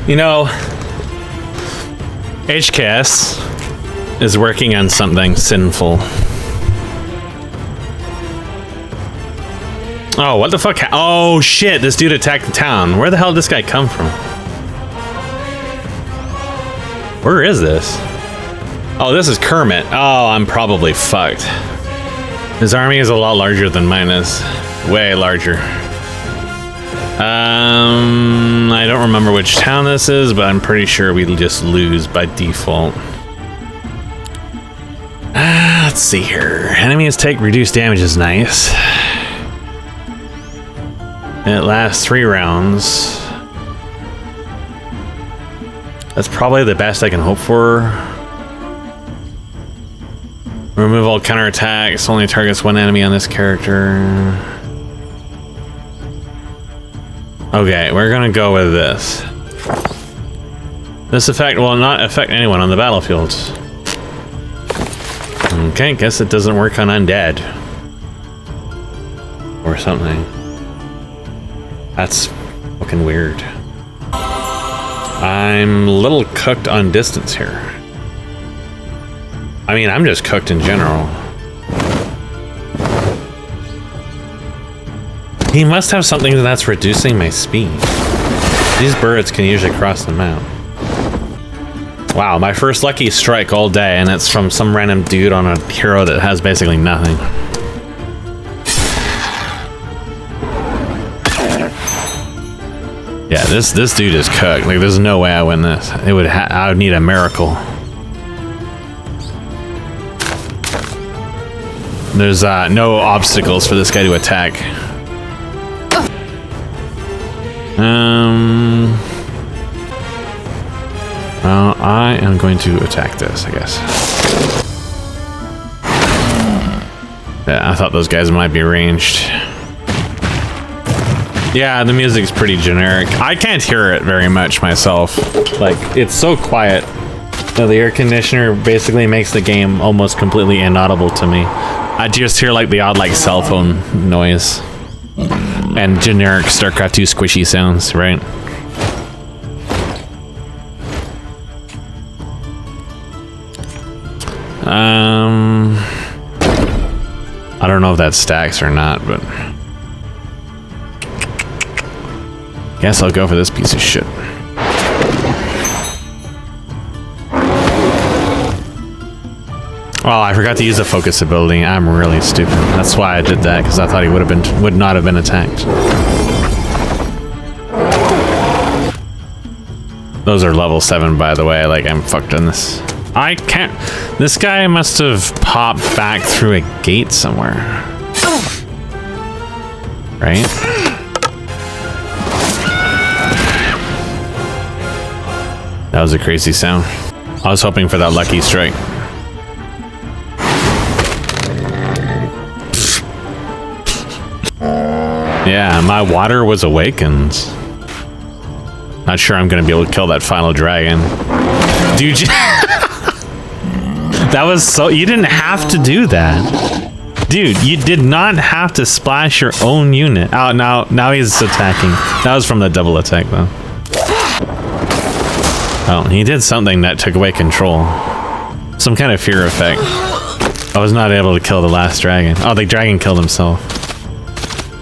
You know, HKS is working on something sinful. Oh, what the fuck? Oh, shit, this dude attacked the town. Where the hell did this guy come from? Where is this? Oh, this is Kermit. Oh, I'm probably fucked. His army is a lot larger than mine is. Way larger. I don't remember which town this is, but I'm pretty sure we'll just lose by default. Let's see here. Enemies take reduced damage is nice. It lasts 3 rounds. That's probably the best I can hope for. Remove all counterattacks. Only targets 1 enemy on this character. Okay, we're gonna go with this. This effect will not affect anyone on the battlefield. Okay, guess it doesn't work on undead. Or something. That's fucking weird. I'm a little cooked on distance here. I mean, I'm just cooked in general. He must have something that's reducing my speed. These birds can usually cross the map. Wow, my first lucky strike all day, and it's from some random dude on a hero that has basically nothing. Yeah, this dude is cooked. Like, there's no way I win this. I would need a miracle. There's no obstacles for this guy to attack. Well, I am going to attack this, I guess. Yeah, I thought those guys might be ranged. Yeah, the music's pretty generic. I can't hear it very much myself. Like, it's so quiet. The air conditioner basically makes the game almost completely inaudible to me. I just hear like the odd like cell phone noise. And generic StarCraft 2 squishy sounds, right? I don't know if that stacks or not, but guess I'll go for this piece of shit. Well, I forgot to use the focus ability. I'm really stupid. That's why I did that, because I thought he would not have been attacked. Those are level 7, by the way. Like, I'm fucked on this. I can't. This guy must have popped back through a gate somewhere. Right? That was a crazy sound. I was hoping for that lucky strike. Yeah, my water was awakened. Not sure I'm gonna be able to kill that final dragon. Dude, that was so... You didn't have to do that. Dude, you did not have to splash your own unit. Oh, now he's attacking. That was from the double attack, though. Oh, he did something that took away control. Some kind of fear effect. I was not able to kill the last dragon. Oh, the dragon killed himself.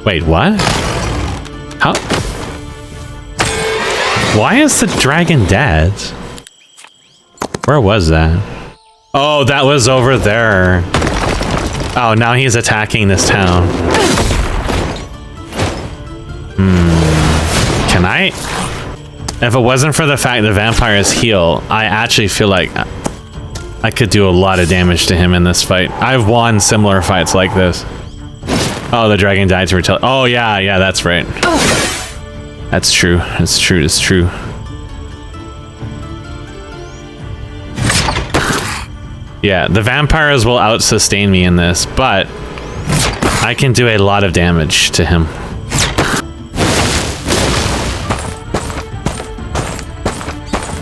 Wait, what? How? Why is the dragon dead? Where was that? Oh, that was over there. Oh, now he's attacking this town. Can I? If it wasn't for the fact the vampires heal, I actually feel like I could do a lot of damage to him in this fight. I've won similar fights like this. Oh, the dragon died to retell. Oh, yeah, that's right. That's true. It's true. It's true. Yeah, the vampires will out-sustain me in this, but I can do a lot of damage to him.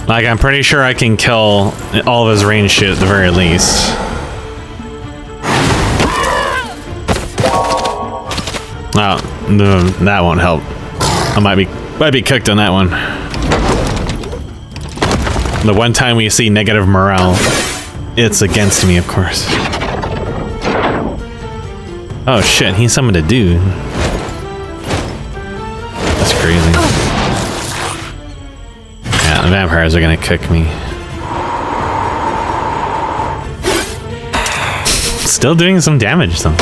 Like, I'm pretty sure I can kill all of his range shit at the very least. Oh, no, that won't help. I might be cooked on that one. The one time we see negative morale, it's against me, of course. Oh shit, he summoned a dude. That's crazy. Yeah, the vampires are gonna cook me. Still doing some damage, though.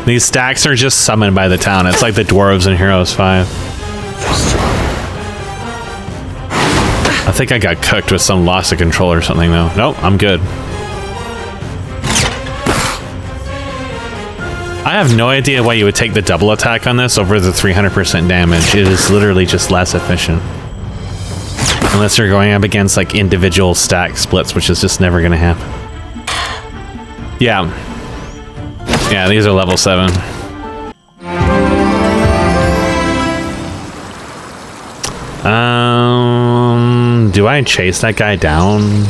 These stacks are just summoned by the town. It's like the dwarves in Heroes 5. I think I got cooked with some loss of control or something, though. Nope, I'm good. I have no idea why you would take the double attack on this over the 300% damage. It is literally just less efficient. Unless you're going up against, like, individual stack splits, which is just never gonna happen. Yeah. Yeah, these are level 7. Do I chase that guy down?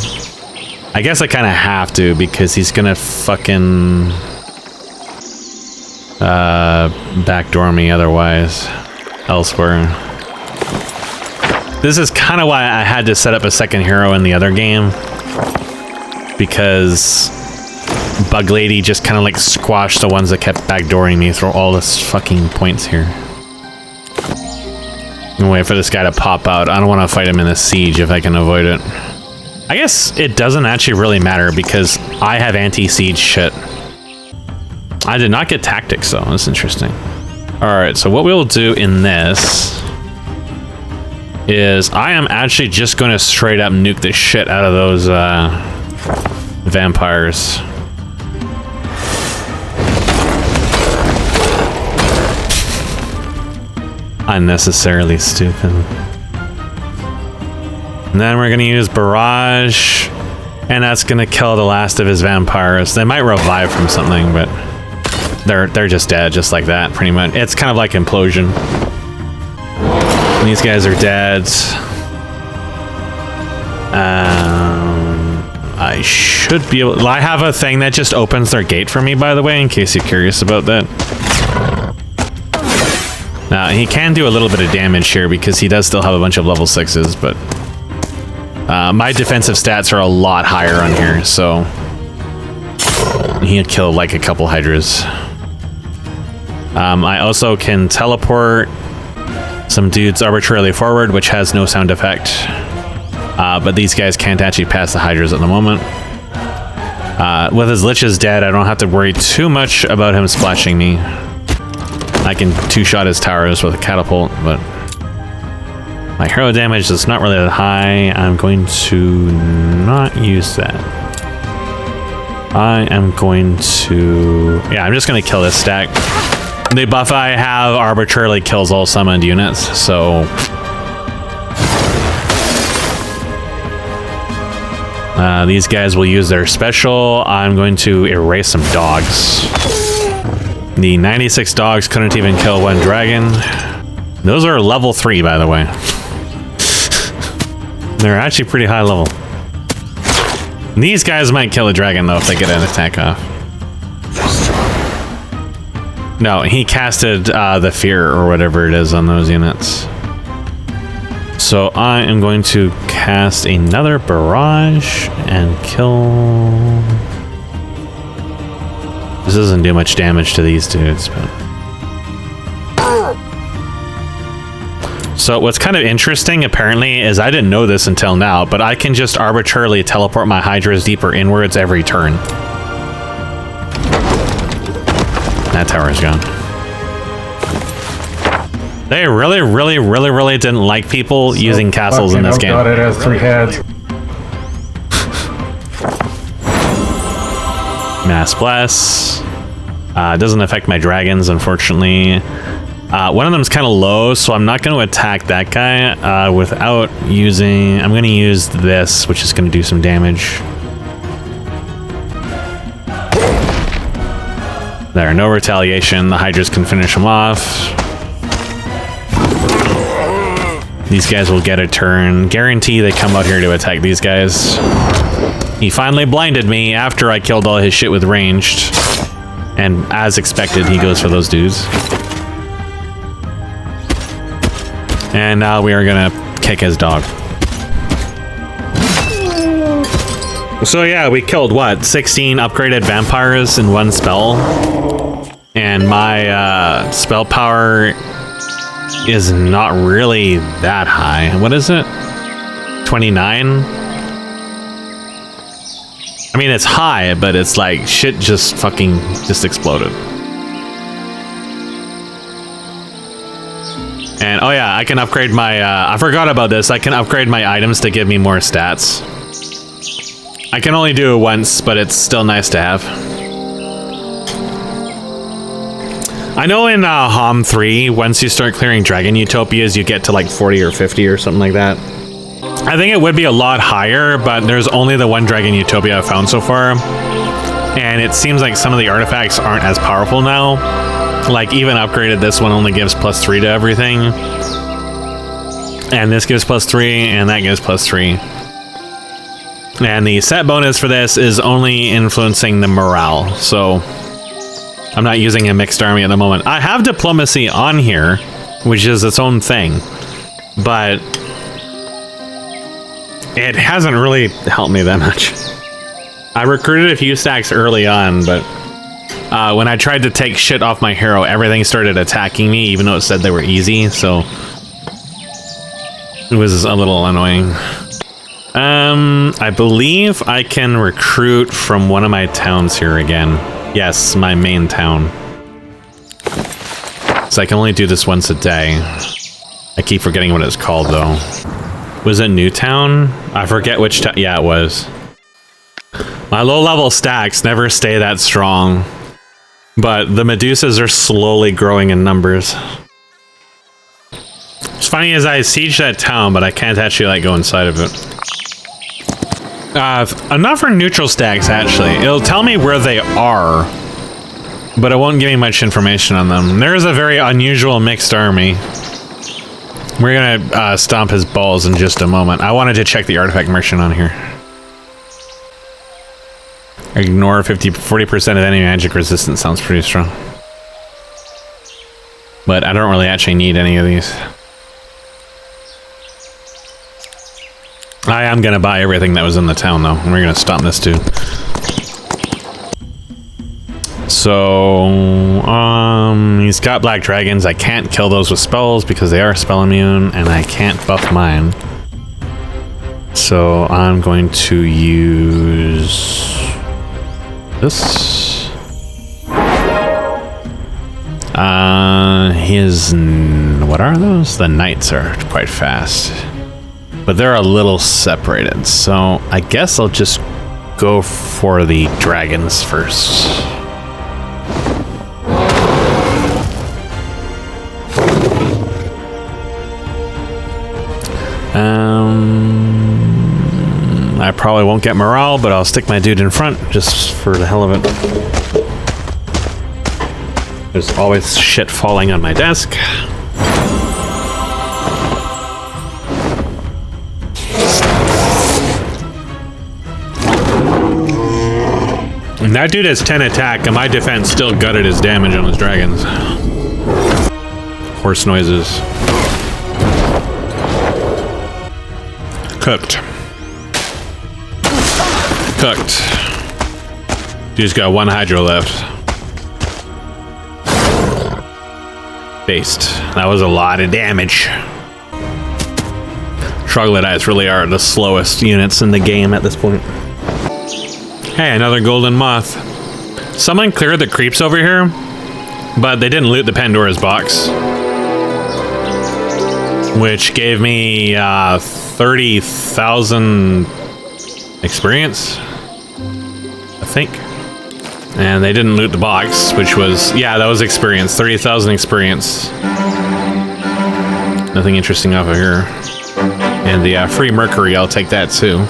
I guess I kind of have to, because he's gonna fucking backdoor me otherwise elsewhere. This is kind of why I had to set up a second hero in the other game, because Bug Lady just kind of like squashed the ones that kept backdooring me through all this fucking points here. I'm wait for this guy to pop out. I don't want to fight him in the siege if I can avoid it. I guess it doesn't actually really matter because I have anti-siege shit. I did not get tactics though. That's interesting. Alright, so what we'll do in this is I am actually just going to straight up nuke the shit out of those vampires. Unnecessarily stupid. And then we're gonna use barrage And that's gonna kill the last of his vampires. They might revive from something, but they're just dead, just like that, pretty much. It's kind of like implosion. These guys are dead. I should be able. I have a thing that just opens their gate for me, by the way, in case you're curious about that. Now he can do a little bit of damage here because he does still have a bunch of level 6s, but my defensive stats are a lot higher on here, so he'll kill like a couple hydras. I also can teleport some dudes arbitrarily forward, which has no sound effect. But these guys can't actually pass the hydras at the moment. With his liches dead, I don't have to worry too much about him splashing me. I can two-shot his towers with a catapult, but my hero damage is not really that high. I'm going to not use that. I am going to... Yeah, I'm just going to kill this stack. The buff I have arbitrarily kills all summoned units, so... these guys will use their special. I'm going to erase some dogs. The 96 dogs couldn't even kill one dragon. Those are level 3, by the way. They're actually pretty high level. These guys might kill a dragon, though, if they get an attack off. No, he casted the fear or whatever it is on those units. So I am going to cast another barrage and kill... This doesn't do much damage to these dudes, but... So what's kind of interesting, apparently, is I didn't know this until now, but I can just arbitrarily teleport my hydras deeper inwards every turn. That tower's gone. They really didn't like people using castles in this game. God, it has 3 heads. Mass Bless. Doesn't affect my dragons, unfortunately. One of them's kind of low, so I'm not going to attack that guy without using... I'm going to use this, which is going to do some damage. There, no retaliation. The hydras can finish him off. These guys will get a turn. Guarantee they come out here to attack these guys. He finally blinded me after I killed all his shit with ranged. And as expected, he goes for those dudes. And now we are gonna kick his dog. So yeah, we killed what? 16 upgraded vampires in one spell. And my spell power is not really that high. What is it? 29? I mean, it's high, but it's like shit just fucking just exploded. And oh yeah, I can upgrade my I forgot about this. I can upgrade my items to give me more stats. I can only do it once, but it's still nice to have. I know in HOM 3, once you start clearing Dragon Utopias, you get to like 40 or 50 or something like that. I think it would be a lot higher, but there's only the one Dragon Utopia I've found so far. And it seems like some of the artifacts aren't as powerful now. Like, even upgraded, this one only gives +3 to everything. And this gives +3, and that gives +3. And the set bonus for this is only influencing the morale, so... I'm not using a mixed army at the moment. I have diplomacy on here, which is its own thing, but it hasn't really helped me that much. I recruited a few stacks early on, but when I tried to take shit off my hero, everything started attacking me, even though it said they were easy, so it was a little annoying. I believe I can recruit from one of my towns here again. Yes, my main town. So I can only do this once a day. I keep forgetting what it's called, though. Was it Newtown? I forget which town. Yeah, it was. My low-level stacks never stay that strong. But the Medusas are slowly growing in numbers. What's funny is I siege that town, but I can't actually, like, go inside of it. Enough for neutral stacks, actually. It'll tell me where they are, but it won't give me much information on them. There's a very unusual mixed army. We're gonna stomp his balls in just a moment. I wanted to check the artifact merchant on here. Ignore 40% of enemy magic resistance sounds pretty strong. But I don't really actually need any of these. I am gonna buy everything that was in the town though, and we're gonna stomp this dude. So, he's got black dragons. I can't kill those with spells because they are spell immune, and I can't buff mine. So I'm going to use this. What are those? The knights are quite fast, but they're a little separated. So I guess I'll just go for the dragons first. I probably won't get morale, but I'll stick my dude in front just for the hell of it. There's always shit falling on my desk. And that dude has 10 attack, and my defense still gutted his damage on his dragons. Horse noises. Cooked. Cooked. Dude's got 1 hydro left. Based. That was a lot of damage. Troglodytes really are the slowest units in the game at this point. Hey, another golden moth. Someone cleared the creeps over here, but they didn't loot the Pandora's box, which gave me 30,000 experience, I think. And they didn't loot the box, which was, yeah, that was experience. 30,000 experience. Nothing interesting off of here. And the free mercury, I'll take that too.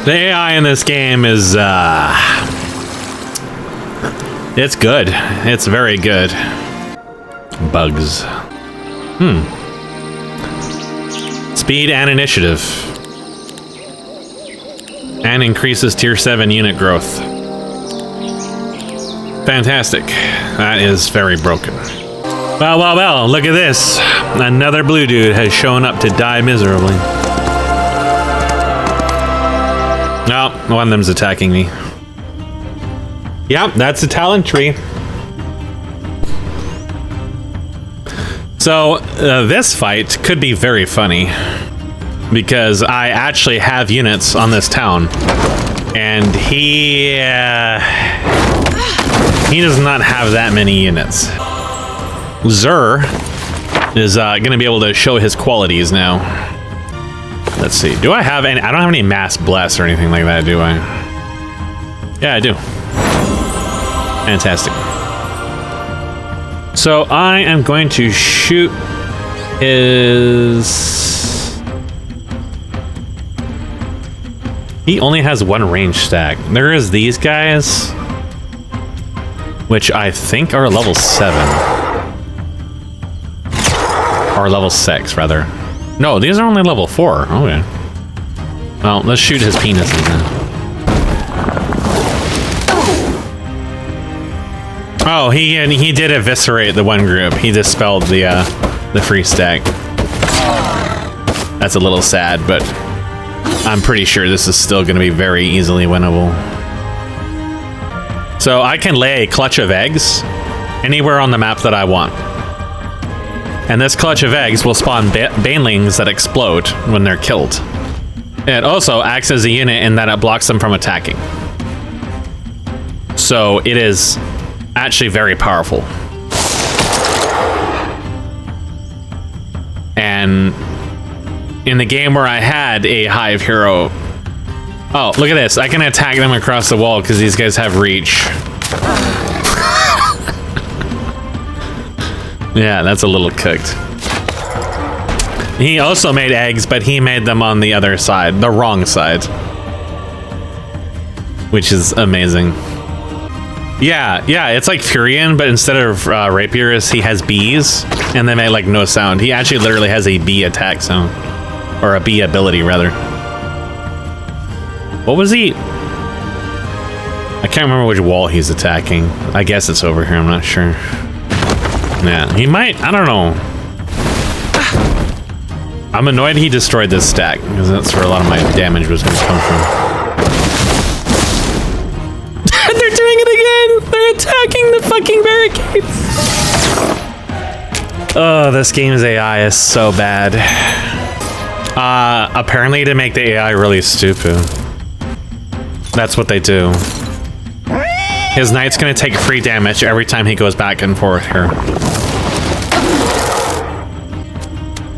The AI in this game is, it's good. It's very good. Bugs. Speed and initiative. And increases tier 7 unit growth. Fantastic. That is very broken. Well, well, well, look at this. Another blue dude has shown up to die miserably. No, one of them's attacking me. Yep, that's a talent tree. So, this fight could be very funny, because I actually have units on this town, and he does not have that many units. Zur is going to be able to show his qualities now. Let's see. Do I have any? I don't have any mass bless or anything like that, do I? Yeah, I do. Fantastic. So I am going to shoot his... He only has 1 range stack. There is these guys, which I think are level 7. Or level 6, rather. No, these are only level 4. Okay. Well, let's shoot his penises then. Oh, he did eviscerate the one group. He dispelled the free stack. That's a little sad, but I'm pretty sure this is still going to be very easily winnable. So I can lay a clutch of eggs anywhere on the map that I want. And this clutch of eggs will spawn banelings that explode when they're killed. It also acts as a unit in that it blocks them from attacking. So it is actually very powerful. And in the game where I had a hive hero... Oh, look at this. I can attack them across the wall because these guys have reach. Yeah, that's a little cooked. He also made eggs, but he made them on the other side, the wrong side. which is amazing. Yeah, it's like Furion, but instead of rapiers, he has bees, and they make like no sound. He actually literally has a bee attack sound, or a bee ability rather. What was he? I can't remember which wall he's attacking. I guess it's over here. I'm not sure. Yeah, he might. I don't know. I'm annoyed he destroyed this stack because that's where a lot of my damage was going to come from. They're doing it again! They're attacking the fucking barricades! Oh, this game's AI is so bad. Apparently to make the AI really stupid. That's what they do. His knight's gonna take free damage every time he goes back and forth here.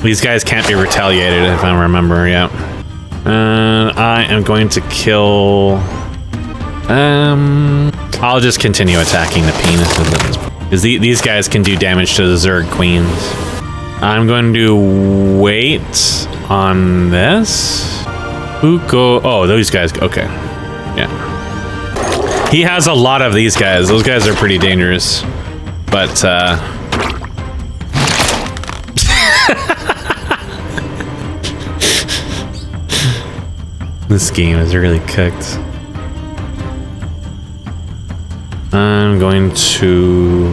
These guys can't be retaliated if I remember, yeah. I am going to kill... I'll just continue attacking the penises at this point. Because these guys can do damage to the Zerg queens. I'm going to wait on this. Who go? Oh, those guys. Okay. Yeah. He has a lot of these guys. Those guys are pretty dangerous. But, this game is really cooked. I'm going to...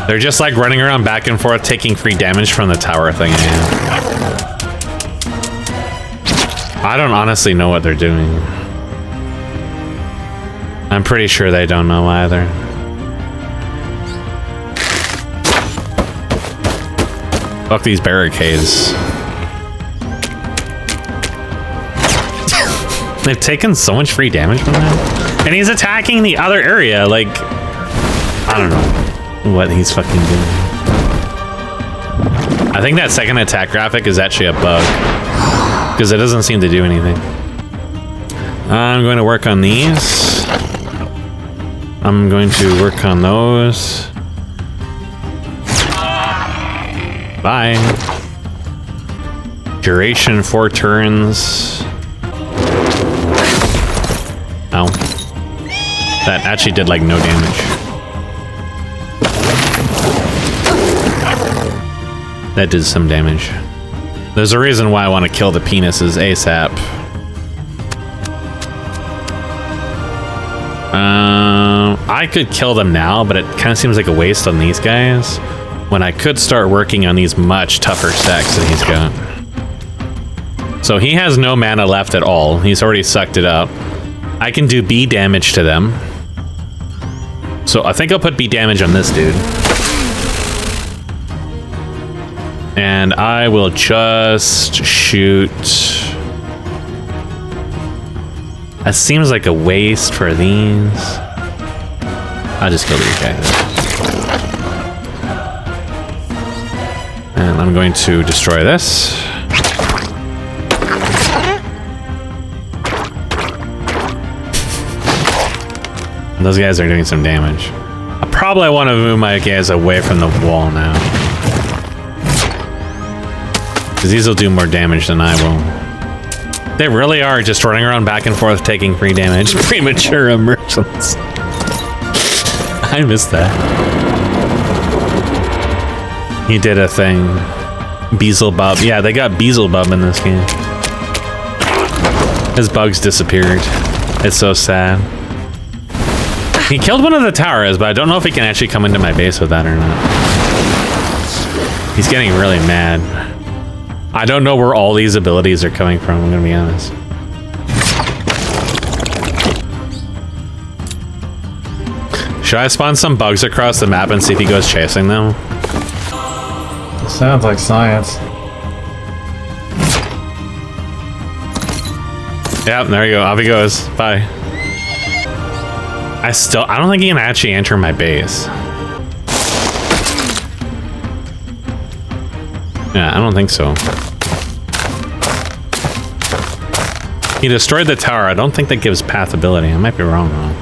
They're just like running around back and forth, taking free damage from the tower thing. I don't honestly know what they're doing. I'm pretty sure they don't know either. Fuck these barricades. They've taken so much free damage from that. And he's attacking the other area, like... I don't know what he's fucking doing. I think that second attack graphic is actually a bug. Because it doesn't seem to do anything. I'm going to work on these. I'm going to work on those. Bye. Duration 4 turns. Ow. That actually did like no damage. That did some damage. There's a reason why I want to kill the penises ASAP. I could kill them now, but it kind of seems like a waste on these guys when I could start working on these much tougher stacks that he's got. So he has no mana left at all. He's already sucked it up. I can do B damage to them. So I think I'll put B damage on this dude. And I will just shoot. That seems like a waste for these. I'll just kill these guys. And I'm going to destroy this. Those guys are doing some damage. I probably want to move my guys away from the wall now. Because these will do more damage than I will. They really are just running around back and forth taking free damage. Premature emergence. I missed that. He did a thing. Beelzebub. Yeah, they got Beelzebub in this game. His bugs disappeared. It's so sad. He killed one of the towers, but I don't know if he can actually come into my base with that or not. He's getting really mad. I don't know where all these abilities are coming from, I'm gonna be honest. Should I spawn some bugs across the map and see if he goes chasing them? Sounds like science. Yep, there you go. Off he goes. Bye. I don't think he can actually enter my base. Yeah, I don't think so. He destroyed the tower. I don't think that gives path ability. I might be wrong though.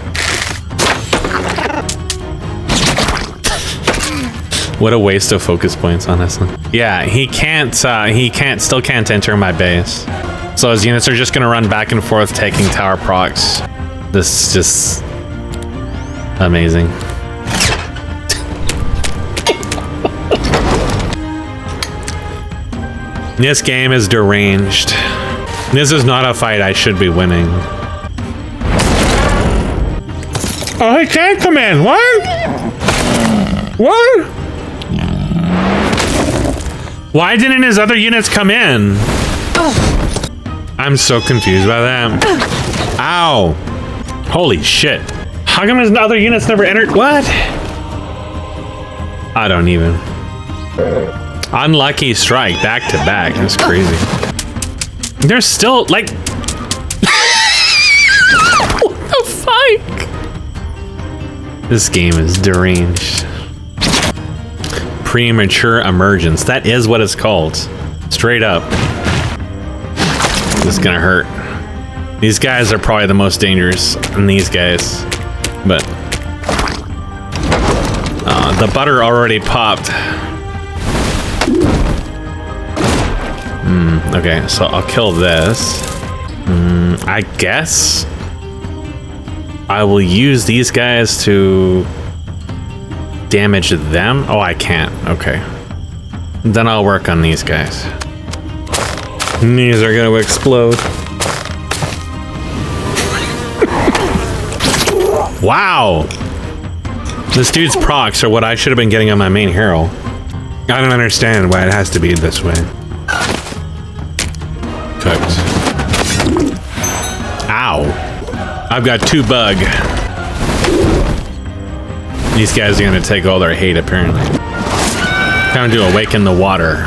What a waste of focus points, honestly. Yeah, he still can't enter my base. So his units are just gonna run back and forth taking tower procs. This is just amazing. This game is deranged. This is not a fight I should be winning. Oh, he can't come in. What? What? Why didn't his other units come in? I'm so confused by that. Ow. Holy shit. How come his other units never entered? What? I don't even. Unlucky strike back to back. That's crazy. There's still like what the fuck? This game is deranged. Premature emergence. That is what it's called. Straight up. This is gonna hurt. These guys are probably the most dangerous than these guys. But the butter already popped. Okay, so I'll kill this. I guess I will use these guys to damage them. Oh, I can't. Okay. Then I'll work on these guys. These are gonna explode. Wow! This dude's procs are what I should have been getting on my main hero. I don't understand why it has to be this way. Cooked. Ow. I've got 2 bug. These guys are gonna take all their hate, apparently. Time to awaken the water.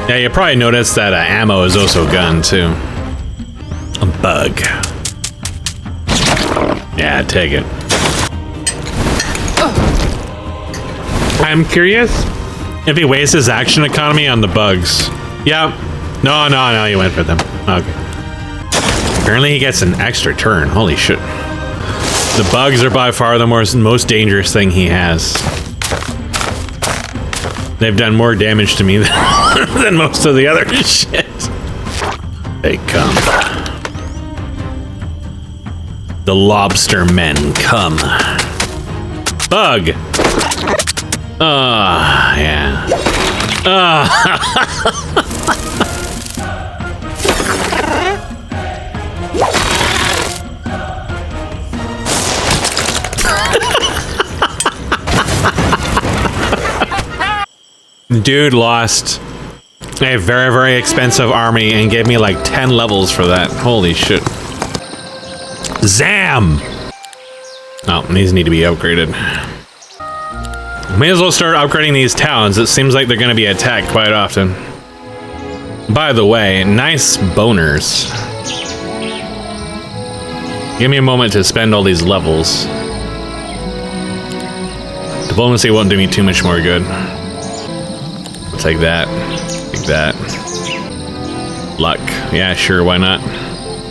Yeah, you probably noticed that ammo is also gun, too. A bug. Yeah, take it. I'm curious if he wastes his action economy on the bugs. Yep. No, he went for them. Okay. Apparently he gets an extra turn. Holy shit. The bugs are by far the most dangerous thing he has. They've done more damage to me than most of the other shit. They come. The lobster men come. Bug! Yeah. Dude lost a very, very expensive army and gave me like 10 levels for that. Holy shit. Zam! Oh, these need to be upgraded. May as well start upgrading these towns. It seems like they're going to be attacked quite often. By the way, nice boners. Give me a moment to spend all these levels. Diplomacy won't do me too much more good. I'll take that. Take that. Luck. Yeah, sure, why not?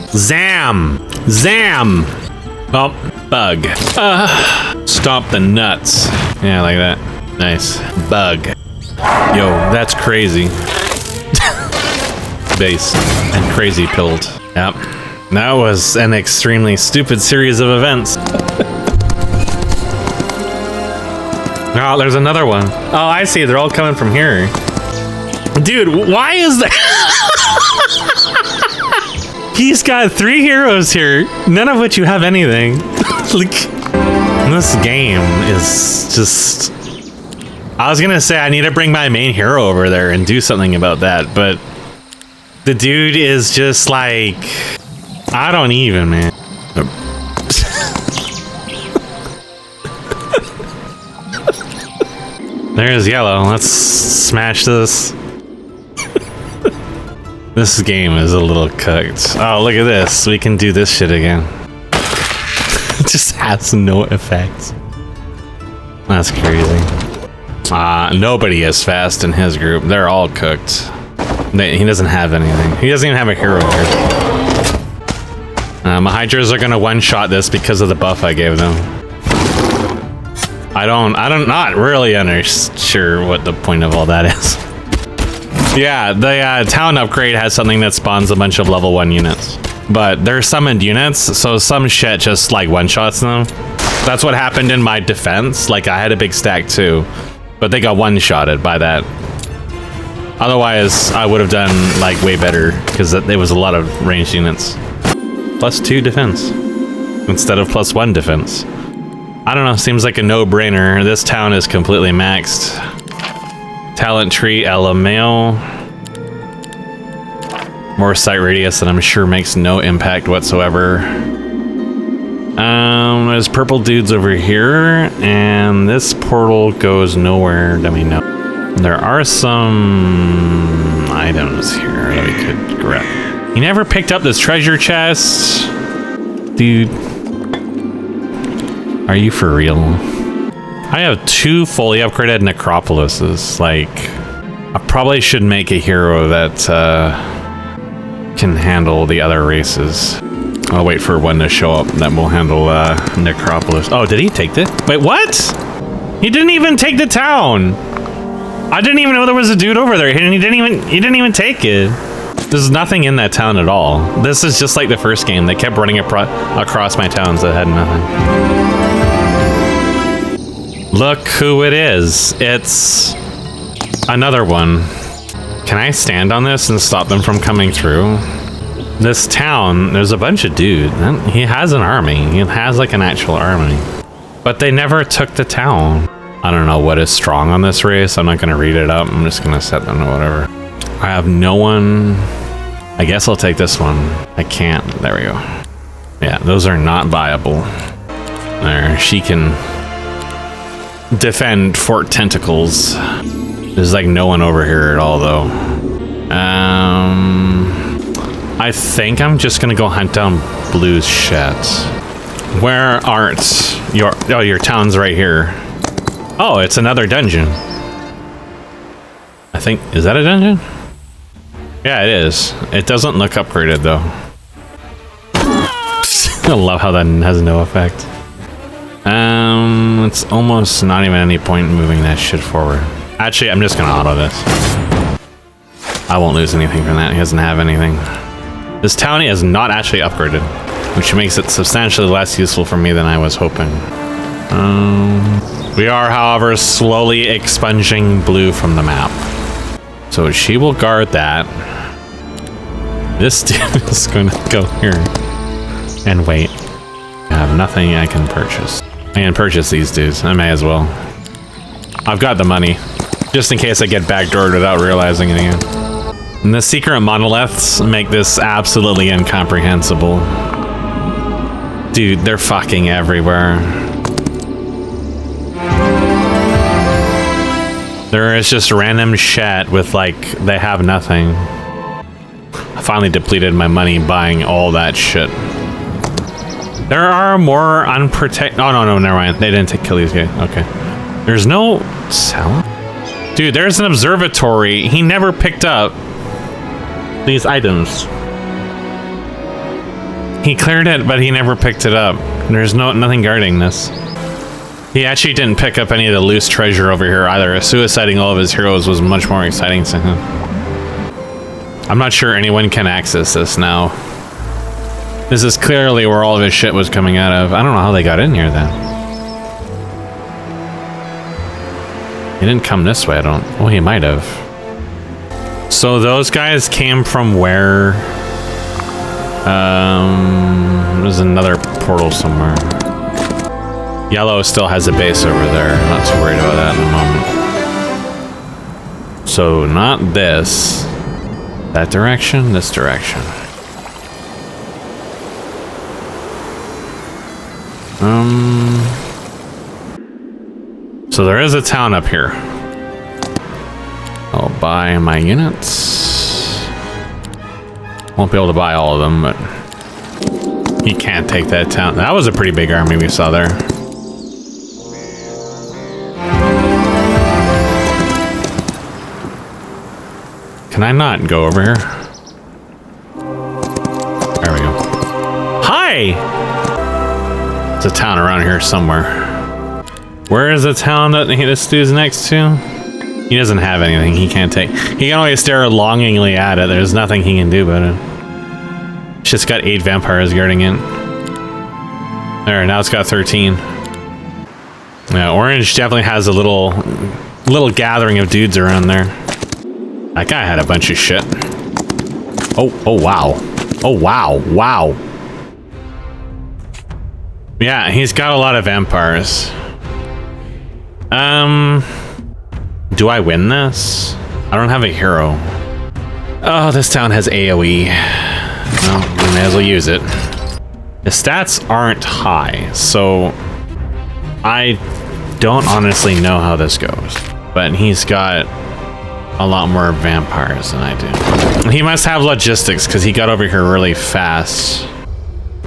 Zam! Zam! Oh, bug. Stop the nuts. Yeah, like that. Nice. Bug. Yo, that's crazy. Base. And crazy pilled. Yep. That was an extremely stupid series of events. Oh, there's another one. Oh, I see. They're all coming from here. Dude, why is that? He's got 3 heroes here, none of which you have anything. Like, this game is just... I was gonna say I need to bring my main hero over there and do something about that, but the dude is just like... I don't even, man. There's yellow. Let's smash this. This game is a little cooked. Oh, look at this. We can do this shit again. It just has no effects. That's crazy. Nobody is fast in his group. They're all cooked. He doesn't have anything. He doesn't even have a hero here. My Hydras are gonna one-shot this because of the buff I gave them. I'm not really sure what the point of all that is. Yeah, the town upgrade has something that spawns a bunch of level 1 units. But they're summoned units, so some shit just like one-shots them. That's what happened in my defense. Like, I had a big stack too, but they got one-shotted by that. Otherwise, I would have done like way better because there was a lot of ranged units. +2 defense instead of +1 defense. I don't know, seems like a no-brainer. This town is completely maxed. Talent tree, LMAO. More sight radius that I'm sure makes no impact whatsoever. There's purple dudes over here, and this portal goes nowhere that we know. There are some items here that we could grab. He never picked up this treasure chest. Dude. Are you for real? I have 2 fully upgraded necropolises. Like, I probably should make a hero that can handle the other races. I'll wait for one to show up that will handle necropolis. Oh, did he take it? Wait, what? He didn't even take the town. I didn't even know there was a dude over there. He didn't even take it. There's nothing in that town at all. This is just like the first game. They kept running across my towns that had nothing. Look who it is. It's another one. Can I stand on this and stop them from coming through? This town, there's a bunch of dudes. He has an army. He has like an actual army. But they never took the town. I don't know what is strong on this race. I'm not going to read it up. I'm just going to set them to whatever. I have no one. I guess I'll take this one. I can't. There we go. Yeah, those are not viable. There, she can defend Fort Tentacles. There's like no one over here at all, though. I think I'm just gonna go hunt down Blue's shit. Where aren't your... Oh, your town's right here. Oh, it's another dungeon. I think... Is that a dungeon? Yeah, it is. It doesn't look upgraded, though. I love how that has no effect. It's almost not even any point in moving that shit forward. Actually, I'm just gonna auto this. I won't lose anything from that. He doesn't have anything. This town is not actually upgraded, which makes it substantially less useful for me than I was hoping. We are, however, slowly expunging Blue from the map. So she will guard that. This dude is going to go here and wait. I have nothing I can purchase. I can purchase these dudes. I may as well. I've got the money, just in case I get backdoored without realizing it again. And the secret monoliths make this absolutely incomprehensible. Dude, they're fucking everywhere. There is just random shit with, like, they have nothing. I finally depleted my money buying all that shit. There are more unprotected... Oh, no, never mind. They didn't kill these guys. Okay. There's no... Cell? Dude, there's an observatory. He never picked up these items. He cleared it, but he never picked it up. There's nothing guarding this. He actually didn't pick up any of the loose treasure over here either. Suiciding all of his heroes was much more exciting to him. I'm not sure anyone can access this now. This is clearly where all of his shit was coming out of. I don't know how they got in here then. He didn't come this way, I don't... Oh, he might have. So those guys came from where? There's another portal somewhere. Yellow still has a base over there. I'm not too worried about that in a moment. So not this. That direction, this direction. So there is a town up here. I'll buy my units. Won't be able to buy all of them, but he can't take that town. That was a pretty big army we saw there. Can I not go over here? There we go. Hi! There's a town around here somewhere. Where is the town that this dude's next to? He doesn't have anything he can't take. He can only stare longingly at it. There's nothing he can do about it. It's just got 8 vampires guarding it. There, now it's got 13. Yeah, Orange definitely has a little gathering of dudes around there. That guy had a bunch of shit. Oh wow. Oh wow, wow. Yeah, he's got a lot of vampires. Do I win this? I don't have a hero. Oh, this town has AoE. Well, we may as well use it. The stats aren't high, so I don't honestly know how this goes. But he's got a lot more vampires than I do. He must have logistics because he got over here really fast.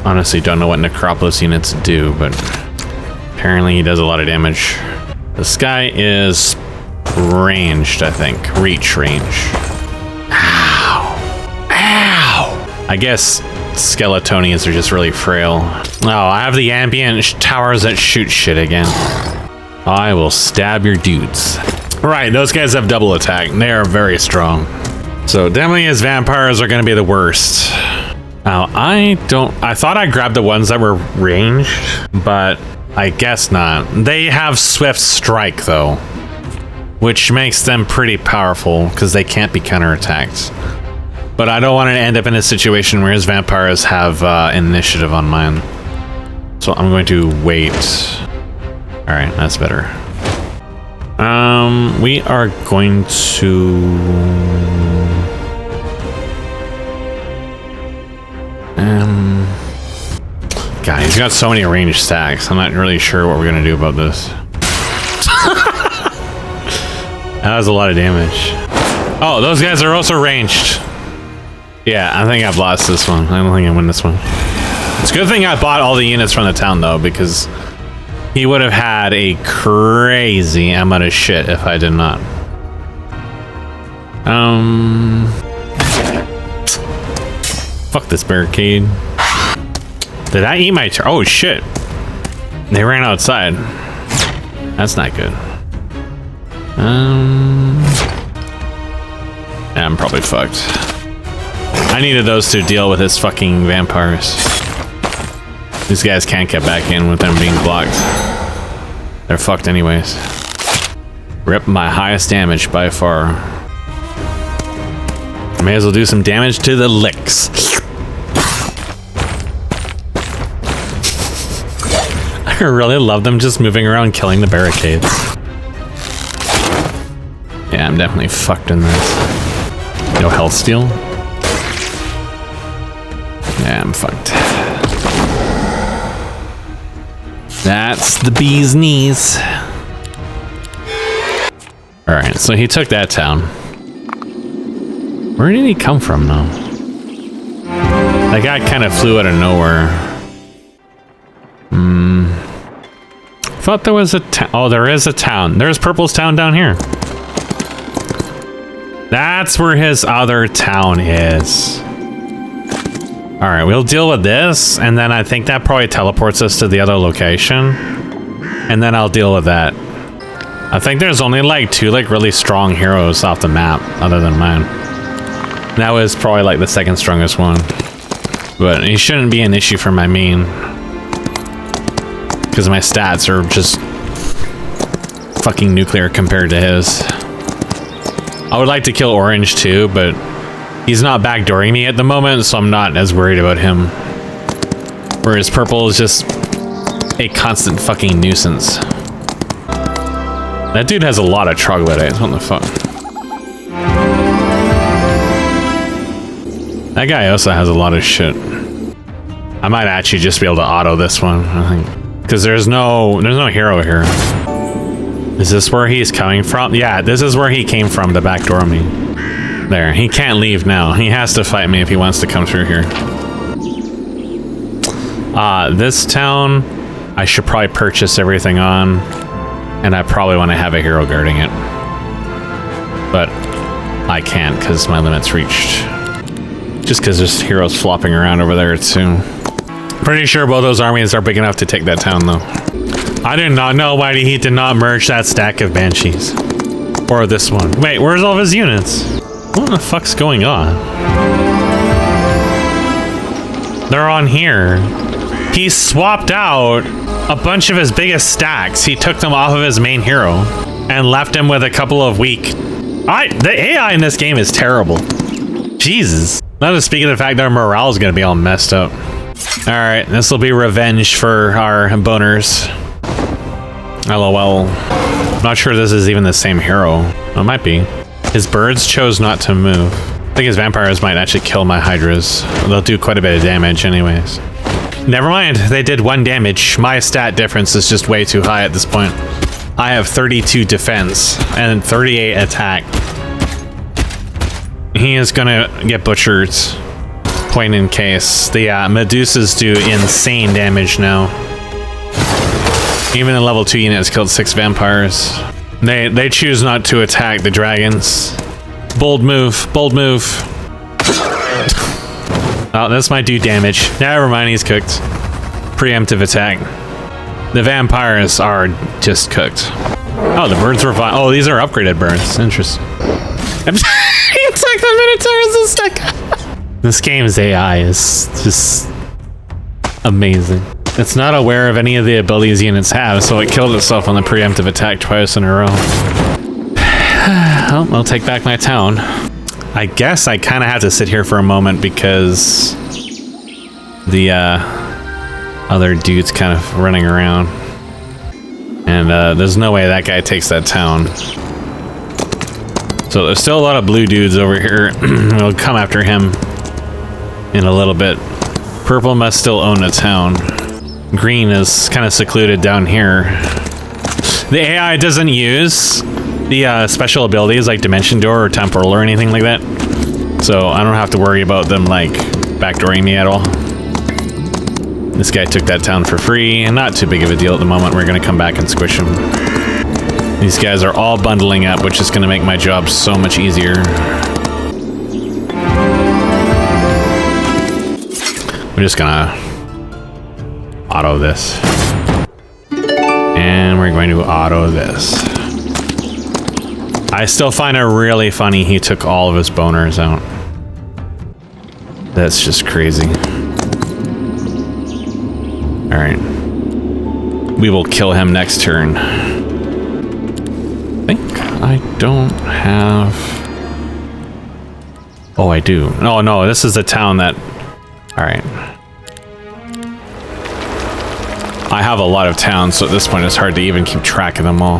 Honestly, don't know what Necropolis units do, but apparently he does a lot of damage. This guy is ranged, I think. Reach range. Ow. Ow. I guess Skeletonians are just really frail. Oh, I have the ambient towers that shoot shit again. I will stab your dudes. Right, those guys have double attack. They are very strong. So definitely his vampires are going to be the worst. Now, I thought I grabbed the ones that were ranged, but I guess not. They have Swift Strike, though, which makes them pretty powerful because they can't be counterattacked. But I don't want to end up in a situation where his vampires have initiative on mine. So I'm going to wait. All right, that's better. We are going to... God, he's got so many ranged stacks. I'm not really sure what we're gonna do about this. That was a lot of damage. Oh, those guys are also ranged. Yeah, I think I've lost this one. I don't think I win this one. It's a good thing I bought all the units from the town, though, because he would have had a crazy amount of shit if I did not. Fuck this barricade. Did I eat my oh shit. They ran outside. That's not good. Yeah, I'm probably fucked. I needed those to deal with his fucking vampires. These guys can't get back in with them being blocked. They're fucked anyways. Rip, my highest damage by far. May as well do some damage to the licks. I really love them just moving around killing the barricades. Yeah, I'm definitely fucked in this. No health steal. Yeah, I'm fucked. That's the bee's knees. Alright, so he took that town. Where did he come from, though? That guy kind of flew out of nowhere. Thought there was a town. Oh, there is a town. There's Purple's town down here. That's where his other town is. All right, we'll deal with this, and then I think that probably teleports us to the other location, and then I'll deal with that. I think there's only like 2 like really strong heroes off the map, other than mine. That was probably like the second strongest one, but he shouldn't be an issue for my main, because my stats are just fucking nuclear compared to his. I would like to kill Orange too, but he's not backdooring me at the moment, so I'm not as worried about him. Whereas Purple is just a constant fucking nuisance. That dude has a lot of troglodytes. What the fuck? That guy also has a lot of shit. I might actually just be able to auto this one, I think. Because there's no hero here. Is this where he's coming from? Yeah, this is where he came from to backdoor me. There, he can't leave now. He has to fight me if he wants to come through here. This town, I should probably purchase everything on. And I probably want to have a hero guarding it. But I can't because my limit's reached. Just because there's heroes flopping around over there too. Pretty sure both those armies are big enough to take that town though. I do not know why he did not merge that stack of banshees. Or this one. Wait, where's all of his units? What the fuck's going on? They're on here. He swapped out a bunch of his biggest stacks. He took them off of his main hero and left him with a couple of weak. The AI in this game is terrible. Jesus. Not to speak of the fact that our morale is going to be all messed up. All right, this will be revenge for our boners. LOL. Not sure this is even the same hero. It might be. His birds chose not to move. I think his vampires might actually kill my hydras. They'll do quite a bit of damage anyways. Never mind, they did 1 damage. My stat difference is just way too high at this point. I have 32 defense and 38 attack. He is gonna get butchered. Point in case. The Medusas do insane damage now. Even the level 2 unit has killed 6 vampires. They choose not to attack the dragons. Bold move, bold move. Oh, this might do damage. Never mind, he's cooked. Preemptive attack. The vampires are just cooked. Oh, the birds were fine. Oh, these are upgraded birds. Interesting. He took the Minotaurs and stuck. This game's AI is just amazing. It's not aware of any of the abilities units have, so it killed itself on the preemptive attack twice in a row. Well, I'll take back my town. I guess I kind of have to sit here for a moment because the other dude's kind of running around. And there's no way that guy takes that town. So there's still a lot of blue dudes over here. We'll come after him in a little bit. Purple must still own a town. Green is kind of secluded down here. The AI doesn't use the special abilities like Dimension Door or Temporal or anything like that. So I don't have to worry about them like backdooring me at all. This guy took that town for free, and not too big of a deal at the moment. We're gonna come back and squish him. These guys are all bundling up, which is gonna make my job so much easier. We're just gonna auto this. And we're going to auto this. I still find it really funny he took all of his boners out. That's just crazy. Alright. We will kill him next turn. I think I don't have... Oh, I do. Oh, no, this is the town that... Alright. I have a lot of towns, so at this point it's hard to even keep track of them all.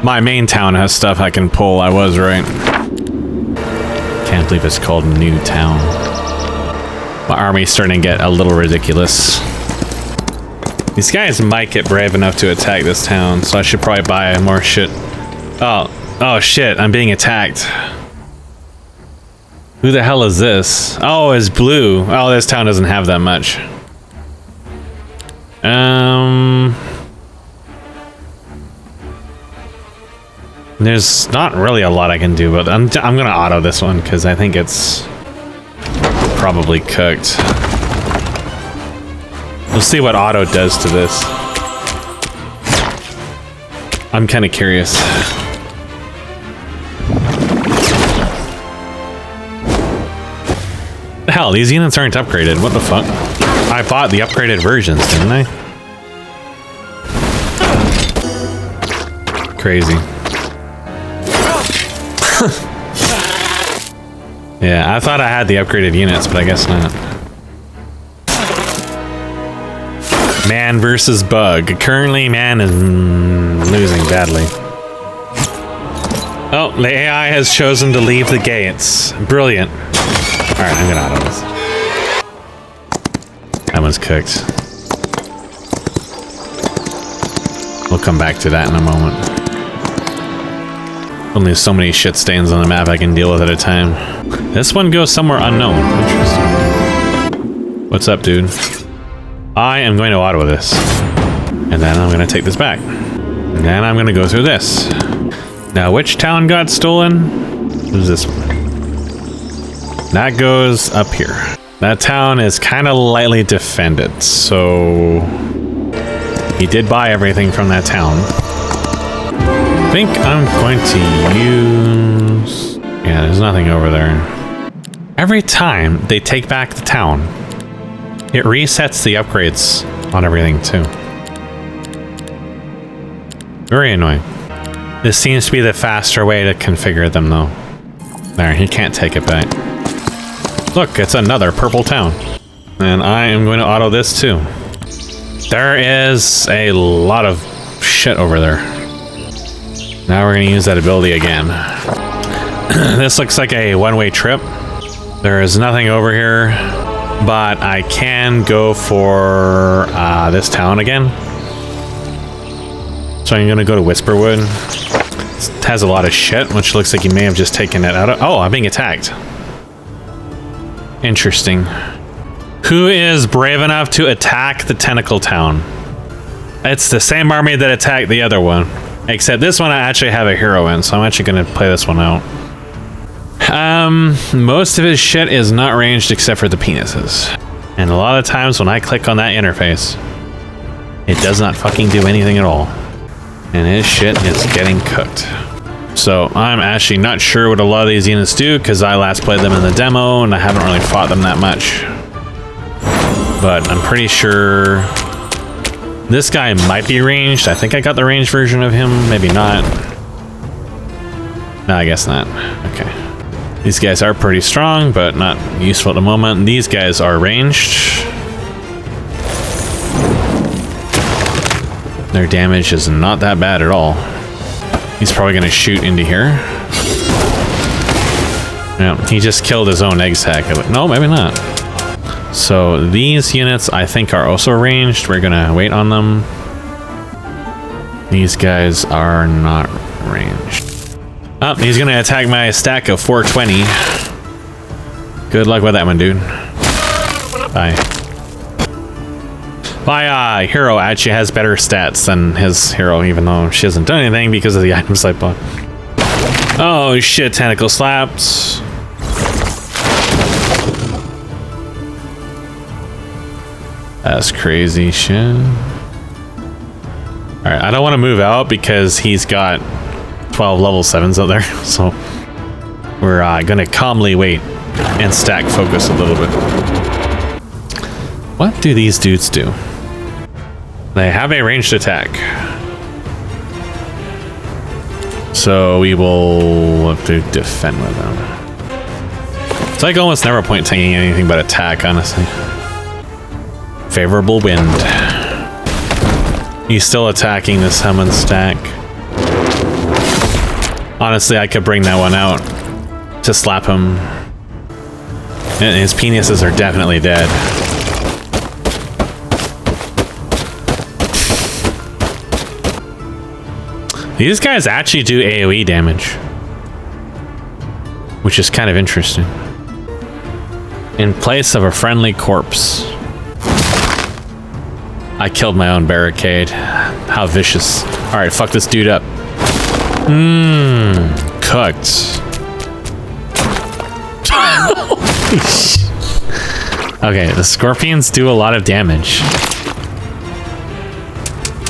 My main town has stuff I can pull, I was right. Can't believe it's called New Town. My army's starting to get a little ridiculous. These guys might get brave enough to attack this town, so I should probably buy more shit. Oh shit, I'm being attacked. Who the hell is this? Oh, it's blue. Oh, this town doesn't have that much. There's not really a lot I can do, but I'm gonna auto this one because I think it's probably cooked. We'll see what auto does to this. I'm kind of curious. Hell, these units aren't upgraded. What the fuck? I bought the upgraded versions, didn't I? Crazy. Yeah, I thought I had the upgraded units, but I guess not. Man versus bug. Currently, man is losing badly. Oh, the AI has chosen to leave the gates. Brilliant. Alright, I'm gonna auto this. That one's cooked. We'll come back to that in a moment. Only so many shit stains on the map I can deal with at a time. This one goes somewhere unknown. Interesting. What's up, dude? I am going to auto this. And then I'm going to take this back. And then I'm going to go through this. Now, which town got stolen? Who's this one? That goes up here. That town is kind of lightly defended, so he did buy everything from that town. think I'm going to use... Yeah, there's nothing over there. Every time they take back the town, it resets the upgrades on everything too. Very annoying. This seems to be the faster way to configure them though. There, he can't take it back. Look, it's another purple town. And I am going to auto this too. There is a lot of shit over there. Now we're going to use that ability again. This looks like a one-way trip. There is nothing over here, but I can go for this town again. So I'm going to go to Whisperwood. It has a lot of shit, which looks like you may have just taken it out of... Oh, I'm being attacked. Interesting. Who is brave enough to attack the Tentacle Town? It's the same army that attacked the other one. Except this one I actually have a hero in, so I'm actually going to play this one out. Most of his shit is not ranged except for the penises. And a lot of times when I click on that interface, it does not fucking do anything at all. And his shit is getting cooked. So I'm actually not sure what a lot of these units do because I last played them in the demo and I haven't really fought them that much. But I'm pretty sure this guy might be ranged. I think I got the ranged version of him. Maybe not. No, I guess not. Okay. These guys are pretty strong, but not useful at the moment. These guys are ranged. Their damage is not that bad at all. He's probably going to shoot into here. No, he just killed his own egg sack. No, maybe not. So these units I think are also ranged. We're going to wait on them. These guys are not ranged. Oh, he's going to attack my stack of 420. Good luck with that one, dude. Bye. My hero actually has better stats than his hero, even though she hasn't done anything because of the items I bought. Oh shit, tentacle slaps. That's crazy shit. Alright, I don't want to move out because he's got 12 level 7s out there, so we're gonna calmly wait and stack focus a little bit. What do these dudes do? They have a ranged attack. So we will have to defend with them. It's like almost never point taking anything but attack, honestly. Favorable wind. He's still attacking the summon stack. Honestly, I could bring that one out to slap him. And his penises are definitely dead. These guys actually do AoE damage, which is kind of interesting. In place of a friendly corpse. I killed my own barricade. How vicious. Alright, fuck this dude up. Cooked. Okay, the scorpions do a lot of damage.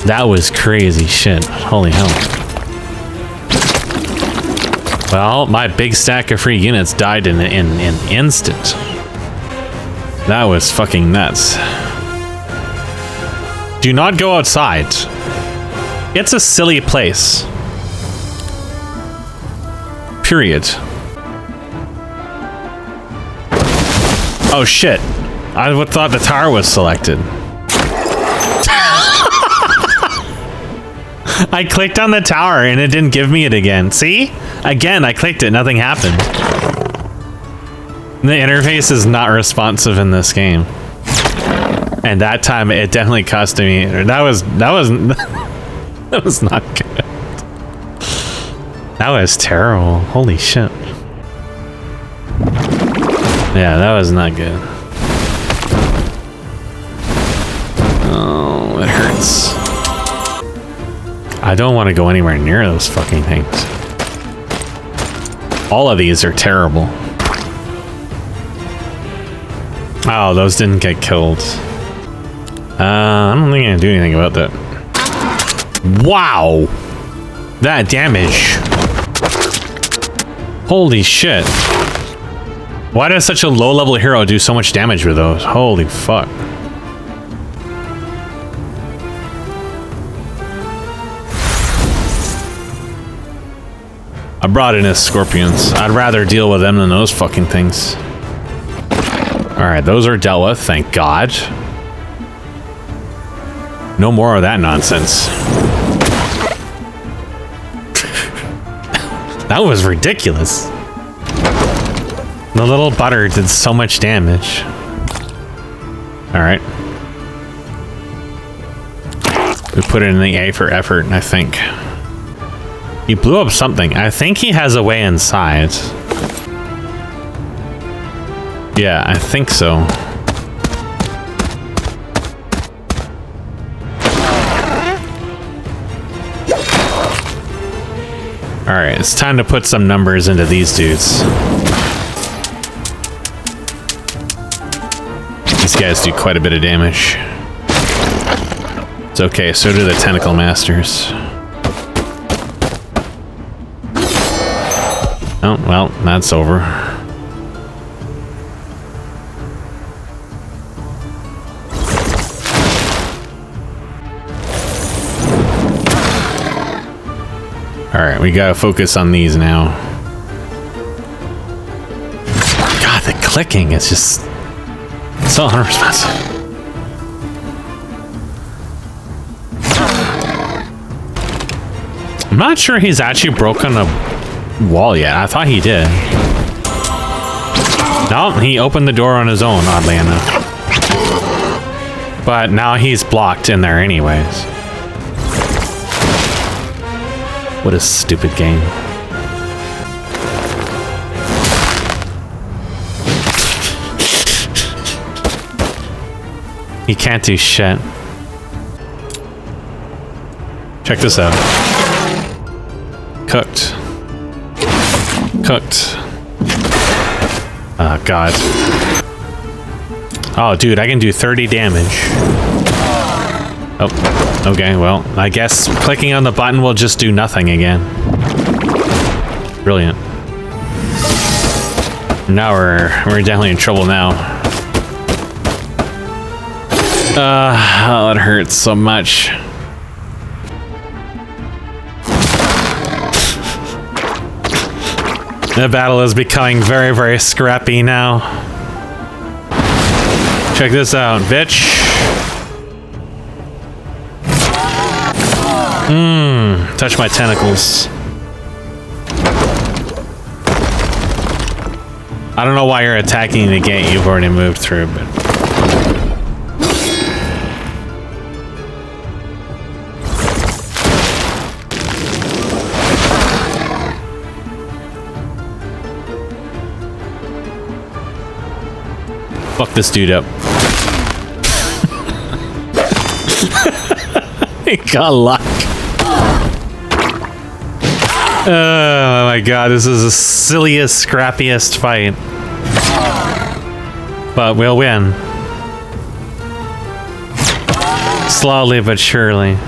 That was crazy shit. Holy hell. Well, my big stack of free units died in an instant. That was fucking nuts. Do not go outside. It's a silly place. Period. Oh shit. I would thought the tower was selected. I clicked on the tower and it didn't give me it again. See? Again, I clicked it, nothing happened. The interface is not responsive in this game. And that time it definitely cost me. That was that was not good. That was terrible. Holy shit. Yeah, that was not good. Oh, it hurts. I don't want to go anywhere near those fucking things. All of these are terrible. Oh, those didn't get killed. I don't think I can do anything about that. Wow! that damage. Holy shit. Why does such a low-level hero do so much damage with those? Holy fuck. I brought in his scorpions. I'd rather deal with them than those fucking things. Alright, those are dealt with, thank God. No more of that nonsense. That was ridiculous. The little butter did so much damage. Alright. We put it in the A for effort, I think. He blew up something. I think he has a way inside. Yeah, I think so. Alright, it's time to put some numbers into these dudes. These guys do quite a bit of damage. It's okay, so do the tentacle masters. Oh, well, that's over. Alright, we gotta focus on these now. God, the clicking is just so unresponsive. I'm not sure he's actually broken a wall yet. I thought he did. No, he opened the door on his own, oddly enough. But now he's blocked in there anyways. What a stupid game. He can't do shit. Check this out. Cooked. Cooked. Oh, God. Oh, dude, I can do 30 damage. Oh, okay, well, I guess clicking on the button will just do nothing again. Brilliant. Now we're definitely in trouble now. Oh, it hurts so much. The battle is becoming very, very scrappy now. Check this out, bitch. Touch my tentacles. I don't know why you're attacking the gate you've already moved through, but... Fuck this dude up. He got luck. Oh my god, this is the silliest, scrappiest fight. But we'll win. Slowly but surely.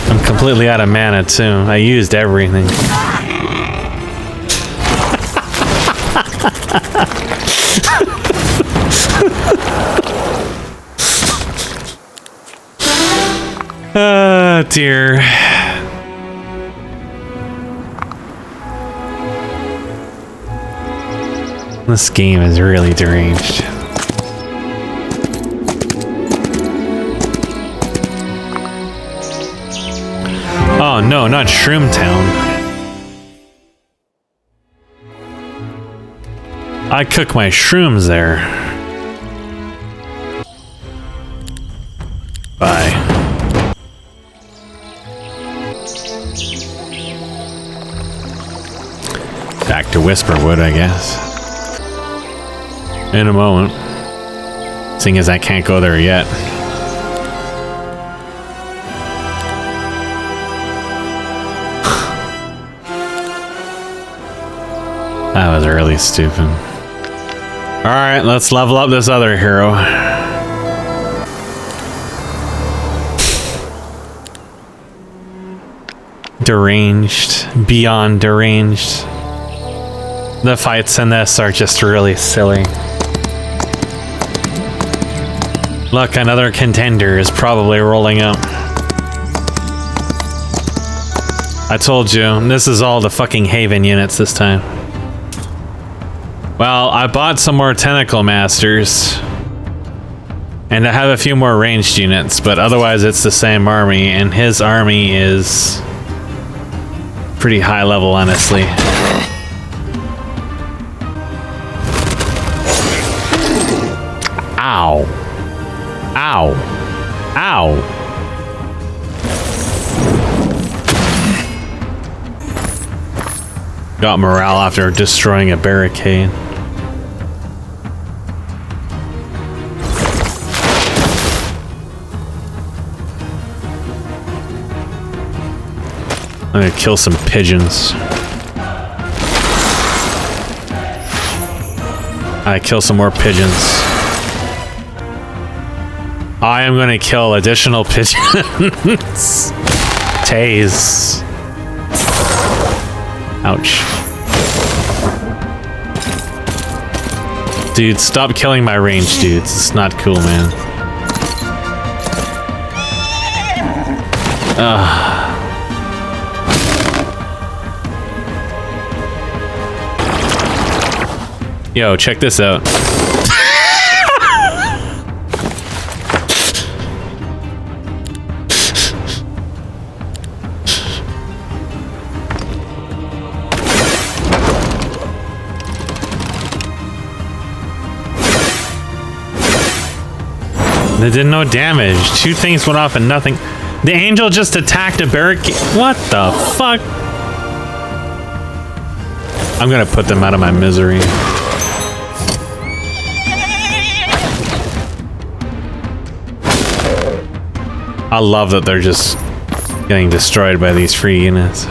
I'm completely out of mana too. I used everything. Oh dear. This game is really deranged. Oh no, not Shroom Town. I cook my shrooms there. Bye. Back to Whisperwood, I guess. In a moment. Seeing as I can't go there yet. That was really stupid. Alright, let's level up this other hero. deranged, beyond deranged. The fights in this are just really silly. Look, another contender is probably rolling up. I told you, this is all the fucking Haven units this time. Well, I bought some more Tentacle Masters. And I have a few more ranged units, but otherwise it's the same army, and his army is pretty high level, honestly. Ow. Ow. Ow. Got morale after destroying a barricade. I'm gonna kill some pigeons. I kill some more pigeons. I am gonna kill additional pigeons. Tase. Ouch. Dude, stop killing my range dudes. It's not cool, man. Yo, check this out. They did no damage. 2 things went off and nothing. The angel just attacked a barricade. What the fuck? I'm gonna put them out of my misery. I love that they're just getting destroyed by these free units.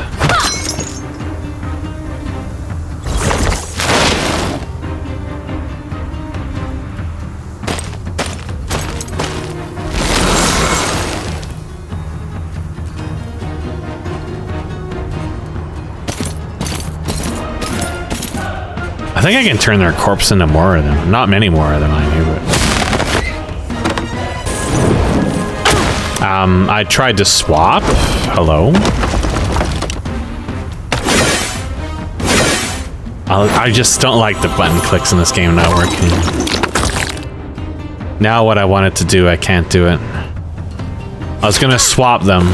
I think I can turn their corpse into more of them. Not many more of them, I knew, but... I tried to swap. Hello? I just don't like the button clicks in this game not working. Now what I wanted to do, I can't do it. I was gonna swap them.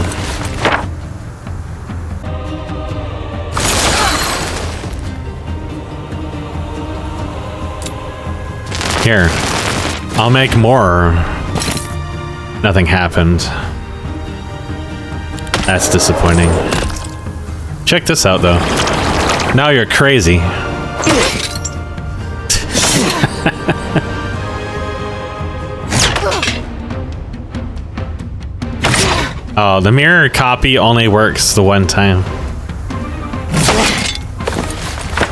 Here. I'll make more. Nothing happened. That's disappointing. Check this out, though. Now you're crazy. Oh, the mirror copy only works the one time.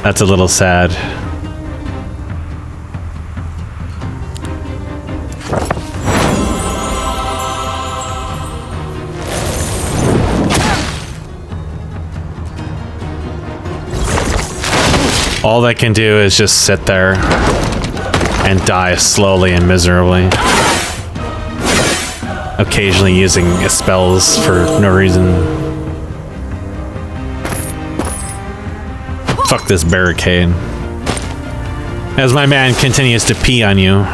That's a little sad. All they can do is just sit there and die slowly and miserably. Occasionally using spells for no reason. Fuck this barricade. As my man continues to pee on you.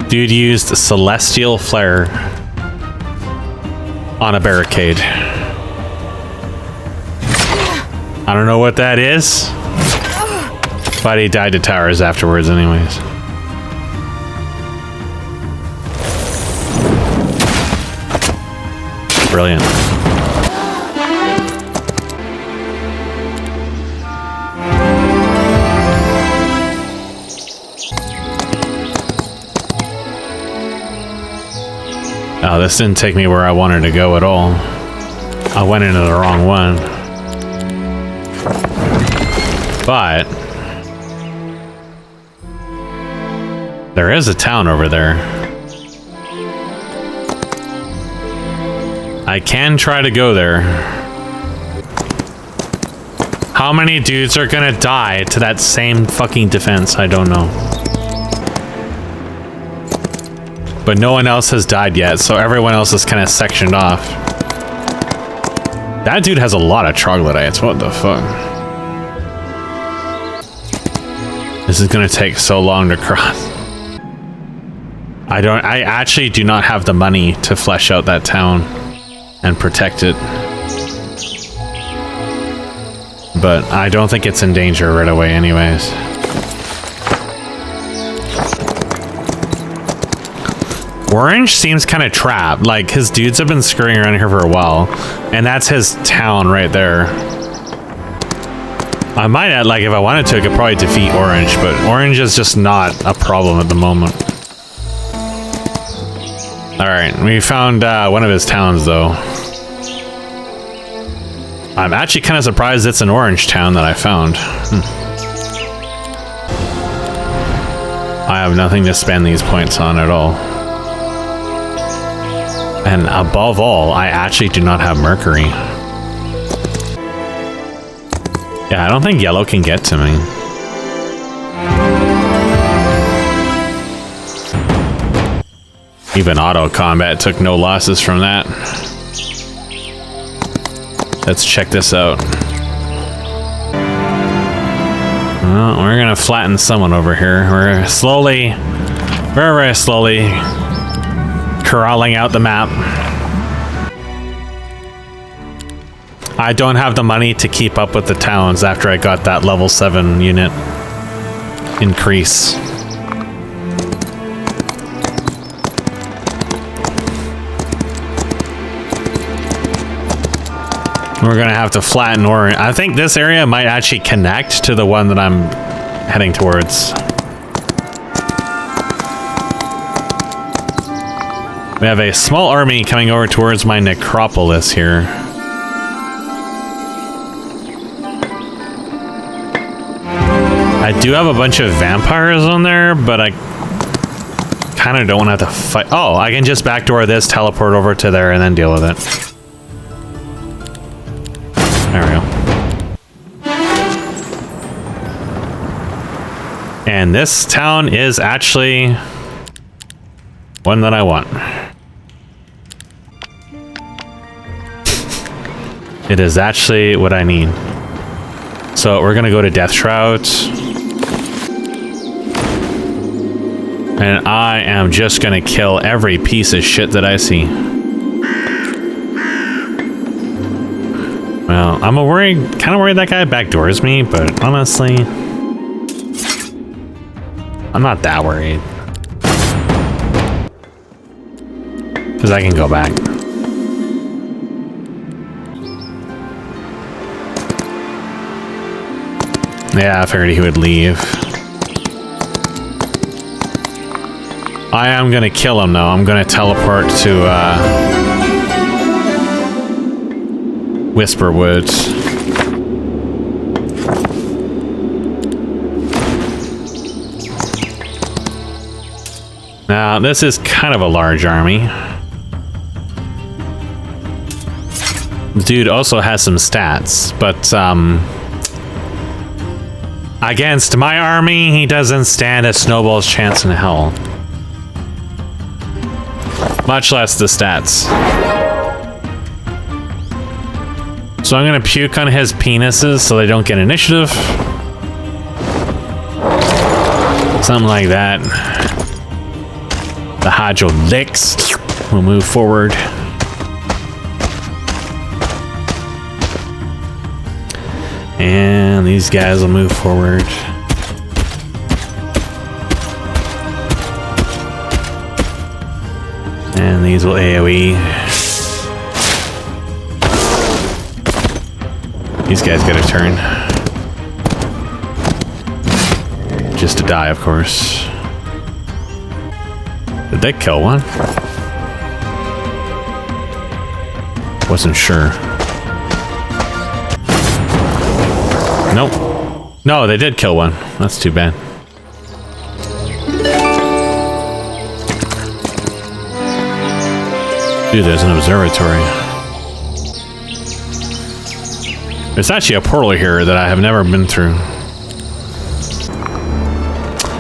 Dude used a celestial flare on a barricade. I don't know what that is, but he died to towers afterwards anyways. Brilliant. Oh, this didn't take me where I wanted to go at all. I went into the wrong one. But there is a town over there. I can try to go there. How many dudes are gonna die to that same fucking defense? I don't know. But no one else has died yet, so everyone else is kind of sectioned off. That dude has a lot of troglodytes. What the fuck? This is gonna take so long to cross. I actually do not have the money to flesh out that town and protect it. But I don't think it's in danger right away anyways. Orange seems kind of trapped. Like, his dudes have been scurrying around here for a while. And that's his town right there. I might add, like, if I wanted to, I could probably defeat Orange. But Orange is just not a problem at the moment. Alright, we found one of his towns, though. I'm actually kind of surprised it's an orange town that I found. I have nothing to spend these points on at all. And above all, I actually do not have mercury. Yeah, I don't think yellow can get to me. Even auto combat took no losses from that. Let's check this out. Well, we're gonna flatten someone over here. We're slowly, very, very slowly crawling out the map. I don't have the money to keep up with the towns after I got that level 7 unit increase. We're gonna have to flatten orange. I think this area might actually connect to the one that I'm heading towards. We have a small army coming over towards my necropolis here. I do have a bunch of vampires on there, but I kind of don't want to have to fight. Oh, I can just backdoor this, teleport over to there, and then deal with it. There we go. And this town is actually one that I want. It is actually what I need. So we're gonna go to Death Shroud. And I am just gonna kill every piece of shit that I see. Well, I'm kind of worried that guy backdoors me, but honestly, I'm not that worried. Because I can go back. Yeah, I figured he would leave. I am gonna kill him though. I'm gonna teleport to Whisper Woods. Now, this is kind of a large army. The dude also has some stats, but against my army, he doesn't stand a snowball's chance in hell. Much less the stats. So I'm gonna puke on his penises so they don't get initiative. Something like that. The Hydro Licks will move forward. And these guys will move forward. And these will AoE. These guys get a turn. Just to die, of course. Did they kill one? Wasn't sure. Nope. No, they did kill one. That's too bad. Dude, there's an observatory. There's actually a portal here that I have never been through.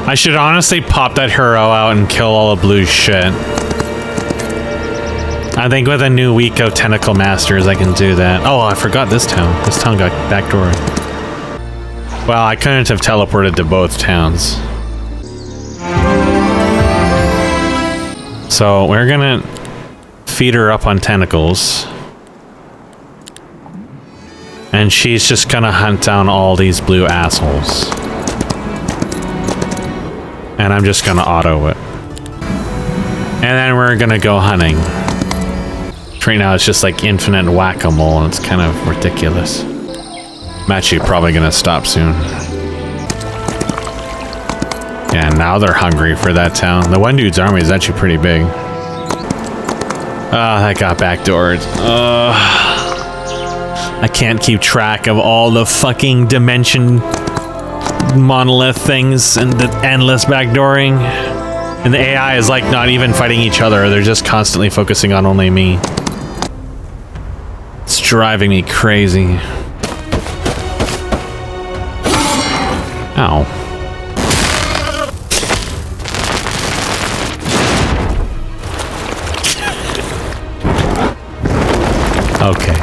I should honestly pop that hero out and kill all the blue shit. I think with a new week of Tentacle Masters, I can do that. Oh, I forgot this town. This town got backdoored. Well, I couldn't have teleported to both towns. So we're gonna feed her up on tentacles. And she's just gonna hunt down all these blue assholes. And I'm just gonna auto it. And then we're gonna go hunting. Right now it's just like infinite whack-a-mole and it's kind of ridiculous. I'm actually probably gonna stop soon. Yeah, now they're hungry for that town. The one dude's army is actually pretty big. That got backdoored. I can't keep track of all the fucking dimension monolith things and the endless backdooring. And the AI is like not even fighting each other. They're just constantly focusing on only me. It's driving me crazy. Ow. Okay.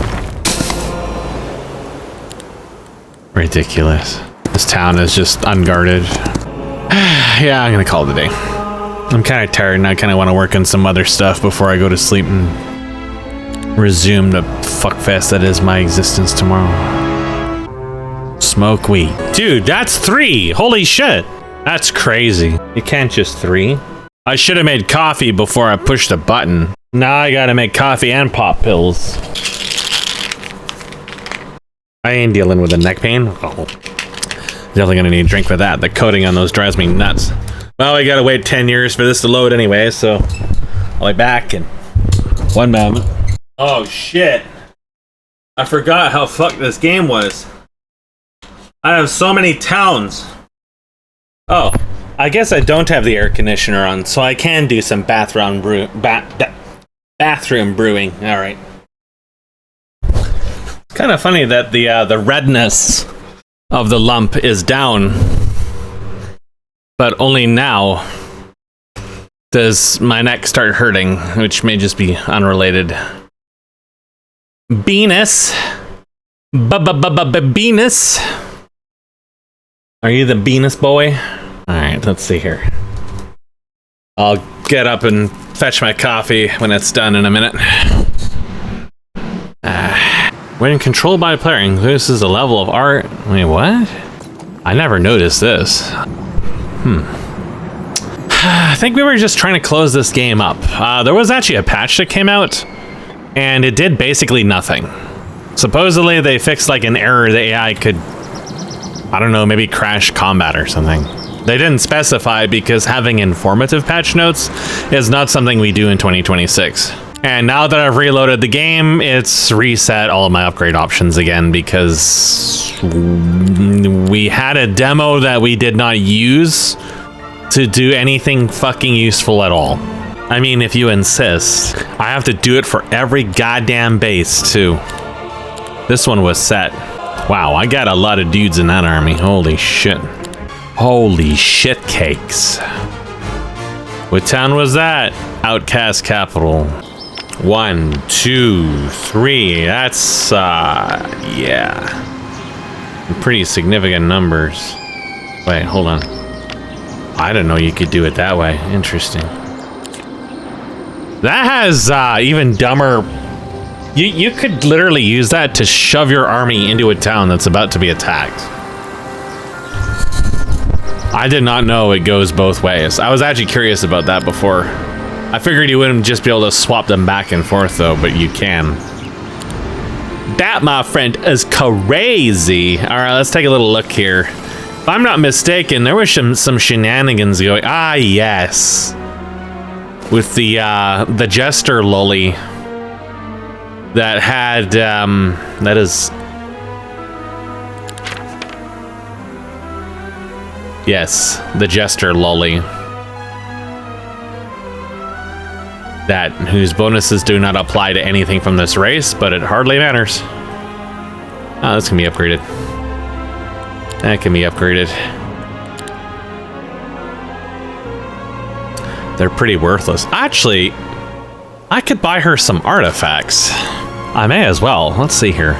Ridiculous. This town is just unguarded. Yeah, I'm gonna call it a day. I'm kind of tired and I kind of want to work on some other stuff before I go to sleep and resume the fuckfest that is my existence tomorrow. Smoke weed. Dude, that's 3! Holy shit! That's crazy. You can't just 3. I should have made coffee before I pushed the button. Now I gotta make coffee and pop pills. I ain't dealing with a neck pain. Oh. Definitely gonna need a drink for that. The coating on those drives me nuts. Well, we gotta wait 10 years for this to load anyway, so I'll be back in 1 moment. Oh shit. I forgot how fucked this game was. I have so many towns. Oh, I guess I don't have the air conditioner on, so I can do some bathroom brewing. All right. It's kind of funny that the redness of the lump is down, but only now does my neck start hurting, which may just be unrelated. Venus. Venus. Are you the Venus boy? Alright, let's see here. I'll get up and fetch my coffee when it's done in a minute. When controlled by a player, increases the level of art. Wait, what? I never noticed this. I think we were just trying to close this game up. There was actually a patch that came out, and it did basically nothing. Supposedly they fixed like an error the AI could, I don't know, maybe crash combat or something. They didn't specify because having informative patch notes is not something we do in 2026. And now that I've reloaded the game, it's reset all of my upgrade options again because we had a demo that we did not use to do anything fucking useful at all. I mean, if you insist. I have to do it for every goddamn base, too. This one was set. Wow, I got a lot of dudes in that army. Holy shit. Holy shit cakes. What town was that? Outcast Capital. 1, 2, 3. That's, yeah. Pretty significant numbers. Wait, hold on. I didn't know you could do it that way. Interesting. That has even dumber... You could literally use that to shove your army into a town that's about to be attacked. I did not know it goes both ways. I was actually curious about that before. I figured you wouldn't just be able to swap them back and forth though, but you can. That, my friend, is crazy. All right, let's take a little look here. If I'm not mistaken, there was some shenanigans going. Ah, yes. With the jester lolly that had that is Yes, the Jester lolly. That whose bonuses do not apply to anything from this race, but it hardly matters. Oh, this can be upgraded. That can be upgraded. They're pretty worthless. Actually, I could buy her some artifacts. I may as well. Let's see here.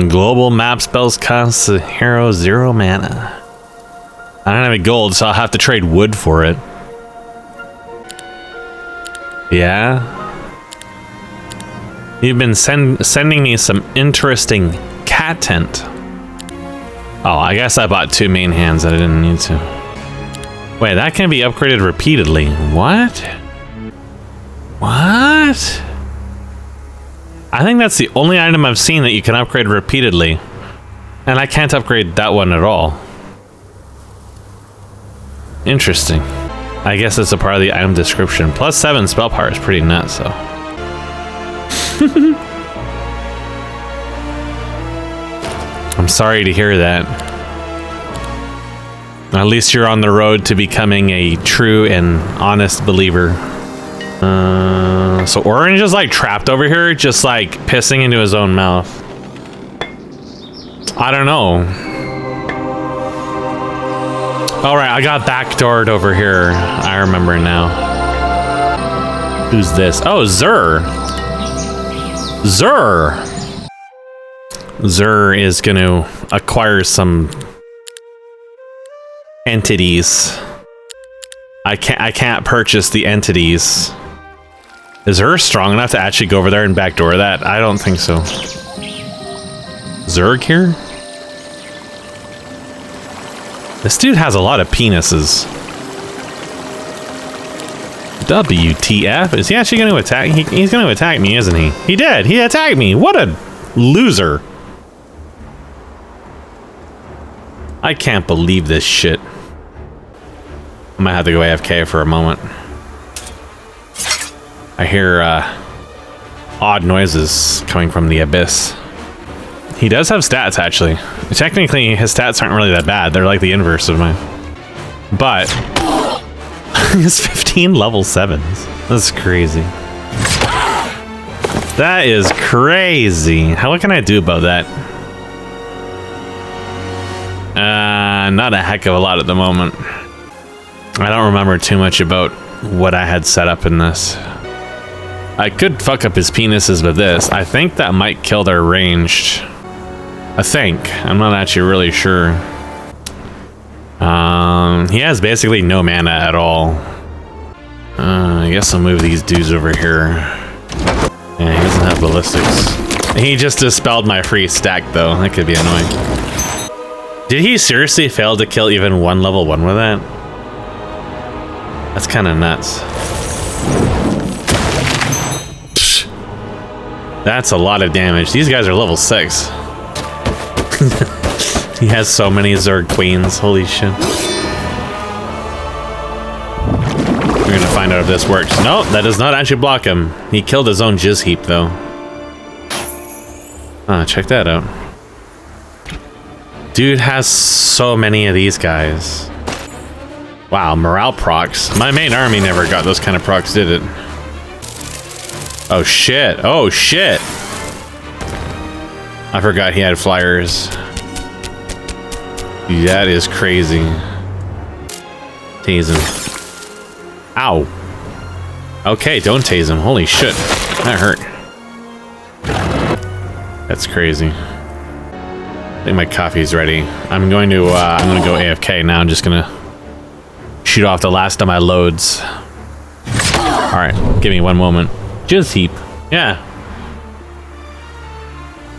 Global map spells cost the hero 0 mana. I don't have any gold, so I'll have to trade wood for it. Yeah. You've been sending me some interesting cat tent. Oh, I guess I bought 2 main hands that I didn't need to. Wait, that can be upgraded repeatedly. What? What? I think that's the only item I've seen that you can upgrade repeatedly. And I can't upgrade that one at all. Interesting. I guess it's a part of the item description. Plus 7 spell power is pretty nuts, though. I'm sorry to hear that. At least you're on the road to becoming a true and honest believer. So Orange is like trapped over here, just like pissing into his own mouth. I don't know. All right, I got backdoored over here. I remember now. Who's this? Oh, Zur. Zur. Zur is going to acquire some entities. I can't purchase the entities. Is Zur strong enough to actually go over there and backdoor that? I don't think so. Zerg here? This dude has a lot of penises. WTF? Is he actually going to attack? He's going to attack me, isn't he? He did. He attacked me. What a loser. I can't believe this shit. I might have to go AFK for a moment. I hear odd noises coming from the abyss. He does have stats, actually. Technically, his stats aren't really that bad. They're like the inverse of mine. But he has 15 level 7s. That's crazy. That is crazy. What can I do about that? Not a heck of a lot at the moment. I don't remember too much about what I had set up in this. I could fuck up his penises with this. I think that might kill their ranged. I think. I'm not actually really sure. He has basically no mana at all. I guess I'll move these dudes over here. Yeah, he doesn't have ballistics. He just dispelled my free stack, though. That could be annoying. Did he seriously fail to kill even one level 1 with that? That's kind of nuts. That's a lot of damage. These guys are level 6. He has so many Zerg queens. Holy shit. We're gonna find out if this works. No, that does not actually block him. He killed his own jizz heap, though. Check that out. Dude has so many of these guys. Wow, morale procs. My main army never got those kind of procs, did it? Oh shit, oh shit. I forgot he had flyers. That is crazy. Tase him. Ow. Okay, don't tase him. Holy shit. That hurt. That's crazy. I think my coffee's ready. I'm going to go AFK now. I'm just gonna shoot off the last of my loads. Alright, give me one moment. Jizz heap. Yeah.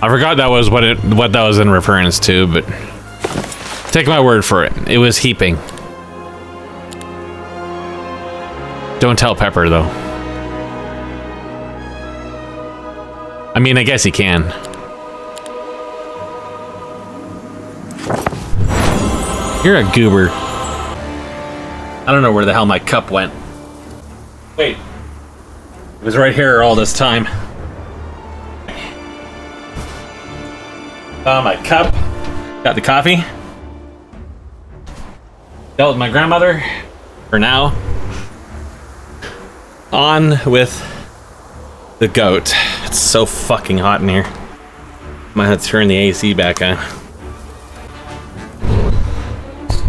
I forgot that was what that was in reference to, but take my word for it. It was heaping. Don't tell Pepper, though. I mean, I guess he can. You're a goober. I don't know where the hell my cup went. Wait. It was right here all this time. My cup. Got the coffee. Dealt with my grandmother. For now. On with the goat. It's so fucking hot in here. Might have to turn the AC back on.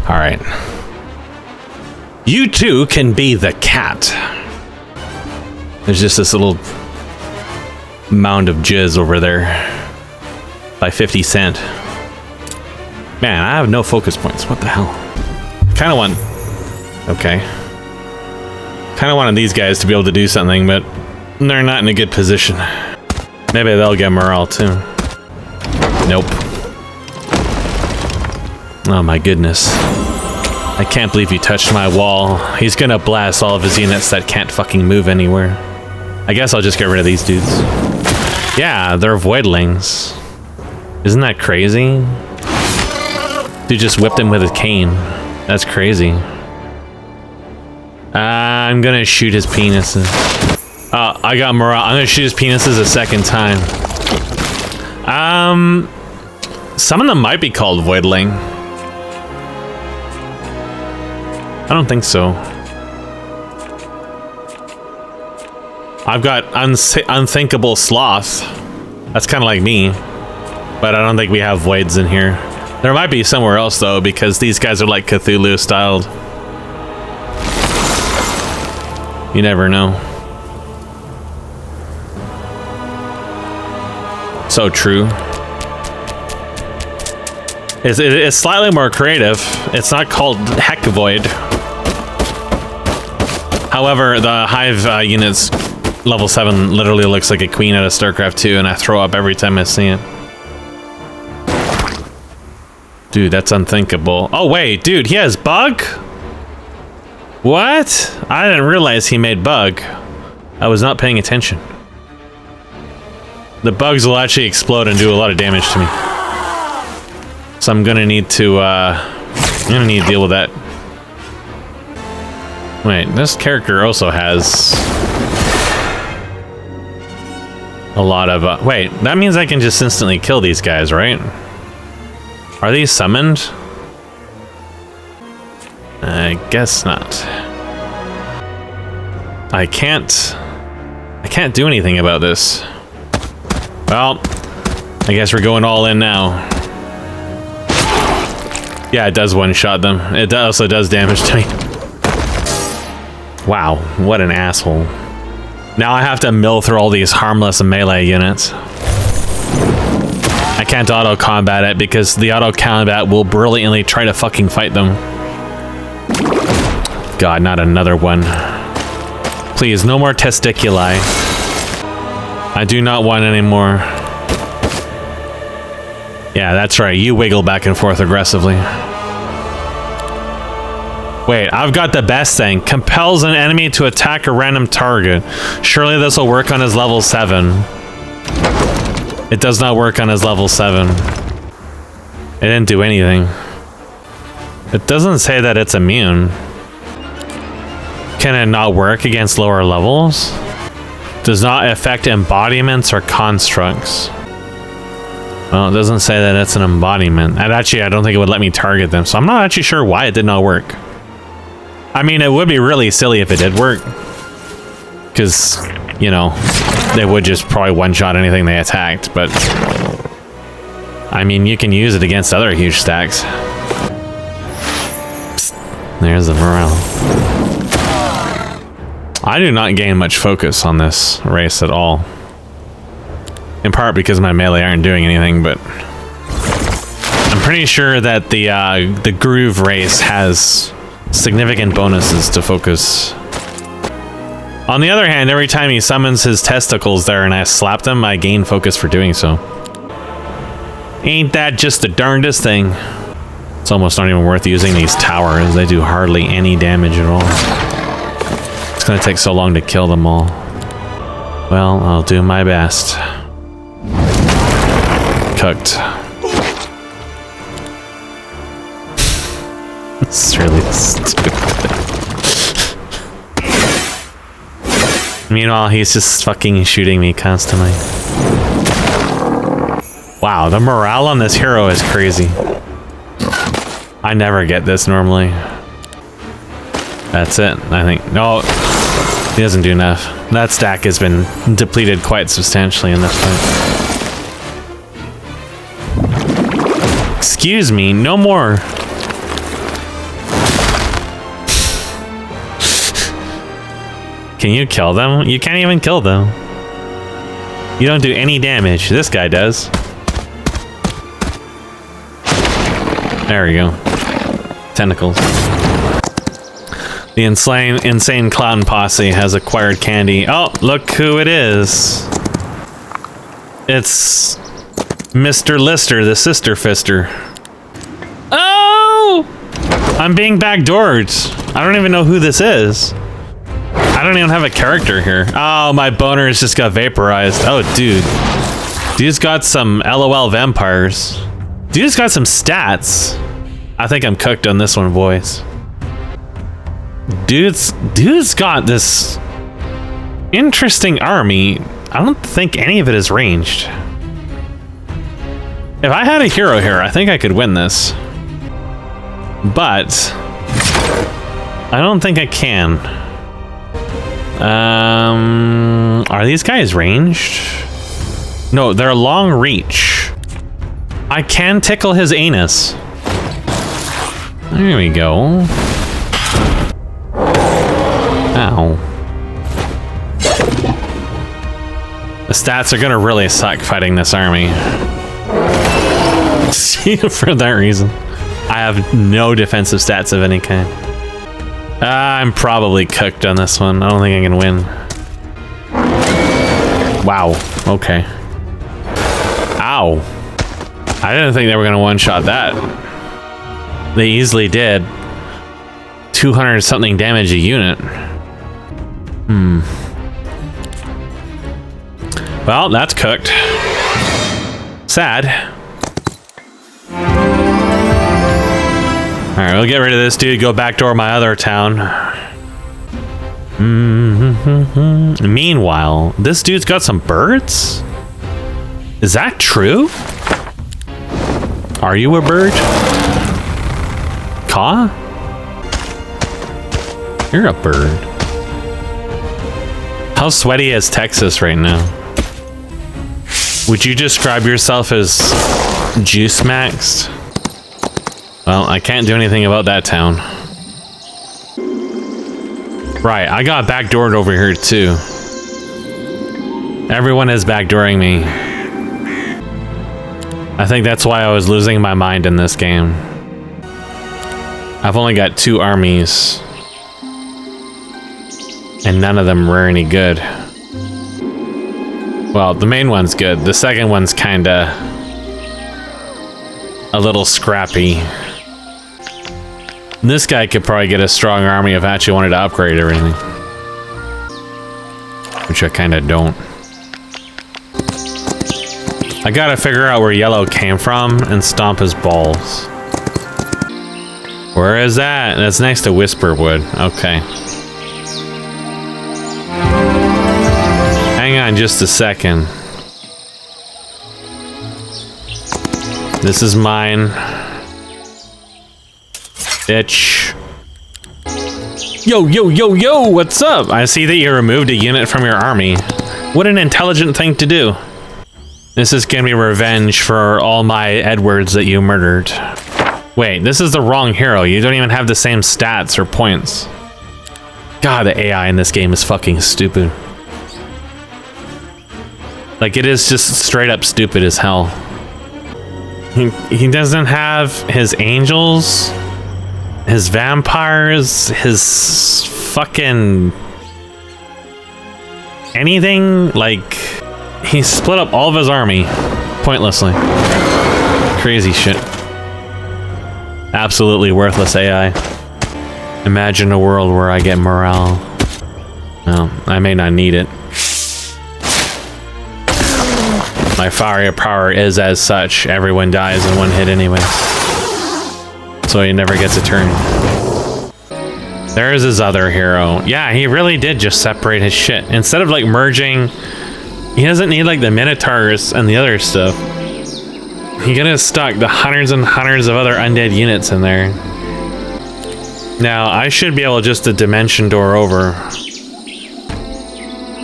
Alright. You too can be the cat. There's just this little mound of jizz over there. By 50 cent. Man, I have no focus points. What the hell? Kinda want... Okay. Kinda wanted these guys to be able to do something, but they're not in a good position. Maybe they'll get morale too. Nope. Oh my goodness. I can't believe he touched my wall. He's gonna blast all of his units that can't fucking move anywhere. I guess I'll just get rid of these dudes. Yeah, they're voidlings. Isn't that crazy? Dude just whipped him with a cane. That's crazy. I'm gonna shoot his penises. I got morale. I'm gonna shoot his penises a second time. Some of them might be called voidling. I don't think so. I've got unthinkable sloth. That's kind of like me. But I don't think we have voids in here. There might be somewhere else though, because these guys are like Cthulhu styled. You never know. So true. It's slightly more creative. It's not called Heck Void. However, the Hive units level 7 literally looks like a queen out of StarCraft 2, and I throw up every time I see it. Dude, that's unthinkable. Oh wait, dude, he has bug? What? I didn't realize he made bug. I was not paying attention. The bugs will actually explode and do a lot of damage to me. So I'm gonna need to deal with that. Wait, this character also has a lot of wait, that means I can just instantly kill these guys, right? Are these summoned? I guess not. I can't do anything about this. Well, I guess we're going all in now. Yeah, it does one-shot them. It also does damage to me. Wow, what an asshole. Now I have to mill through all these harmless melee units. I can't auto-combat it because the auto-combat will brilliantly try to fucking fight them. God, not another one. Please, no more testiculi. I do not want any more. Yeah, that's right. You wiggle back and forth aggressively. Wait, I've got the best thing. Compels an enemy to attack a random target. Surely this will work on his level 7. It does not work on his level 7. It didn't do anything. It doesn't say that it's immune. Can it not work against lower levels? Does not affect embodiments or constructs. Well, it doesn't say that it's an embodiment. And actually, I don't think it would let me target them, so I'm not actually sure why it did not work. I mean, it would be really silly if it did work. Because, you know, they would just probably one-shot anything they attacked, but... I mean, you can use it against other huge stacks. Psst, there's the morale. I do not gain much focus on this race at all. In part because my melee aren't doing anything, but... I'm pretty sure that the Groove race has significant bonuses to focus. On the other hand, every time he summons his testicles there and I slap them, I gain focus for doing so. Ain't that just the darndest thing? It's almost not even worth using these towers. They do hardly any damage at all. It's gonna take so long to kill them all. Well, I'll do my best. Cooked. It's really stupid. Meanwhile, he's just fucking shooting me constantly. Wow, the morale on this hero is crazy. I never get this normally. That's it, I think. No, he doesn't do enough. That stack has been depleted quite substantially in this fight. Excuse me, no more. Can you kill them? You can't even kill them. You don't do any damage. This guy does. There we go. Tentacles. The insane clown posse has acquired candy. Oh, look who it is. It's Mr. Lister, the Sister Fister. Oh! I'm being backdoored. I don't even know who this is. I don't even have a character here. Oh, my boners just got vaporized. Oh, dude. Dude's got some LOL vampires. Dude's got some stats. I think I'm cooked on this one, boys. Dude's got this interesting army. I don't think any of it is ranged. If I had a hero here, I think I could win this. But I don't think I can. Are these guys ranged? No, they're long reach. I can tickle his anus. There we go. Ow. The stats are gonna really suck fighting this army. For that reason. I have no defensive stats of any kind. I'm probably cooked on this one. I don't think I can win. Wow. Okay. Ow. I didn't think they were gonna one-shot that. They easily did. 200 something damage a unit. Well, that's cooked. Sad. Alright, we'll get rid of this dude, go backdoor my other town. Meanwhile, this dude's got some birds? Is that true? Are you a bird? Caw? You're a bird. How sweaty is Texas right now? Would you describe yourself as juice maxed? Well, I can't do anything about that town. Right, I got backdoored over here too. Everyone is backdooring me. I think that's why I was losing my mind in this game. I've only got 2 armies. And none of them were any good. Well, the main one's good. The second one's kinda a little scrappy. This guy could probably get a strong army if I actually wanted to upgrade everything. Which I kinda don't. I gotta figure out where yellow came from and stomp his balls. Where is that? That's next to Whisperwood. Okay. Hang on just a second. This is mine. Bitch. Yo, yo, yo, yo, what's up? I see that you removed a unit from your army. What an intelligent thing to do. This is gonna be revenge for all my Edwards that you murdered. Wait, this is the wrong hero. You don't even have the same stats or points. God, the AI in this game is fucking stupid. Like, it is just straight up stupid as hell. He doesn't have his angels, his vampires, his fucking anything. Like, he split up all of his army pointlessly. Crazy shit. Absolutely worthless AI. Imagine a world where I get morale. Well, I may not need it. My firepower is as such. Everyone dies in one hit anyway. So he never gets a turn. There's his other hero. Yeah, he really did just separate his shit. Instead of like merging, he doesn't need like the Minotaurs and the other stuff. You're gonna stock the hundreds and hundreds of other undead units in there. Now, I should be able just to dimension door over.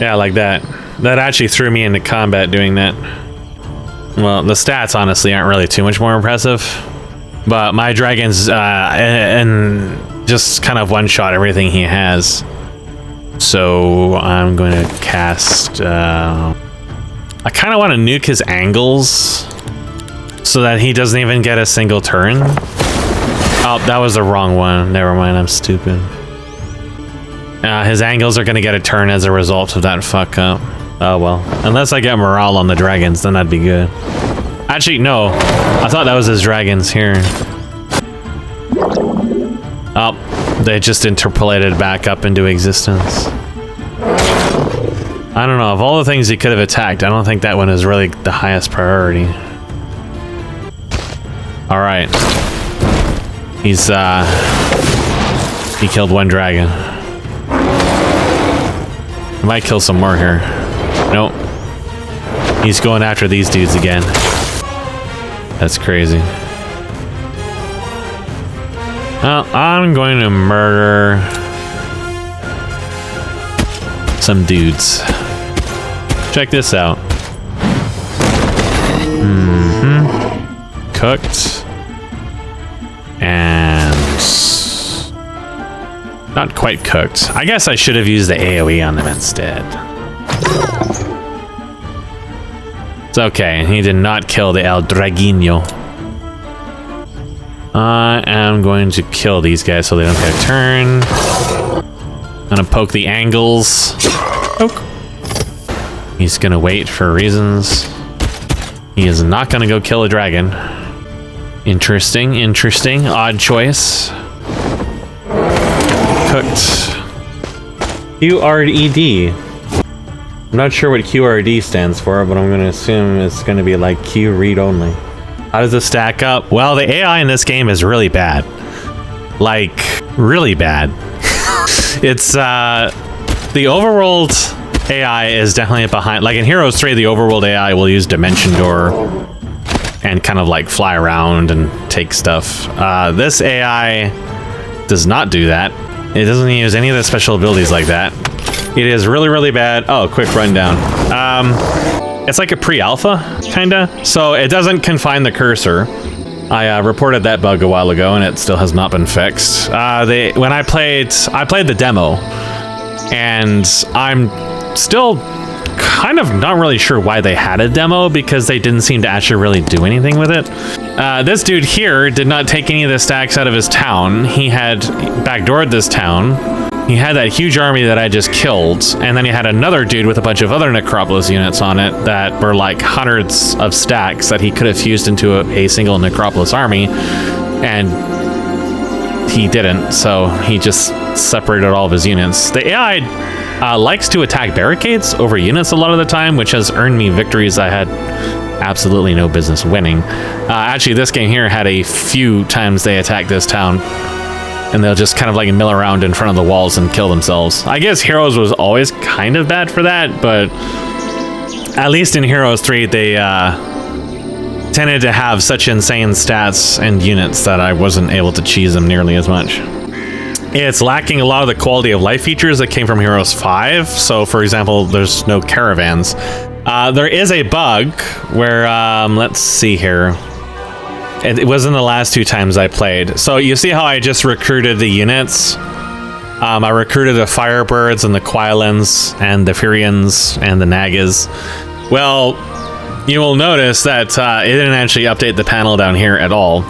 Yeah, like that. That actually threw me into combat doing that. Well, the stats honestly aren't really too much more impressive. But my dragon's and just kind of one-shot everything he has. So I'm going to cast... I kind of want to nuke his angles so that he doesn't even get a single turn. Oh, that was the wrong one. Never mind, I'm stupid. His angles are going to get a turn as a result of that fuck up. Oh well. Unless I get morale on the dragons, then that'd be good. Actually, no. I thought that was his dragons here. Oh, they just interpolated back up into existence. I don't know. Of all the things he could have attacked, I don't think that one is really the highest priority. Alright. He's, he killed one dragon. I might kill some more here. Nope. He's going after these dudes again. That's crazy. Well, I'm going to murder some dudes. Check this out. Cooked. And... not quite cooked. I guess I should have used the AoE on them instead. It's okay. He did not kill the El Draguino. I am going to kill these guys so they don't get a turn. I'm gonna poke the angles. Poke. He's gonna wait for reasons. He is not gonna go kill a dragon. Interesting, interesting. Odd choice. Cooked. QRED. I'm not sure what QRD stands for, but I'm gonna assume it's gonna be like Q read only. How does this stack up? Well, the AI in this game is really bad. Like, really bad. It's, the overworld AI is definitely behind. Like in Heroes 3, the overworld AI will use Dimension Door and kind of like fly around and take stuff. This AI does not do that. It doesn't use any of the special abilities like that. It is really, really bad. Oh, quick rundown. It's like a pre-alpha, kinda. So it doesn't confine the cursor. I reported that bug a while ago, and it still has not been fixed. When I played the demo, and I'm still kind of not really sure why they had a demo, because they didn't seem to actually really do anything with it. This dude here did not take any of the stacks out of his town. He had backdoored this town. He had that huge army that I just killed, and then he had another dude with a bunch of other Necropolis units on it that were like hundreds of stacks that he could have fused into a single Necropolis army, and he didn't, so he just separated all of his units. The AI likes to attack barricades over units a lot of the time, which has earned me victories I had absolutely no business winning. Actually, this game here had a few times they attacked this town, and they'll just kind of like mill around in front of the walls and kill themselves. I guess Heroes was always kind of bad for that, but at least in Heroes 3, they tended to have such insane stats and units that I wasn't able to cheese them nearly as much. It's lacking a lot of the quality of life features that came from Heroes 5. So, for example, there's no caravans. There is a bug where, let's see here. It was in the last two times I played. So you see how I just recruited the units? I recruited the Firebirds and the Quilans and the Furians and the Nagas. Well, you will notice that it didn't actually update the panel down here at all.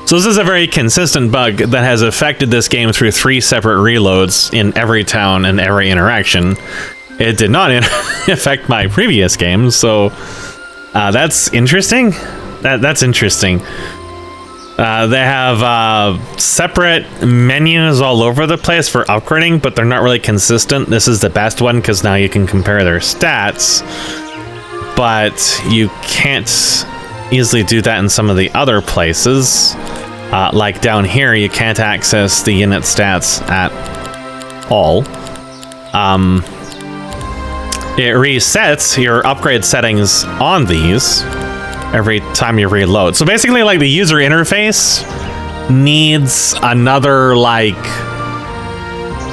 So this is a very consistent bug that has affected this game through 3 separate reloads in every town and every interaction. It did not affect my previous games, so that's interesting. That's interesting. They have separate menus all over the place for upgrading, but they're not really consistent. This is the best one because now you can compare their stats, but you can't easily do that in some of the other places. Like down here, you can't access the unit stats at all. It resets your upgrade settings on these every time you reload. So basically, like, the user interface needs another, like,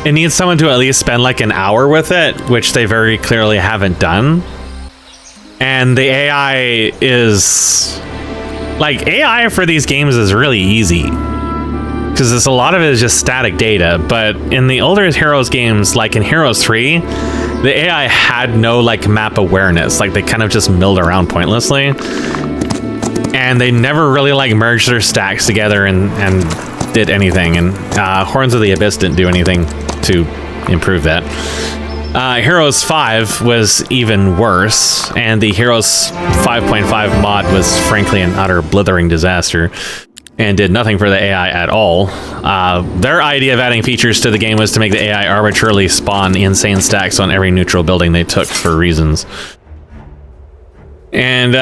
it needs someone to at least spend like an hour with it, which they very clearly haven't done. And the AI is like, AI for these games is really easy because a lot of it is just static data. But in the older Heroes games, like in Heroes 3, the AI had no like map awareness. Like, they kind of just milled around pointlessly. And they never really like merged their stacks together and did anything. And Horns of the Abyss didn't do anything to improve that. Heroes 5 was even worse, and the Heroes 5.5 mod was frankly an utter blithering disaster and did nothing for the AI at all. Their idea of adding features to the game was to make the AI arbitrarily spawn insane stacks on every neutral building they took for reasons. And,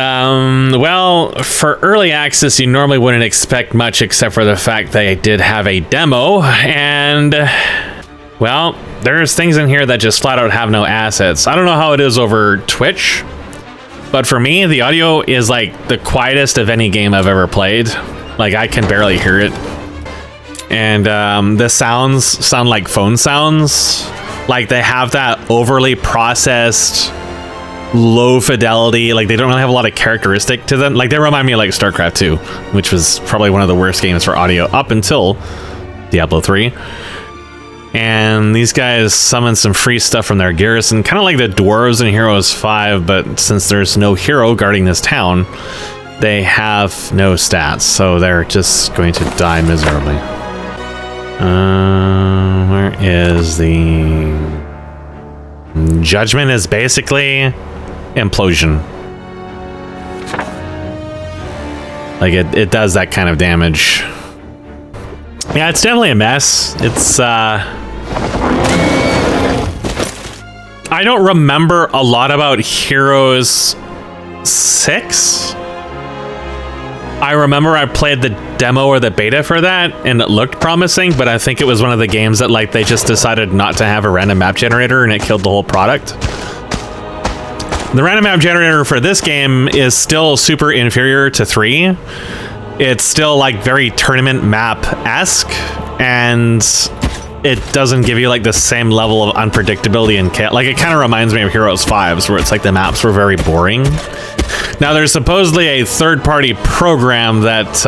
well, for early access, you normally wouldn't expect much except for the fact they did have a demo, and, well, there's things in here that just flat out have no assets. I don't know how it is over Twitch, but for me, the audio is, like, the quietest of any game I've ever played. Like, I can barely hear it. And, the sounds sound like phone sounds. Like, they have that overly processed, low fidelity, like they don't really have a lot of characteristic to them. Like, they remind me of like StarCraft 2, which was probably one of the worst games for audio up until Diablo 3. And these guys summon some free stuff from their garrison, kind of like the dwarves in Heroes 5, but since there's no hero guarding this town, they have no stats, so they're just going to die miserably. Where is the... Judgment is basically implosion. Like, it does that kind of damage. Yeah, it's definitely a mess. It's I don't remember a lot about Heroes 6. I remember I played the demo or the beta for that, and it looked promising, but I think it was one of the games that, like, they just decided not to have a random map generator, and it killed the whole product. The random map generator for this game is still super inferior to 3. It's still, like, very tournament map-esque, and it doesn't give you, like, the same level of unpredictability and like, it kind of reminds me of Heroes 5's, where it's like the maps were very boring. Now, there's supposedly a third-party program that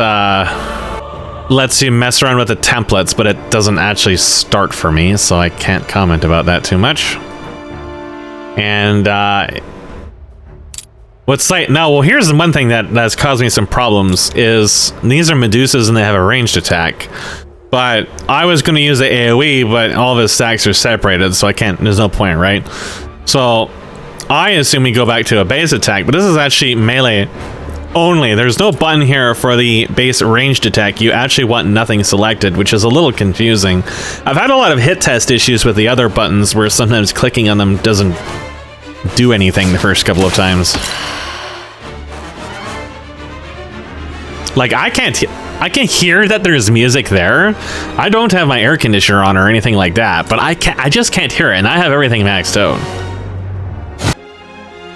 lets you mess around with the templates, but it doesn't actually start for me, so I can't comment about that too much. And what's like now? Well, here's the one thing that's caused me some problems is these are Medusas and they have a ranged attack. But I was going to use the AoE, but all of his stacks are separated, so I can't. There's no point, right? So I assume we go back to a base attack, but this is actually melee only. There's no button here for the base ranged attack. You actually want nothing selected, which is a little confusing. I've had a lot of hit test issues with the other buttons where sometimes clicking on them doesn't do anything the first couple of times. Like, I can hear that there's music there. I don't have my air conditioner on or anything like that, but I just can't hear it, and I have everything maxed out.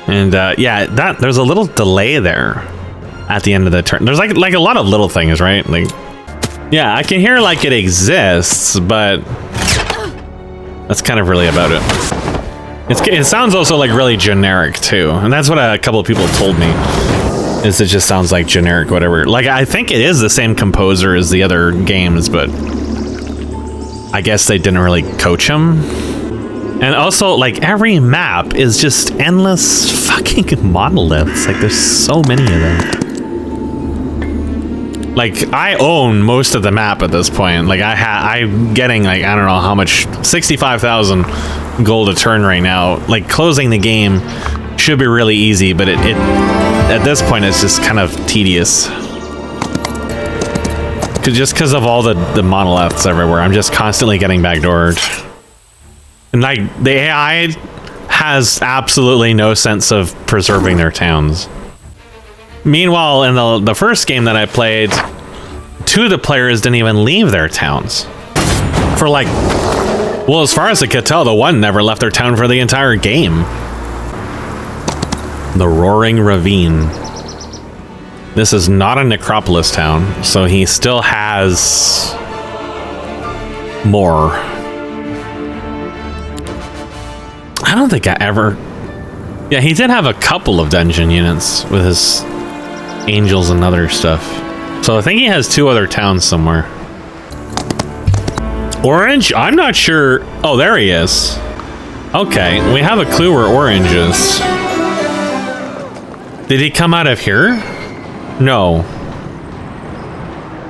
And yeah, there's a little delay there at the end of the turn. There's like a lot of little things, right? Like, yeah, I can hear like it exists, but that's kind of really about it. It sounds also like really generic too, and that's what a couple of people told me. Is it just sounds like generic whatever. Like, I think it is the same composer as the other games, but I guess they didn't really coach him. And also, like, every map is just endless fucking monoliths. Like, there's so many of them. Like, I own most of the map at this point. Like, I'm getting, like, I don't know how much, 65,000 gold a turn right now. Like, closing the game should be really easy, but it at this point it's just kind of tedious. Just because of all the monoliths everywhere, I'm just constantly getting backdoored. And like, the AI has absolutely no sense of preserving their towns. Meanwhile, in the first game that I played, 2 of the players didn't even leave their towns. For like, well, as far as I could tell, the one never left their town for the entire game. The Roaring Ravine. This is not a necropolis town, so he still has more. I don't think I ever... Yeah, he did have a couple of dungeon units with his angels and other stuff. So I think he has 2 other towns somewhere. Orange? I'm not sure. Oh, there he is. Okay, we have a clue where Orange is. Did he come out of here? No.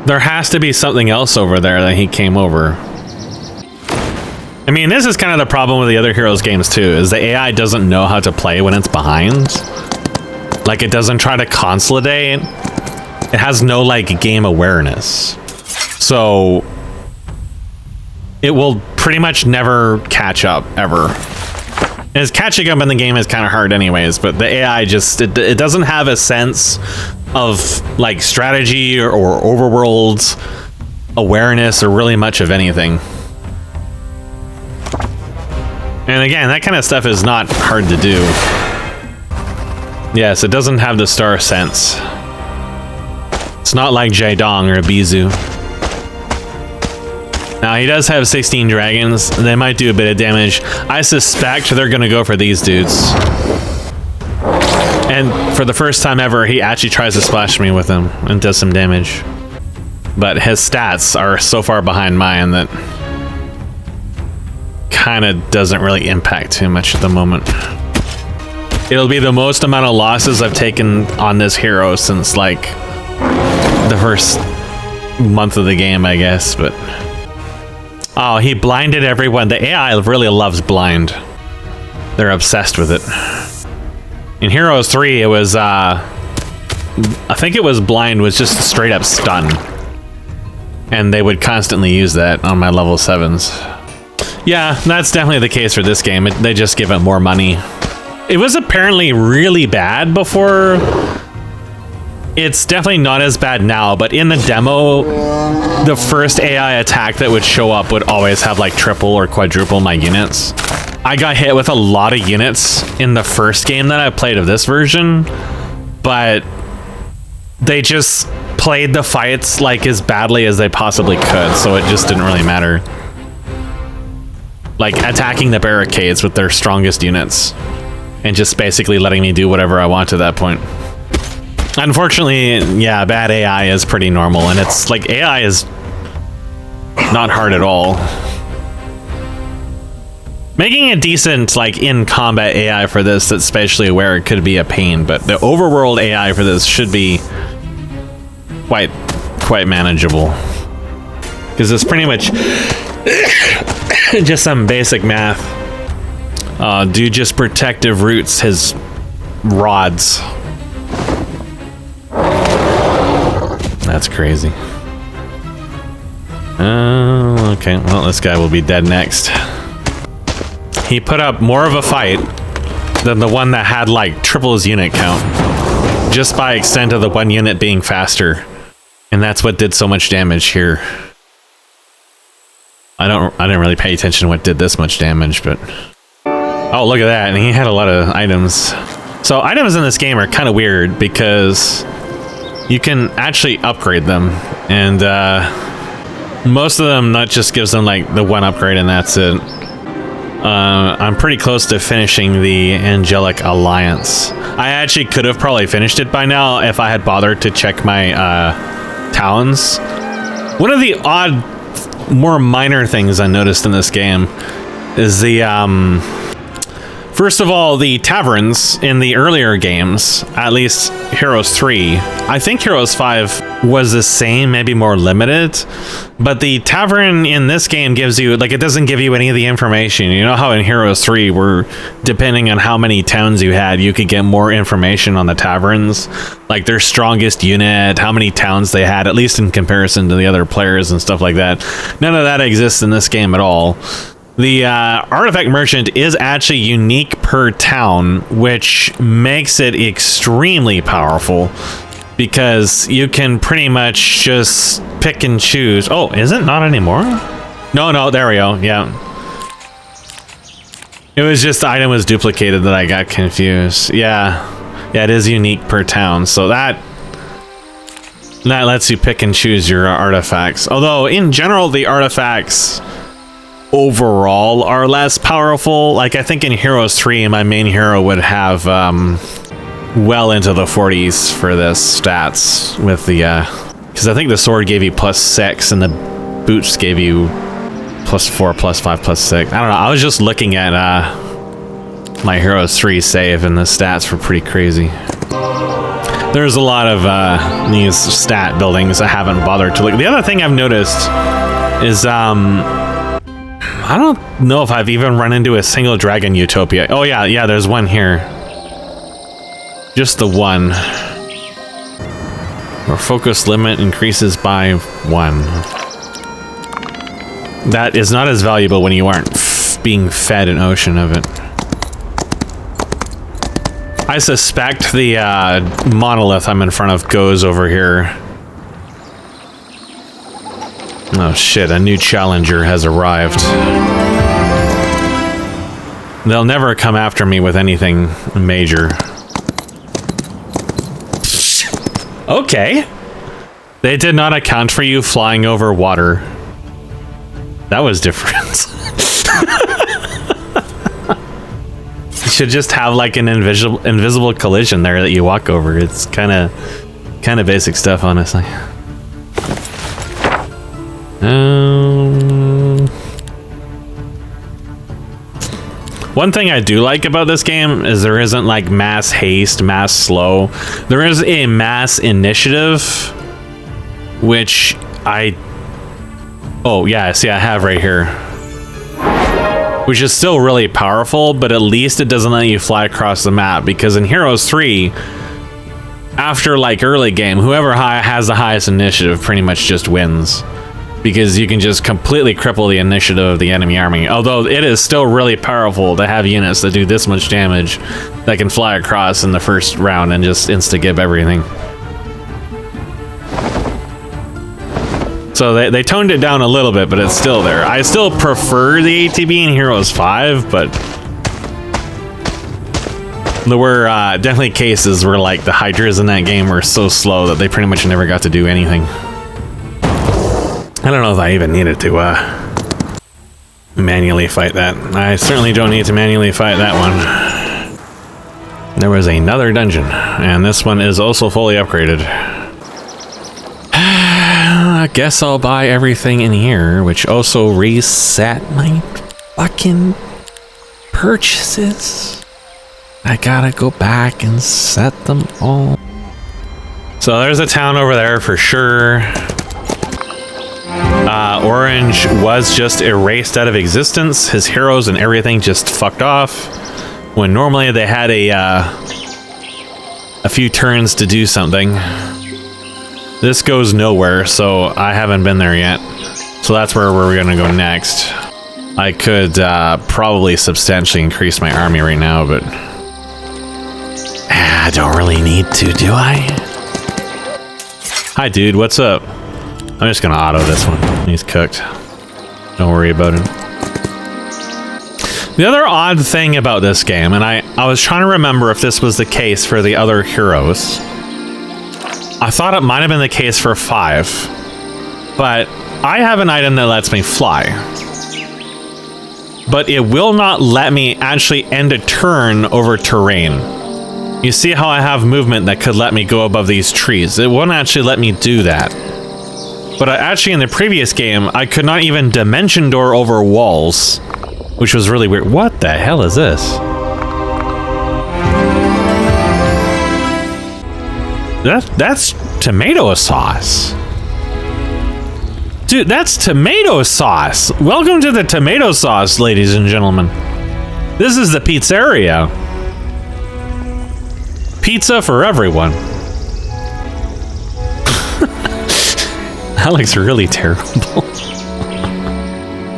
There has to be something else over there that he came over. I mean, this is kind of the problem with the other Heroes games too, is the AI doesn't know how to play when it's behind. Like, it doesn't try to consolidate. It has no, like, game awareness. So it will pretty much never catch up, ever. And catching up in the game is kind of hard anyways, but the AI just, it doesn't have a sense of, like, strategy or overworld awareness or really much of anything. And again, that kind of stuff is not hard to do. Yes, it doesn't have the star sense. It's not like Jaedong or Bizu. Now, he does have 16 dragons. They might do a bit of damage. I suspect they're going to go for these dudes. And for the first time ever, he actually tries to splash me with them and does some damage. But his stats are so far behind mine that kind of doesn't really impact too much at the moment. It'll be the most amount of losses I've taken on this hero since, like, the first month of the game, I guess, but... Oh, he blinded everyone. The AI really loves blind. They're obsessed with it. In Heroes 3, it was, I think it was blind was just straight up stun. And they would constantly use that on my level 7s. Yeah, that's definitely the case for this game. They just give it more money. It was apparently really bad before. It's definitely not as bad now, but in the demo, the first AI attack that would show up would always have like triple or quadruple my units. I got hit with a lot of units in the first game that I played of this version, but they just played the fights like as badly as they possibly could, so it just didn't really matter. Like attacking the barricades with their strongest units and just basically letting me do whatever I want to that point. Unfortunately, yeah, bad AI is pretty normal, and it's like AI is not hard at all. Making a decent, like, in-combat AI for this that's spatially aware could be a pain, but the overworld AI for this should be quite manageable. Because it's pretty much just some basic math. Do just protective roots his rods. That's crazy. Okay, well, this guy will be dead next. He put up more of a fight than the one that had like triple his unit count, just by extent of the one unit being faster, and that's what did so much damage here. I didn't really pay attention to what did this much damage, but oh, look at that! And he had a lot of items. So items in this game are kind of weird because you can actually upgrade them, and most of them not just gives them like the one upgrade and that's it. I'm pretty close to finishing the Angelic Alliance. I actually could have probably finished it by now if I had bothered to check my talons. One of the odd, more minor things I noticed in this game is the first of all, the taverns in the earlier games, at least Heroes 3, I think Heroes 5 was the same, maybe more limited, but the tavern in this game gives you, like, it doesn't give you any of the information. You know how in Heroes 3, where depending on how many towns you had, you could get more information on the taverns, like their strongest unit, how many towns they had, at least in comparison to the other players and stuff like that. None of that exists in this game at all. The artifact merchant is actually unique per town, which makes it extremely powerful because you can pretty much just pick and choose. Oh, is it not anymore? No, there we go. Yeah. It was just the item was duplicated that I got confused. Yeah, it is unique per town. So that That lets you pick and choose your artifacts. Although, in general, the artifacts overall are less powerful. Like, I think in Heroes 3, my main hero would have well into the 40s for this stats with the... Because I think the sword gave you +6 and the boots gave you +4, +5, +6. I don't know. I was just looking at my Heroes 3 save and the stats were pretty crazy. There's a lot of these stat buildings I haven't bothered to look. The other thing I've noticed is I don't know if I've even run into a single dragon utopia. Oh yeah, there's one here. Just the one. Our focus limit increases by 1. That is not as valuable when you aren't being fed an ocean of it. I suspect the monolith I'm in front of goes over here. Oh shit, a new challenger has arrived. They'll never come after me with anything major. Okay. They did not account for you flying over water. That was different. You should just have like an invisible collision there that you walk over. It's kind of basic stuff, honestly. One thing I do like about this game is there isn't like mass haste, mass slow. There is a mass initiative, which oh yeah, see I have right here. Which is still really powerful, but at least it doesn't let you fly across the map, because in Heroes 3, after like early game, whoever has the highest initiative pretty much just wins. Because you can just completely cripple the initiative of the enemy army. Although it is still really powerful to have units that do this much damage that can fly across in the first round and just insta-gib everything. So they toned it down a little bit, but it's still there. I still prefer the ATB in Heroes 5, but there were definitely cases where like the Hydras in that game were so slow that they pretty much never got to do anything. I don't know if I even needed to manually fight that. I certainly don't need to manually fight that one. There was another dungeon, and this one is also fully upgraded. I guess I'll buy everything in here, which also reset my fucking purchases. I gotta go back and set them all. So there's a town over there for sure. Orange was just erased out of existence. His heroes and everything just fucked off. When normally they had a few turns to do something. This goes nowhere, so I haven't been there yet. So that's where we're gonna go next. I could probably substantially increase my army right now, but I don't really need to, do I? Hi dude, what's up? I'm just gonna auto this one. He's cooked. Don't worry about him. The other odd thing about this game, and I was trying to remember if this was the case for the other heroes. I thought it might have been the case for 5, but I have an item that lets me fly. But it will not let me actually end a turn over terrain. You see how I have movement that could let me go above these trees. It won't actually let me do that. But actually in the previous game, I could not even dimension door over walls, which was really weird. What the hell is this? That's tomato sauce. Dude, that's tomato sauce. Welcome to the tomato sauce, ladies and gentlemen. This is the pizzeria. Pizza for everyone. That looks really terrible.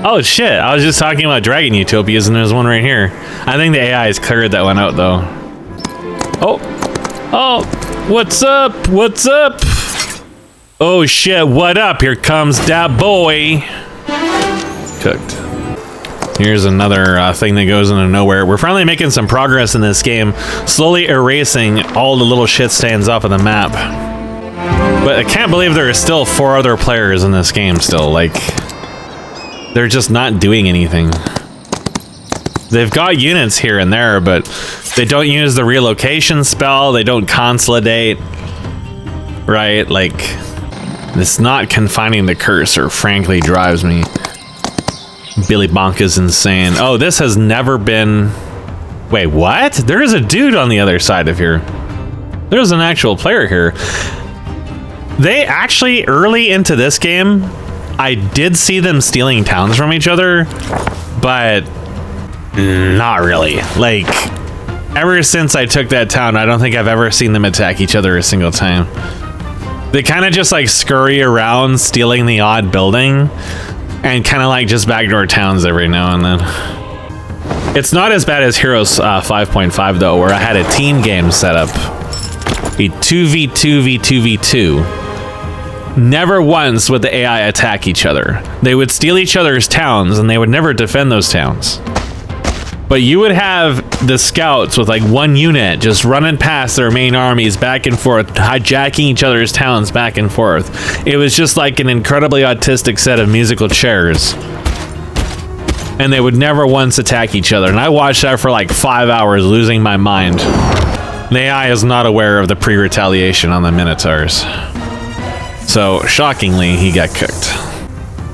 Oh shit, I was just talking about Dragon Utopias and there's one right here. I think the AI has cleared that one out though. Oh, what's up? What's up? Oh shit, what up? Here comes that boy. Cooked. Here's another thing that goes into nowhere. We're finally making some progress in this game, slowly erasing all the little shit stands off of the map. But I can't believe there are still 4 other players in this game still. Like, they're just not doing anything. They've got units here and there, but they don't use the relocation spell. They don't consolidate. Right? Like, it's not confining the cursor, frankly, drives me. Billy Bonk is insane. Oh, this has never been... Wait, what? There is a dude on the other side of here. There's an actual player here. They actually, early into this game, I did see them stealing towns from each other, but not really. Like, ever since I took that town, I don't think I've ever seen them attack each other a single time. They kind of just like scurry around stealing the odd building and kind of like just backdoor towns every now and then. It's not as bad as Heroes 5.5 though, where I had a team game set up. A 2v2 v2v2. Never once would the AI attack each other. They would steal each other's towns and they would never defend those towns. But you would have the scouts with like 1 unit just running past their main armies back and forth, hijacking each other's towns back and forth. It was just like an incredibly autistic set of musical chairs. And they would never once attack each other. And I watched that for like 5 hours, losing my mind. The AI is not aware of the pre-retaliation on the Minotaurs. So, shockingly, he got cooked.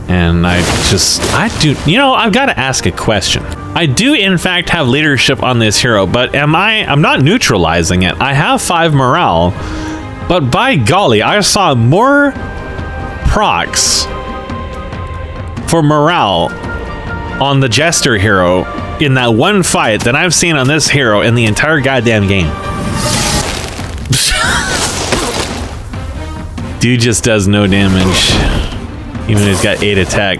And you know, I've got to ask a question. I do, in fact, have leadership on this hero, but I'm not neutralizing it. I have 5 morale, but by golly, I saw more procs for morale on the Jester hero in that one fight than I've seen on this hero in the entire goddamn game. Dude just does no damage, even though he's got 8 attack.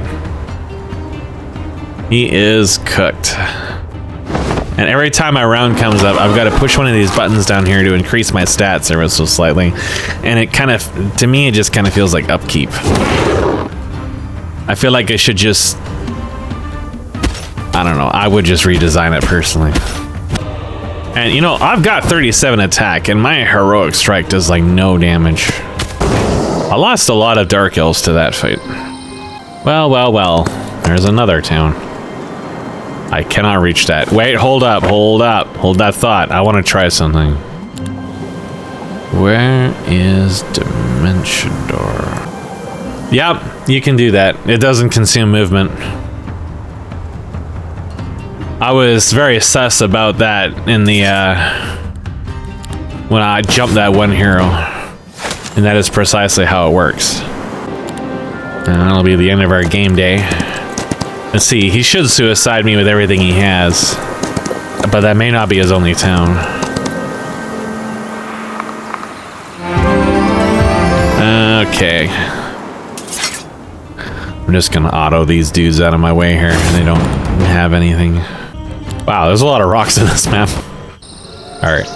He is cooked. And every time my round comes up, I've got to push one of these buttons down here to increase my stats ever so slightly. And it kind of, to me, it just kind of feels like upkeep. I feel like I should just, I don't know, I would just redesign it personally. And you know, I've got 37 attack and my heroic strike does like no damage. I lost a lot of Dark Elves to that fight. Well, well, well. There's another town. I cannot reach that. Wait, hold up, hold up. Hold that thought. I want to try something. Where is Dimension Door? Yep, you can do that. It doesn't consume movement. I was very sus about that in the, when I jumped that one hero. And that is precisely how it works. And that'll be the end of our game day. Let's see, he should suicide me with everything he has. But that may not be his only town. Okay. I'm just gonna auto these dudes out of my way here. They don't have anything. Wow, there's a lot of rocks in this map. Alright.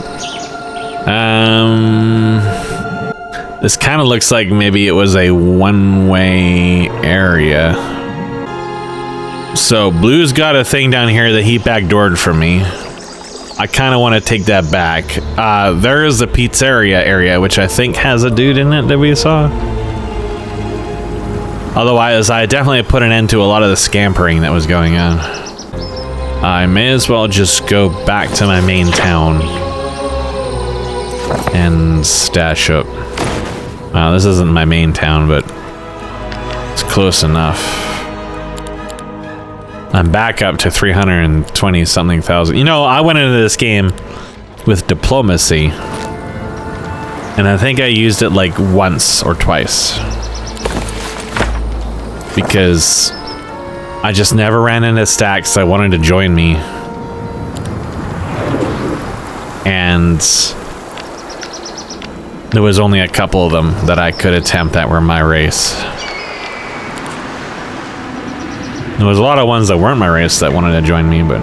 This kind of looks like maybe it was a one-way area. So Blue's got a thing down here that he backdoored from me. I kind of want to take that back. There is the pizzeria area, which I think has a dude in it that we saw. Otherwise, I definitely put an end to a lot of the scampering that was going on. I may as well just go back to my main town and stash up. This isn't my main town, but it's close enough. I'm back up to 320 something thousand. You know, I went into this game with diplomacy, and I think I used it like once or twice because I just never ran into stacks that wanted to join me, and there was only a couple of them that I could attempt that were my race. There was a lot of ones that weren't my race that wanted to join me, but...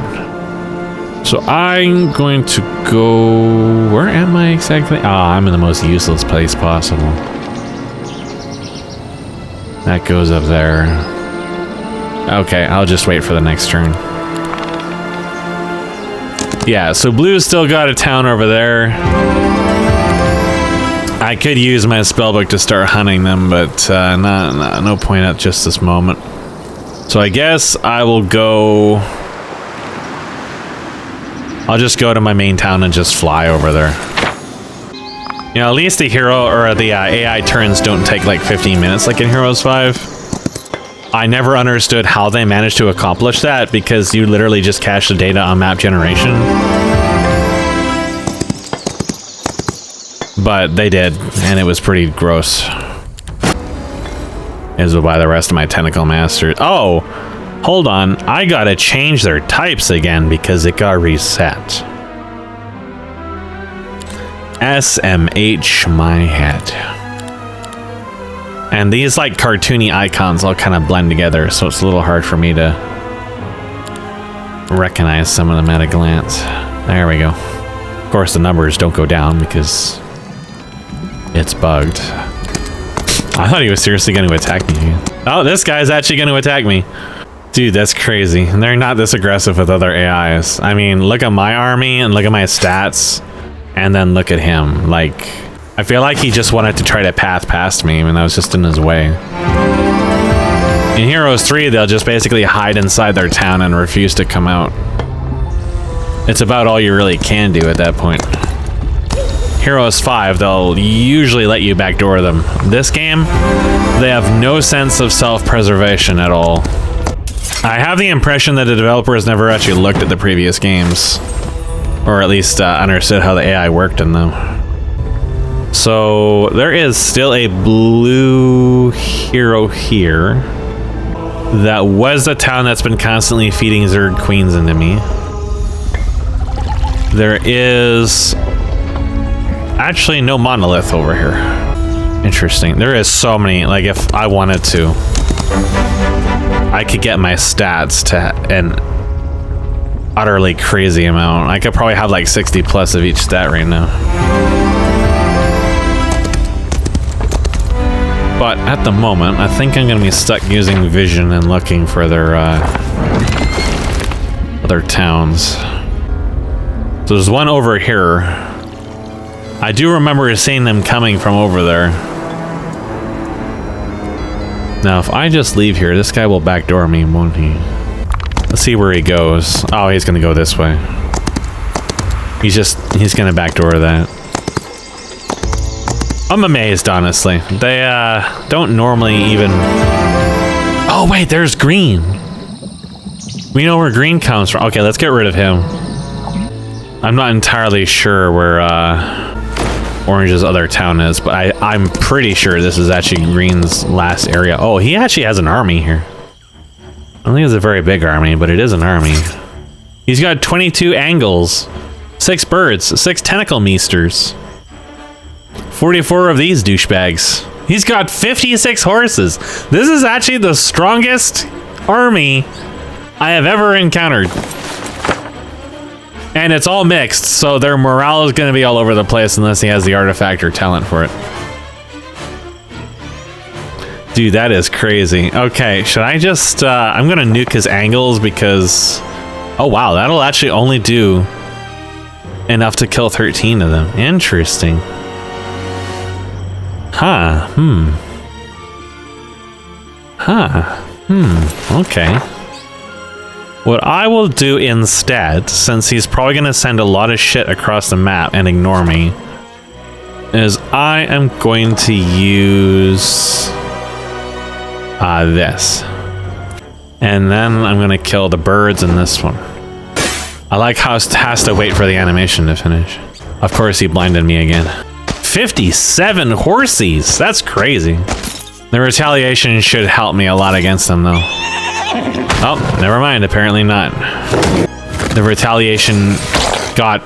So I'm going to go... Where am I exactly? I'm in the most useless place possible. That goes up there. Okay, I'll just wait for the next turn. Yeah, so Blue's still got a town over there. I could use my spellbook to start hunting them, but no point at just this moment. So I guess I will go... I'll just go to my main town and just fly over there. You know, at least the hero or the AI turns don't take like 15 minutes like in Heroes 5. I never understood how they managed to accomplish that because you literally just cache the data on map generation. But they did, and it was pretty gross. As well by the rest of my tentacle masters. Oh, hold on. I gotta change their types again because it got reset. SMH my head. And these like cartoony icons all kind of blend together, so it's a little hard for me to recognize some of them at a glance. There we go. Of course, the numbers don't go down because it's bugged. I thought he was seriously going to attack me. Oh, this guy's actually going to attack me. Dude, that's crazy. They're not this aggressive with other AIs. I mean, look at my army and look at my stats. And then look at him. Like, I feel like he just wanted to try to path past me and I was just in his way. In Heroes 3, they'll just basically hide inside their town and refuse to come out. It's about all you really can do at that point. Heroes 5, they'll usually let you backdoor them. This game, they have no sense of self-preservation at all. I have the impression that the developers never actually looked at the previous games. Or at least understood how the AI worked in them. So there is still a blue hero here. That was the town that's been constantly feeding Zerg queens into me. There is actually no monolith over here. Interesting. There is so many. Like if I wanted to, I could get my stats to an utterly crazy amount. I could probably have like 60 plus of each stat right now. But at the moment, I think I'm gonna be stuck using vision and looking for their other towns. So there's one over here. I do remember seeing them coming from over there. Now, if I just leave here, this guy will backdoor me, won't he? Let's see where he goes. Oh, he's gonna go this way. He's gonna backdoor that. I'm amazed, honestly. They don't normally even... Oh wait, there's green. We know where green comes from. Okay, let's get rid of him. I'm not entirely sure where Orange's other town is, but I'm pretty sure this is actually Green's last area. Oh, he actually has an army here. I don't think it's a very big army, but it is an army. He's got 22 angles, 6 birds, 6 tentacle meesters, 44 of these douchebags. He's got 56 horses. This is actually the strongest army I have ever encountered. And it's all mixed, so their morale is going to be all over the place unless he has the artifact or talent for it. Dude, that is crazy. Okay, should I just... I'm going to nuke his angles because... Oh, wow, that'll actually only do enough to kill 13 of them. Interesting. Huh, okay. What I will do instead, since he's probably going to send a lot of shit across the map and ignore me, is I am going to use this. And then I'm going to kill the birds in this one. I like how it has to wait for the animation to finish. Of course, he blinded me again. 57 horsies! That's crazy. The retaliation should help me a lot against them, though. Oh, never mind. Apparently not. The retaliation got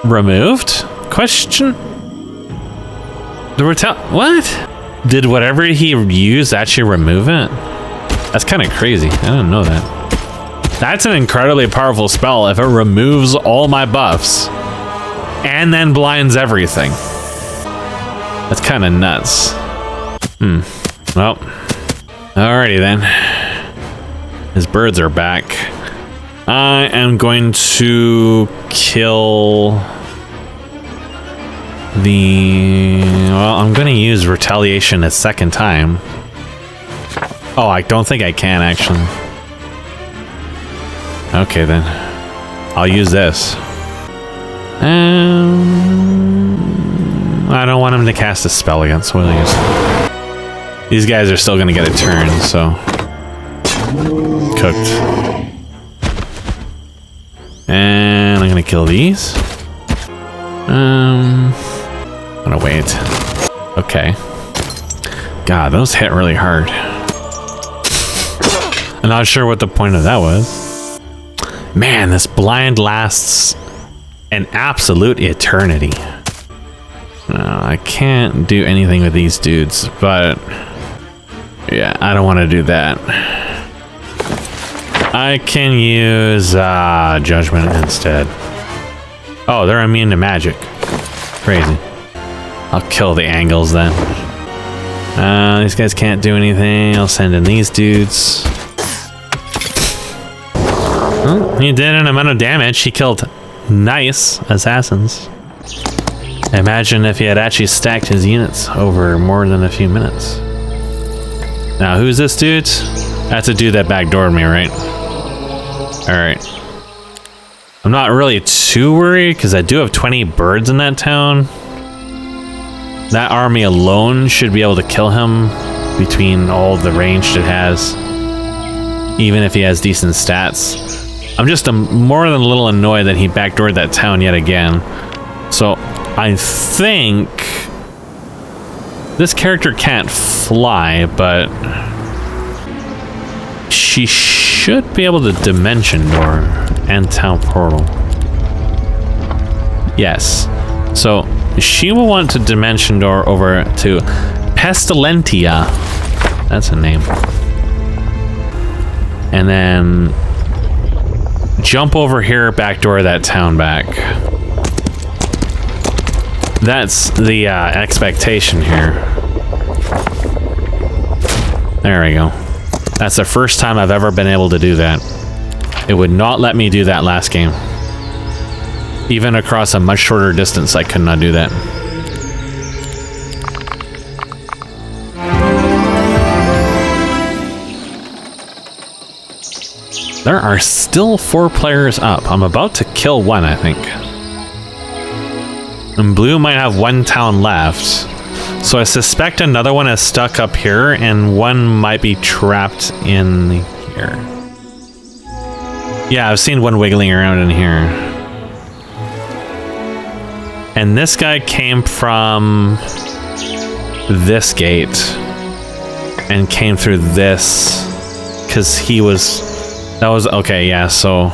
removed? Question? What? Did whatever he used actually remove it? That's kind of crazy. I didn't know that. That's an incredibly powerful spell if it removes all my buffs and then blinds everything. That's kind of nuts. Well, alrighty then. His birds are back. I am going to kill Well, I'm gonna use retaliation a second time. Oh, I don't think I can actually. Okay then. I'll use this. I don't want him to cast a spell again, so we'll use. These guys are still gonna get a turn, so. Cooked. And I'm gonna kill these. I'm gonna wait. Okay. God, those hit really hard. I'm not sure what the point of that was. Man, this blind lasts an absolute eternity. I can't do anything with these dudes, but yeah, I don't want to do that. I can use Judgment instead. Oh, they're immune to magic. Crazy. I'll kill the angles then. These guys can't do anything. I'll send in these dudes. Oh, he did an amount of damage. He killed nice assassins. Imagine if he had actually stacked his units over more than a few minutes. Now, who's this dude? That's a dude that backdoored me, right? Alright. I'm not really too worried because I do have 20 birds in that town. That army alone should be able to kill him between all the range it has. Even if he has decent stats. I'm just more than a little annoyed that he backdoored that town yet again. So I think this character can't fly, but she should be able to dimension door and town portal. Yes. So she will want to dimension door over to Pestilentia. That's a name. And then jump over here, backdoor that town back. That's the expectation here. There we go. That's the first time I've ever been able to do that. It would not let me do that last game. Even across a much shorter distance, I could not do that. There are still 4 players up. I'm about to kill one, I think. And blue might have 1 town left. So I suspect another one is stuck up here and one might be trapped in here. Yeah, I've seen one wiggling around in here. And this guy came from this gate and came through this because he was... That was... Okay, yeah, so...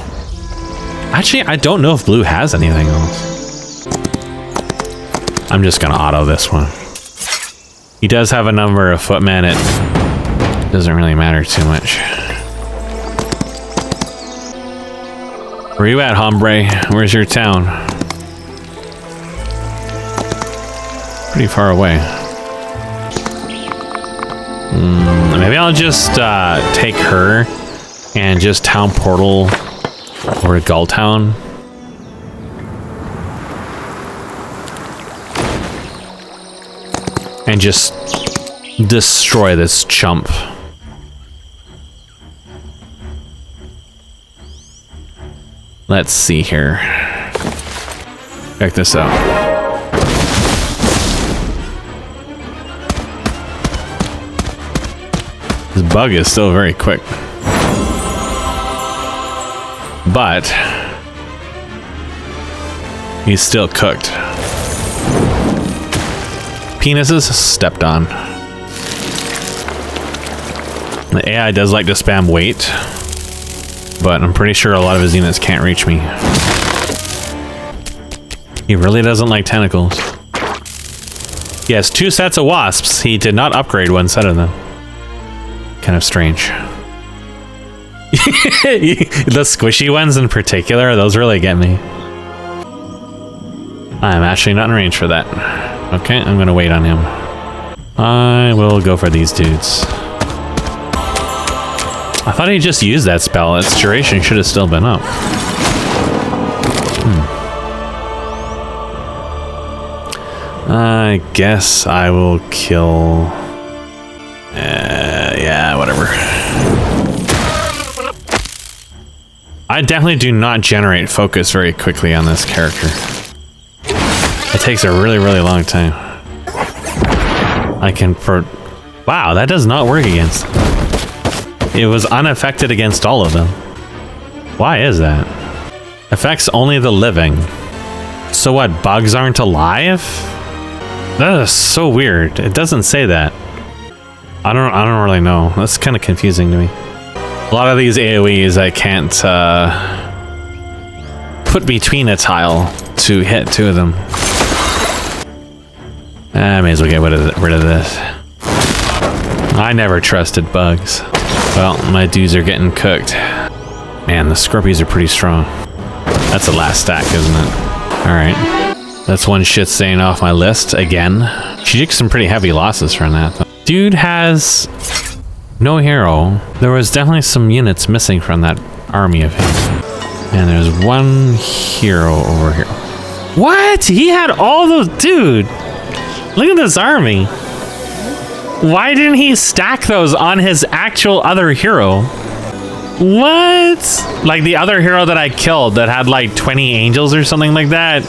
Actually, I don't know if blue has anything else. I'm just gonna auto this one. He does have a number of footmen. It doesn't really matter too much. Where you at, hombre? Where's your town? Pretty far away. Maybe I'll just take her and just town portal or Gull Town. And just destroy this chump. Let's see here. Check this out. This bug is still very quick. But he's still cooked. Penises stepped on. The AI does like to spam wait, but I'm pretty sure a lot of his units can't reach me. He really doesn't like tentacles. He has 2 sets of wasps. He did not upgrade 1 set of them. Kind of strange. The squishy ones in particular, those really get me. I'm actually not in range for that. Okay, I'm gonna wait on him. I will go for these dudes. I thought he just used that spell. Its duration should have still been up. I guess I will kill... yeah, whatever. I definitely do not generate focus very quickly on this character. It takes a really, really long time. Wow, that does not work against... It was unaffected against all of them. Why is that? Affects only the living. So what, bugs aren't alive? That is so weird. It doesn't say that. I don't really know. That's kind of confusing to me. A lot of these AoEs I can't put between a tile to hit two of them. I may as well get rid of this. I never trusted bugs. Well, my dudes are getting cooked. Man, the Scorpies are pretty strong. That's the last stack, isn't it? Alright. That's one shit staying off my list again. She took some pretty heavy losses from that, though. Dude has no hero. There was definitely some units missing from that army of his. And there's one hero over here. What? He had all those... Dude! Look at this army. Why didn't he stack those on his actual other hero? What? Like the other hero that I killed that had like 20 angels or something like that,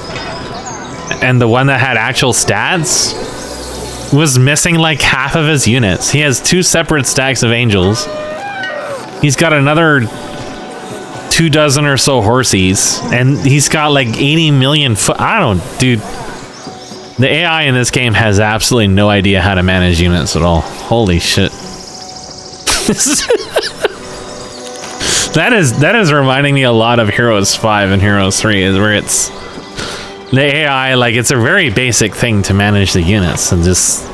and the one that had actual stats was missing like half of his units. He has 2 separate stacks of angels. He's got another 24 or so horsies, and he's got like 80 million foot. Dude. The AI in this game has absolutely no idea how to manage units at all. Holy shit. That is reminding me a lot of Heroes 5 and Heroes 3, is where it's the AI, like, it's a very basic thing to manage the units and just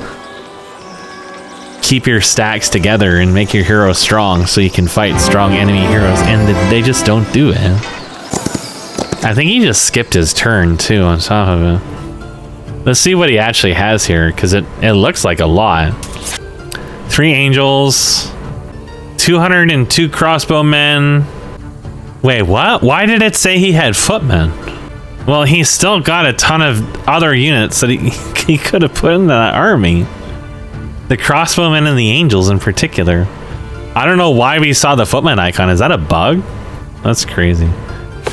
keep your stacks together and make your hero strong so you can fight strong enemy heroes, and they just don't do it. I think he just skipped his turn too on top of it. Let's see what he actually has here, because it looks like a lot. 3 angels, 202 crossbowmen. Wait, what? Why did it say he had footmen? Well, he's still got a ton of other units that he could have put in that army. The crossbowmen and the angels in particular. I don't know why we saw the footman icon. Is that a bug? That's crazy.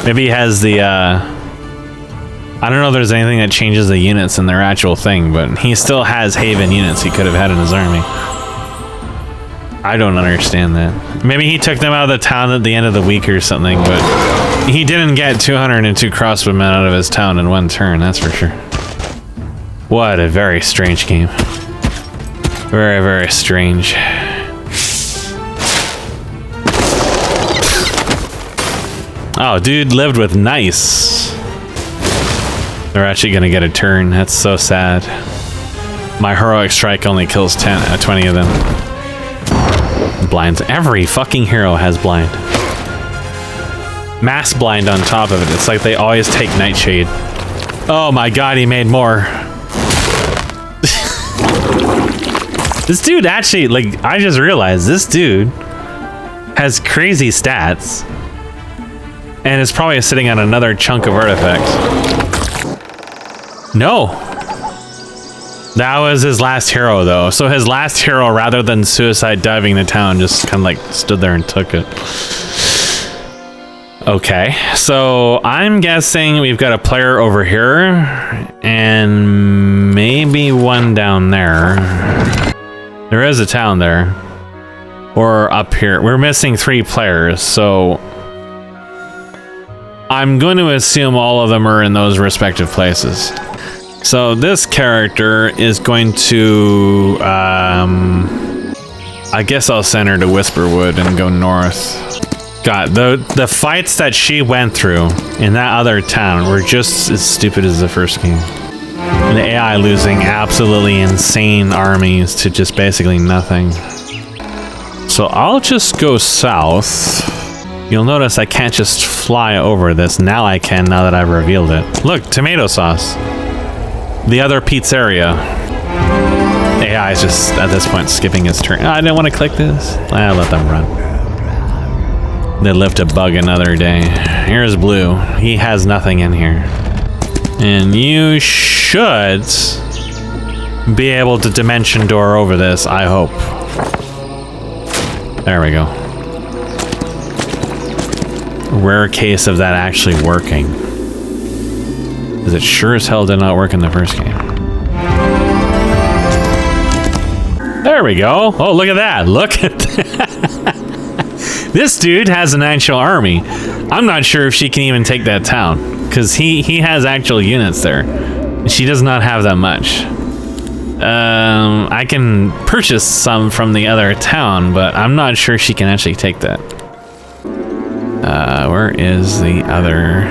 Maybe he has the... I don't know if there's anything that changes the units in their actual thing, but he still has Haven units he could have had in his army. I don't understand that. Maybe he took them out of the town at the end of the week or something, but he didn't get 202 crossbowmen out of his town in one turn, that's for sure. What a very strange game. Very, very strange. Oh, dude lived with nice. They're actually gonna get a turn. That's so sad. My heroic strike only kills 20 of them. Blinds. Every fucking hero has blind. Mass blind on top of it. It's like they always take Nightshade. Oh my god, he made more. This dude actually, like, I just realized this dude has crazy stats and is probably sitting on another chunk of artifacts. No. That was his last hero, though. So his last hero, rather than suicide diving the town, just kind of like stood there and took it. Okay, so I'm guessing we've got a player over here and maybe one down there. There is a town there. Or up here. We're missing 3 players, so I'm going to assume all of them are in those respective places. So this character is going to, I guess I'll send her to Whisperwood and go north. God, the fights that she went through in that other town were just as stupid as the first game. The AI losing absolutely insane armies to just basically nothing. So I'll just go south. You'll notice I can't just fly over this. Now I can, now that I've revealed it. Look, tomato sauce. The other pizzeria. AI is just, at this point, skipping his turn. I didn't want to click this. I'll let them run. They live to bug another day. Here's Blue. He has nothing in here. And you should be able to dimension door over this, I hope. There we go. Rare case of that actually working. Because it sure as hell did not work in the first game. There we go. Oh, look at that. Look at that. This dude has an actual army. I'm not sure if she can even take that town. Because he has actual units there. She does not have that much. I can purchase some from the other town, but I'm not sure she can actually take that. Where is the other...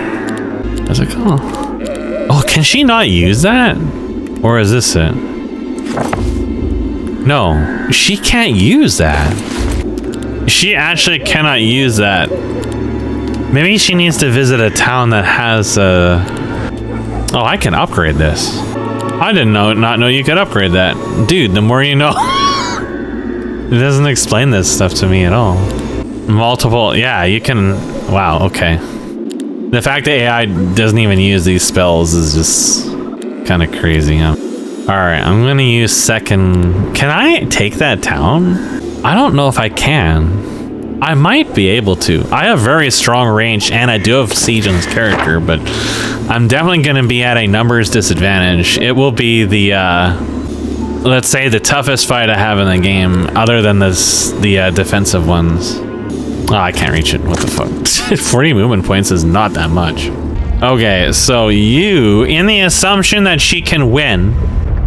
What's it called? Oh, can she not use that? Or is this it? No, she can't use that. She actually cannot use that. Maybe she needs to visit a town that has a... Oh, I can upgrade this. I didn't not know you could upgrade that. Dude, the more you know. It doesn't explain this stuff to me at all. Multiple, yeah, you can... Wow, okay. The fact that AI doesn't even use these spells is just kind of crazy, huh? Alright, I'm gonna use second... Can I take that town? I don't know if I can. I might be able to. I have very strong range, and I do have siege on this character, but I'm definitely gonna be at a numbers disadvantage. It will be the, let's say the toughest fight I have in the game, other than the defensive ones. Oh, I can't reach it. What the fuck? 40 movement points is not that much. Okay, so you, in the assumption that she can win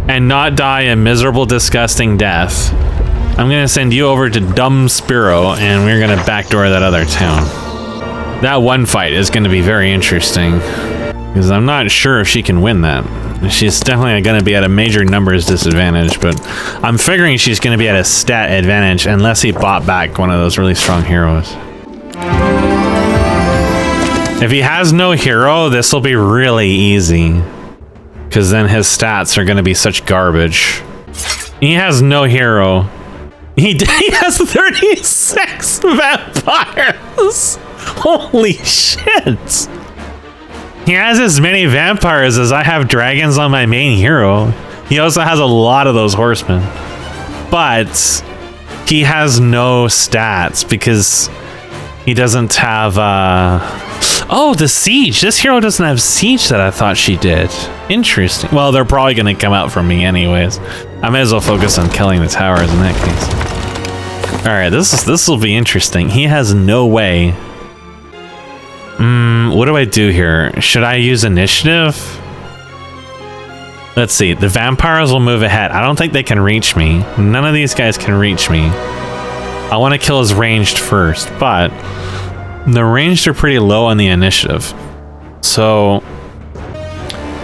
and not die a miserable, disgusting death, I'm gonna send you over to Dumb Spiro, and we're gonna backdoor that other town. That one fight is gonna be very interesting, because I'm not sure if she can win that. She's definitely gonna be at a major numbers disadvantage, but I'm figuring she's gonna be at a stat advantage unless he bought back one of those really strong heroes. If he has no hero, this will be really easy, because then his stats are gonna be such garbage. He has no hero. He has 36 vampires! Holy shit! He has as many vampires as I have dragons on my main hero. He also has a lot of those horsemen. But he has no stats because he doesn't have... Oh, the siege! This hero doesn't have siege that I thought she did. Interesting. Well, they're probably going to come out from me anyways. I may as well focus on killing the towers in that case. Alright, this will be interesting. He has no way. What do I do here? Should I use initiative? Let's see. The vampires will move ahead. I don't think they can reach me. None of these guys can reach me. I want to kill his ranged first, but the ranged are pretty low on the initiative. So,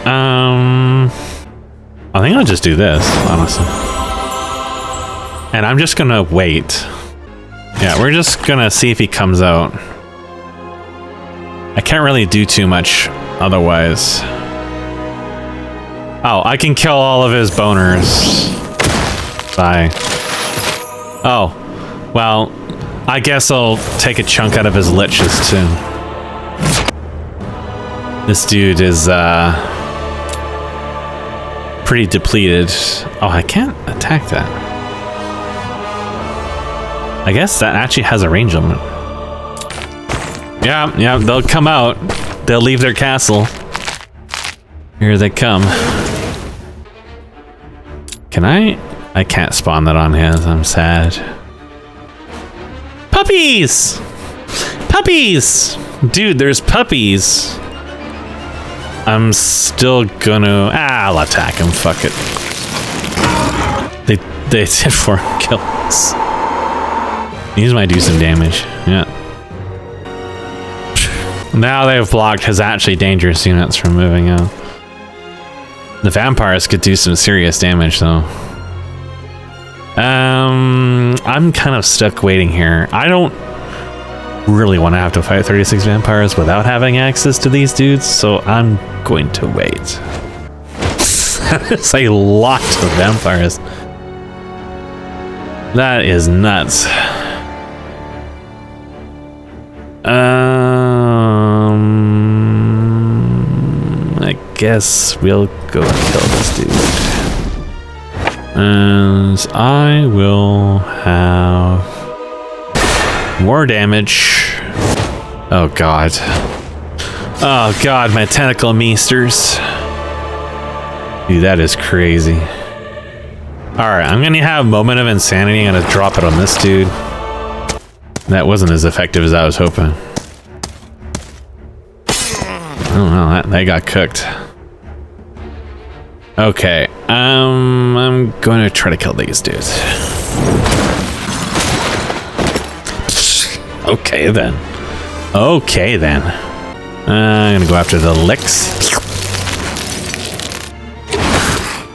I think I'll just do this, honestly. And I'm just gonna wait. Yeah, we're just gonna see if he comes out. I can't really do too much otherwise. Oh, I can kill all of his boners. Bye. Oh, well, I guess I'll take a chunk out of his liches too. This dude is pretty depleted. Oh, I can't attack that. I guess that actually has a range limit. Yeah, they'll come out. They'll leave their castle. Here they come. Can I can't spawn that on his. I'm sad. Puppies! Puppies! Dude, there's puppies. I'm still gonna... I'll attack him. Fuck it. They did 4 kills. These might do some damage. Yeah. Now they've blocked his actually dangerous units from moving out. The vampires could do some serious damage though. I'm kind of stuck waiting here. I don't really want to have to fight 36 vampires without having access to these dudes, so I'm going to wait. That's a lot of vampires. That is nuts. I guess we'll go kill this dude. And I will have more damage. Oh god. Oh god, my tentacle meesters. Dude, that is crazy. Alright, I'm gonna have a moment of insanity. I'm gonna drop it on this dude. That wasn't as effective as I was hoping. Oh no, that got cooked. Okay, I'm gonna try to kill these dudes. Okay then. Okay then. I'm gonna go after the licks.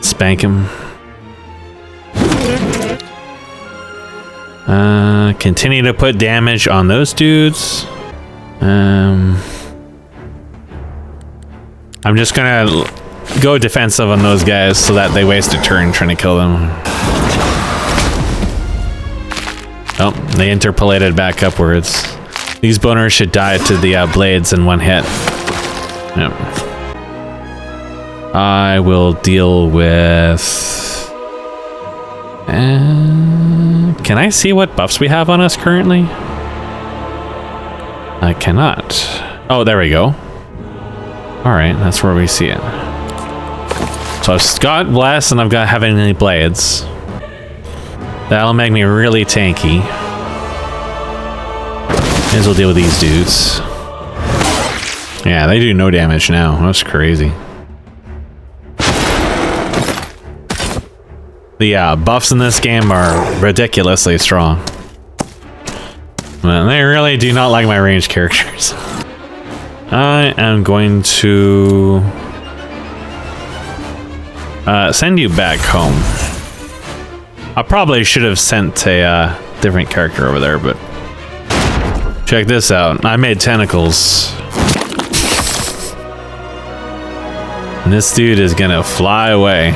Spank him. Continue to put damage on those dudes. I'm just gonna go defensive on those guys so that they waste a turn trying to kill them. Oh, they interpolated back upwards. These boners should die to the blades in one hit. Yep. I will deal with... can I see what buffs we have on us currently? I cannot. Oh, there we go. Alright, that's where we see it. So I've got bless and I've got heavenly blades. That'll make me really tanky. May as well deal with these dudes. Yeah, they do no damage now. That's crazy. The buffs in this game are ridiculously strong. Well, they really do not like my ranged characters. I am going to send you back home. I probably should have sent a different character over there, but check this out. I made tentacles. And this dude is gonna fly away.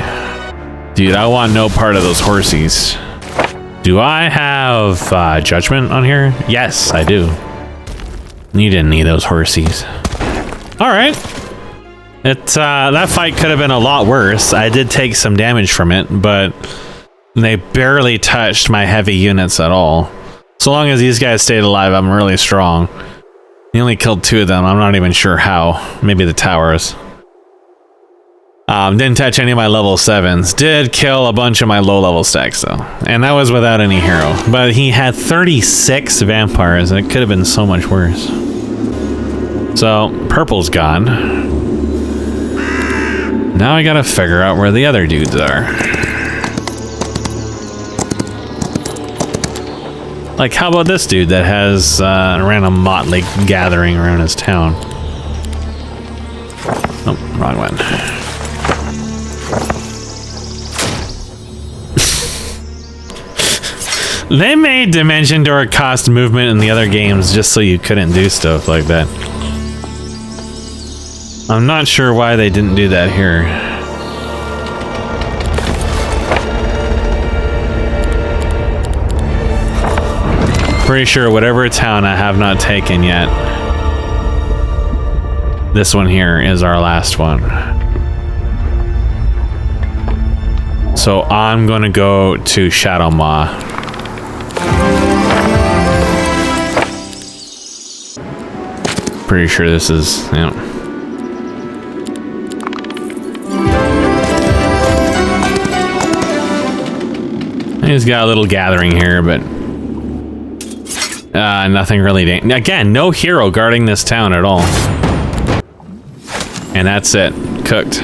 Dude, I want no part of those horsies. Do I have judgment on here? Yes, I do. You didn't need those horsies. All right. That fight could have been a lot worse. I did take some damage from it, but they barely touched my heavy units at all. So long as these guys stayed alive, I'm really strong. He only killed 2 of them. I'm not even sure how. Maybe the towers. Didn't touch any of my level 7s. Did kill a bunch of my low level stacks though. And that was without any hero. But he had 36 vampires and it could have been so much worse. So, purple's gone. Now I gotta figure out where the other dudes are. Like, how about this dude that has a random motley gathering around his town? Oh, wrong one. They made dimension door cost movement in the other games just so you couldn't do stuff like that. I'm not sure why they didn't do that here. Pretty sure whatever town I have not taken yet, this one here is our last one. So I'm gonna go to Shadow Maw. Pretty sure this is, yeah. He's got a little gathering here, but nothing really. Again, no hero guarding this town at all. And that's it. Cooked.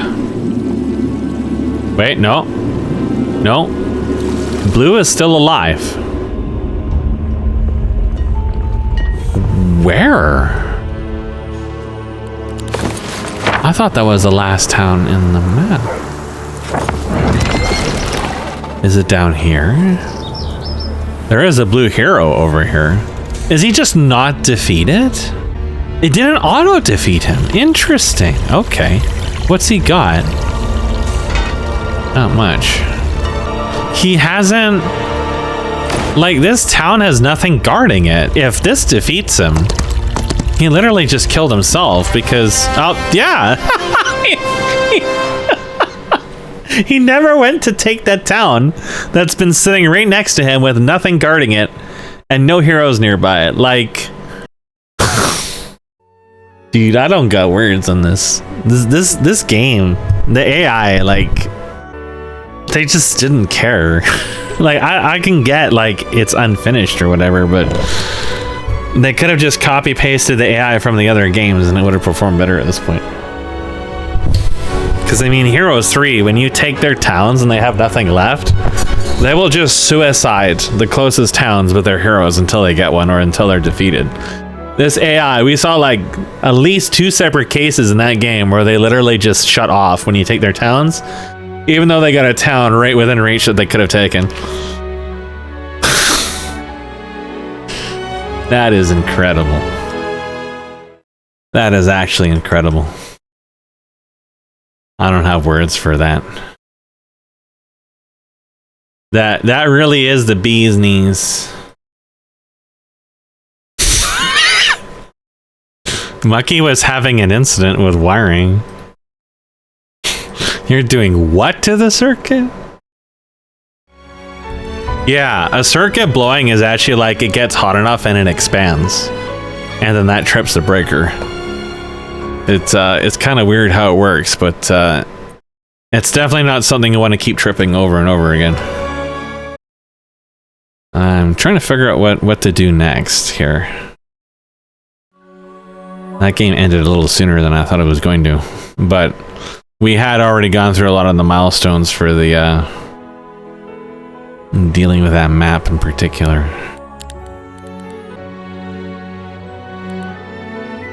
Wait, no. No. Blue is still alive. Where? I thought that was the last town in the map. Is it down here? There is a blue hero over here. Is he just not defeated? It didn't auto-defeat him. Interesting. Okay. What's he got? Not much. He hasn't... Like, this town has nothing guarding it. If this defeats him, he literally just killed himself because... Oh, yeah! He never went to take that town that's been sitting right next to him with nothing guarding it and no heroes nearby it. Like, dude, I don't got words on this. This game, the AI, like, they just didn't care. Like, I can get, like, it's unfinished or whatever, but they could have just copy pasted the AI from the other games and it would have performed better at this point. Because, I mean, Heroes 3, when you take their towns and they have nothing left, they will just suicide the closest towns with their heroes until they get one or until they're defeated. This AI, we saw like at least 2 separate cases in that game where they literally just shut off when you take their towns, even though they got a town right within reach that they could have taken. That is incredible. That is actually incredible. I don't have words for that. That really is the bee's knees. Mucky was having an incident with wiring. You're doing what to the circuit? Yeah, a circuit blowing is actually like it gets hot enough and it expands. And then that trips the breaker. It's kind of weird how it works, but it's definitely not something you want to keep tripping over and over again. I'm trying to figure out what to do next here. That game ended a little sooner than I thought it was going to, but we had already gone through a lot of the milestones for the dealing with that map in particular.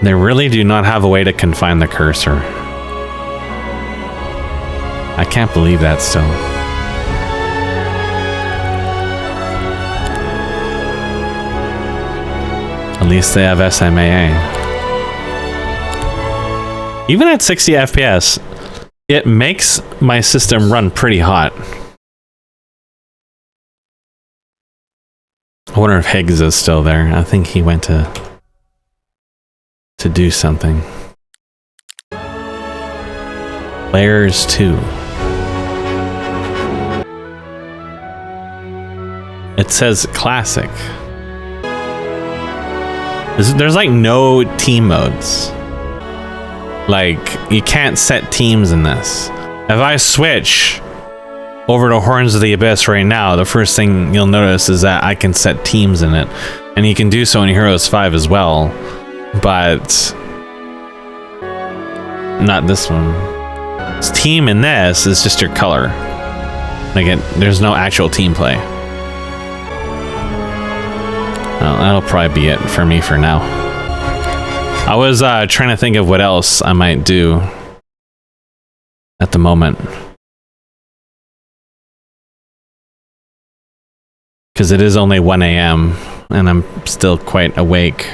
They really do not have a way to confine the cursor. I can't believe that still. At least they have SMAA. Even at 60 FPS, it makes my system run pretty hot. I wonder if Higgs is still there. I think he went to do something. Layers 2. It says classic. There's like no team modes. Like, you can't set teams in this. If I switch over to Horns of the Abyss right now, the first thing you'll notice is that I can set teams in it. And you can do so in Heroes 5 as well. But not this one. This team in this is just your color. Like, there's no actual team play. Well, that'll probably be it for me for now. I was trying to think of what else I might do at the moment. Because it is only 1 a.m. and I'm still quite awake.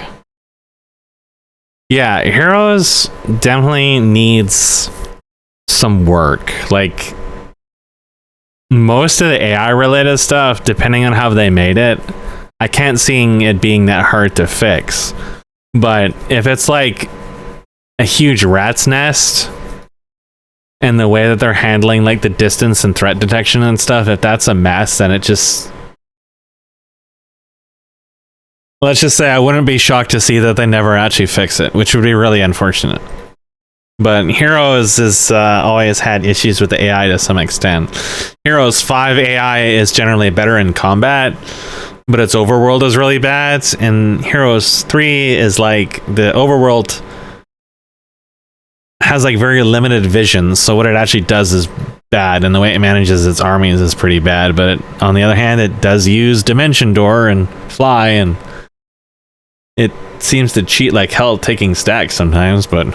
Yeah, Heroes definitely needs some work. Like, most of the AI related stuff, depending on how they made it, I can't see it being that hard to fix. But if it's like a huge rat's nest and the way that they're handling like the distance and threat detection and stuff, if that's a mess, then it just... Let's just say I wouldn't be shocked to see that they never actually fix it, which would be really unfortunate. But Heroes has always had issues with the AI to some extent. Heroes 5 AI is generally better in combat, but its overworld is really bad. And Heroes 3 is like the overworld has like very limited vision, so what it actually does is bad, and the way it manages its armies is pretty bad. But on the other hand, it does use Dimension Door and fly, and it seems to cheat like hell taking stacks sometimes. But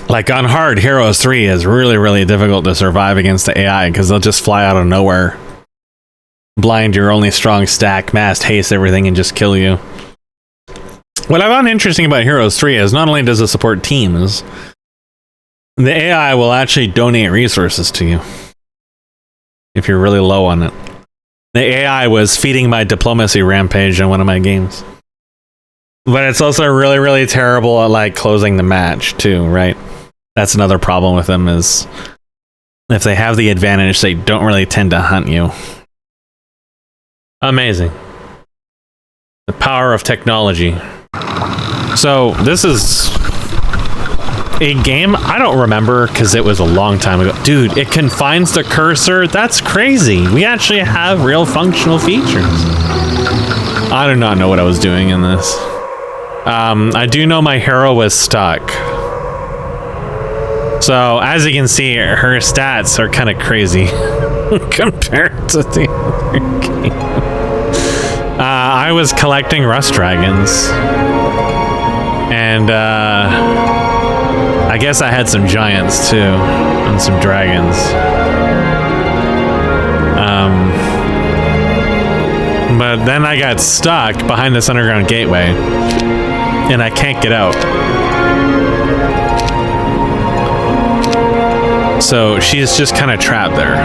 like on hard, Heroes 3 is really, really difficult to survive against the AI because they'll just fly out of nowhere, blind your only strong stack, mass haste everything, and just kill you. What I found interesting about Heroes 3 is not only does it support teams, the AI will actually donate resources to you if you're really low on it. The AI was feeding my diplomacy rampage in one of my games. But it's also really, really terrible at like closing the match too, right? That's another problem with them, is If they have the advantage, they don't really tend to hunt you. Amazing. The power of technology. So this is a game I don't remember because it was a long time ago. Dude, it confines the cursor. That's crazy. We actually have real functional features. I do not know what I was doing in this. I do know my hero was stuck. So as you can see, her stats are kind of crazy compared to the other game. I was collecting rust dragons. And I guess I had some giants too, and some dragons. But then I got stuck behind this underground gateway, and I can't get out. So she's just kind of trapped there.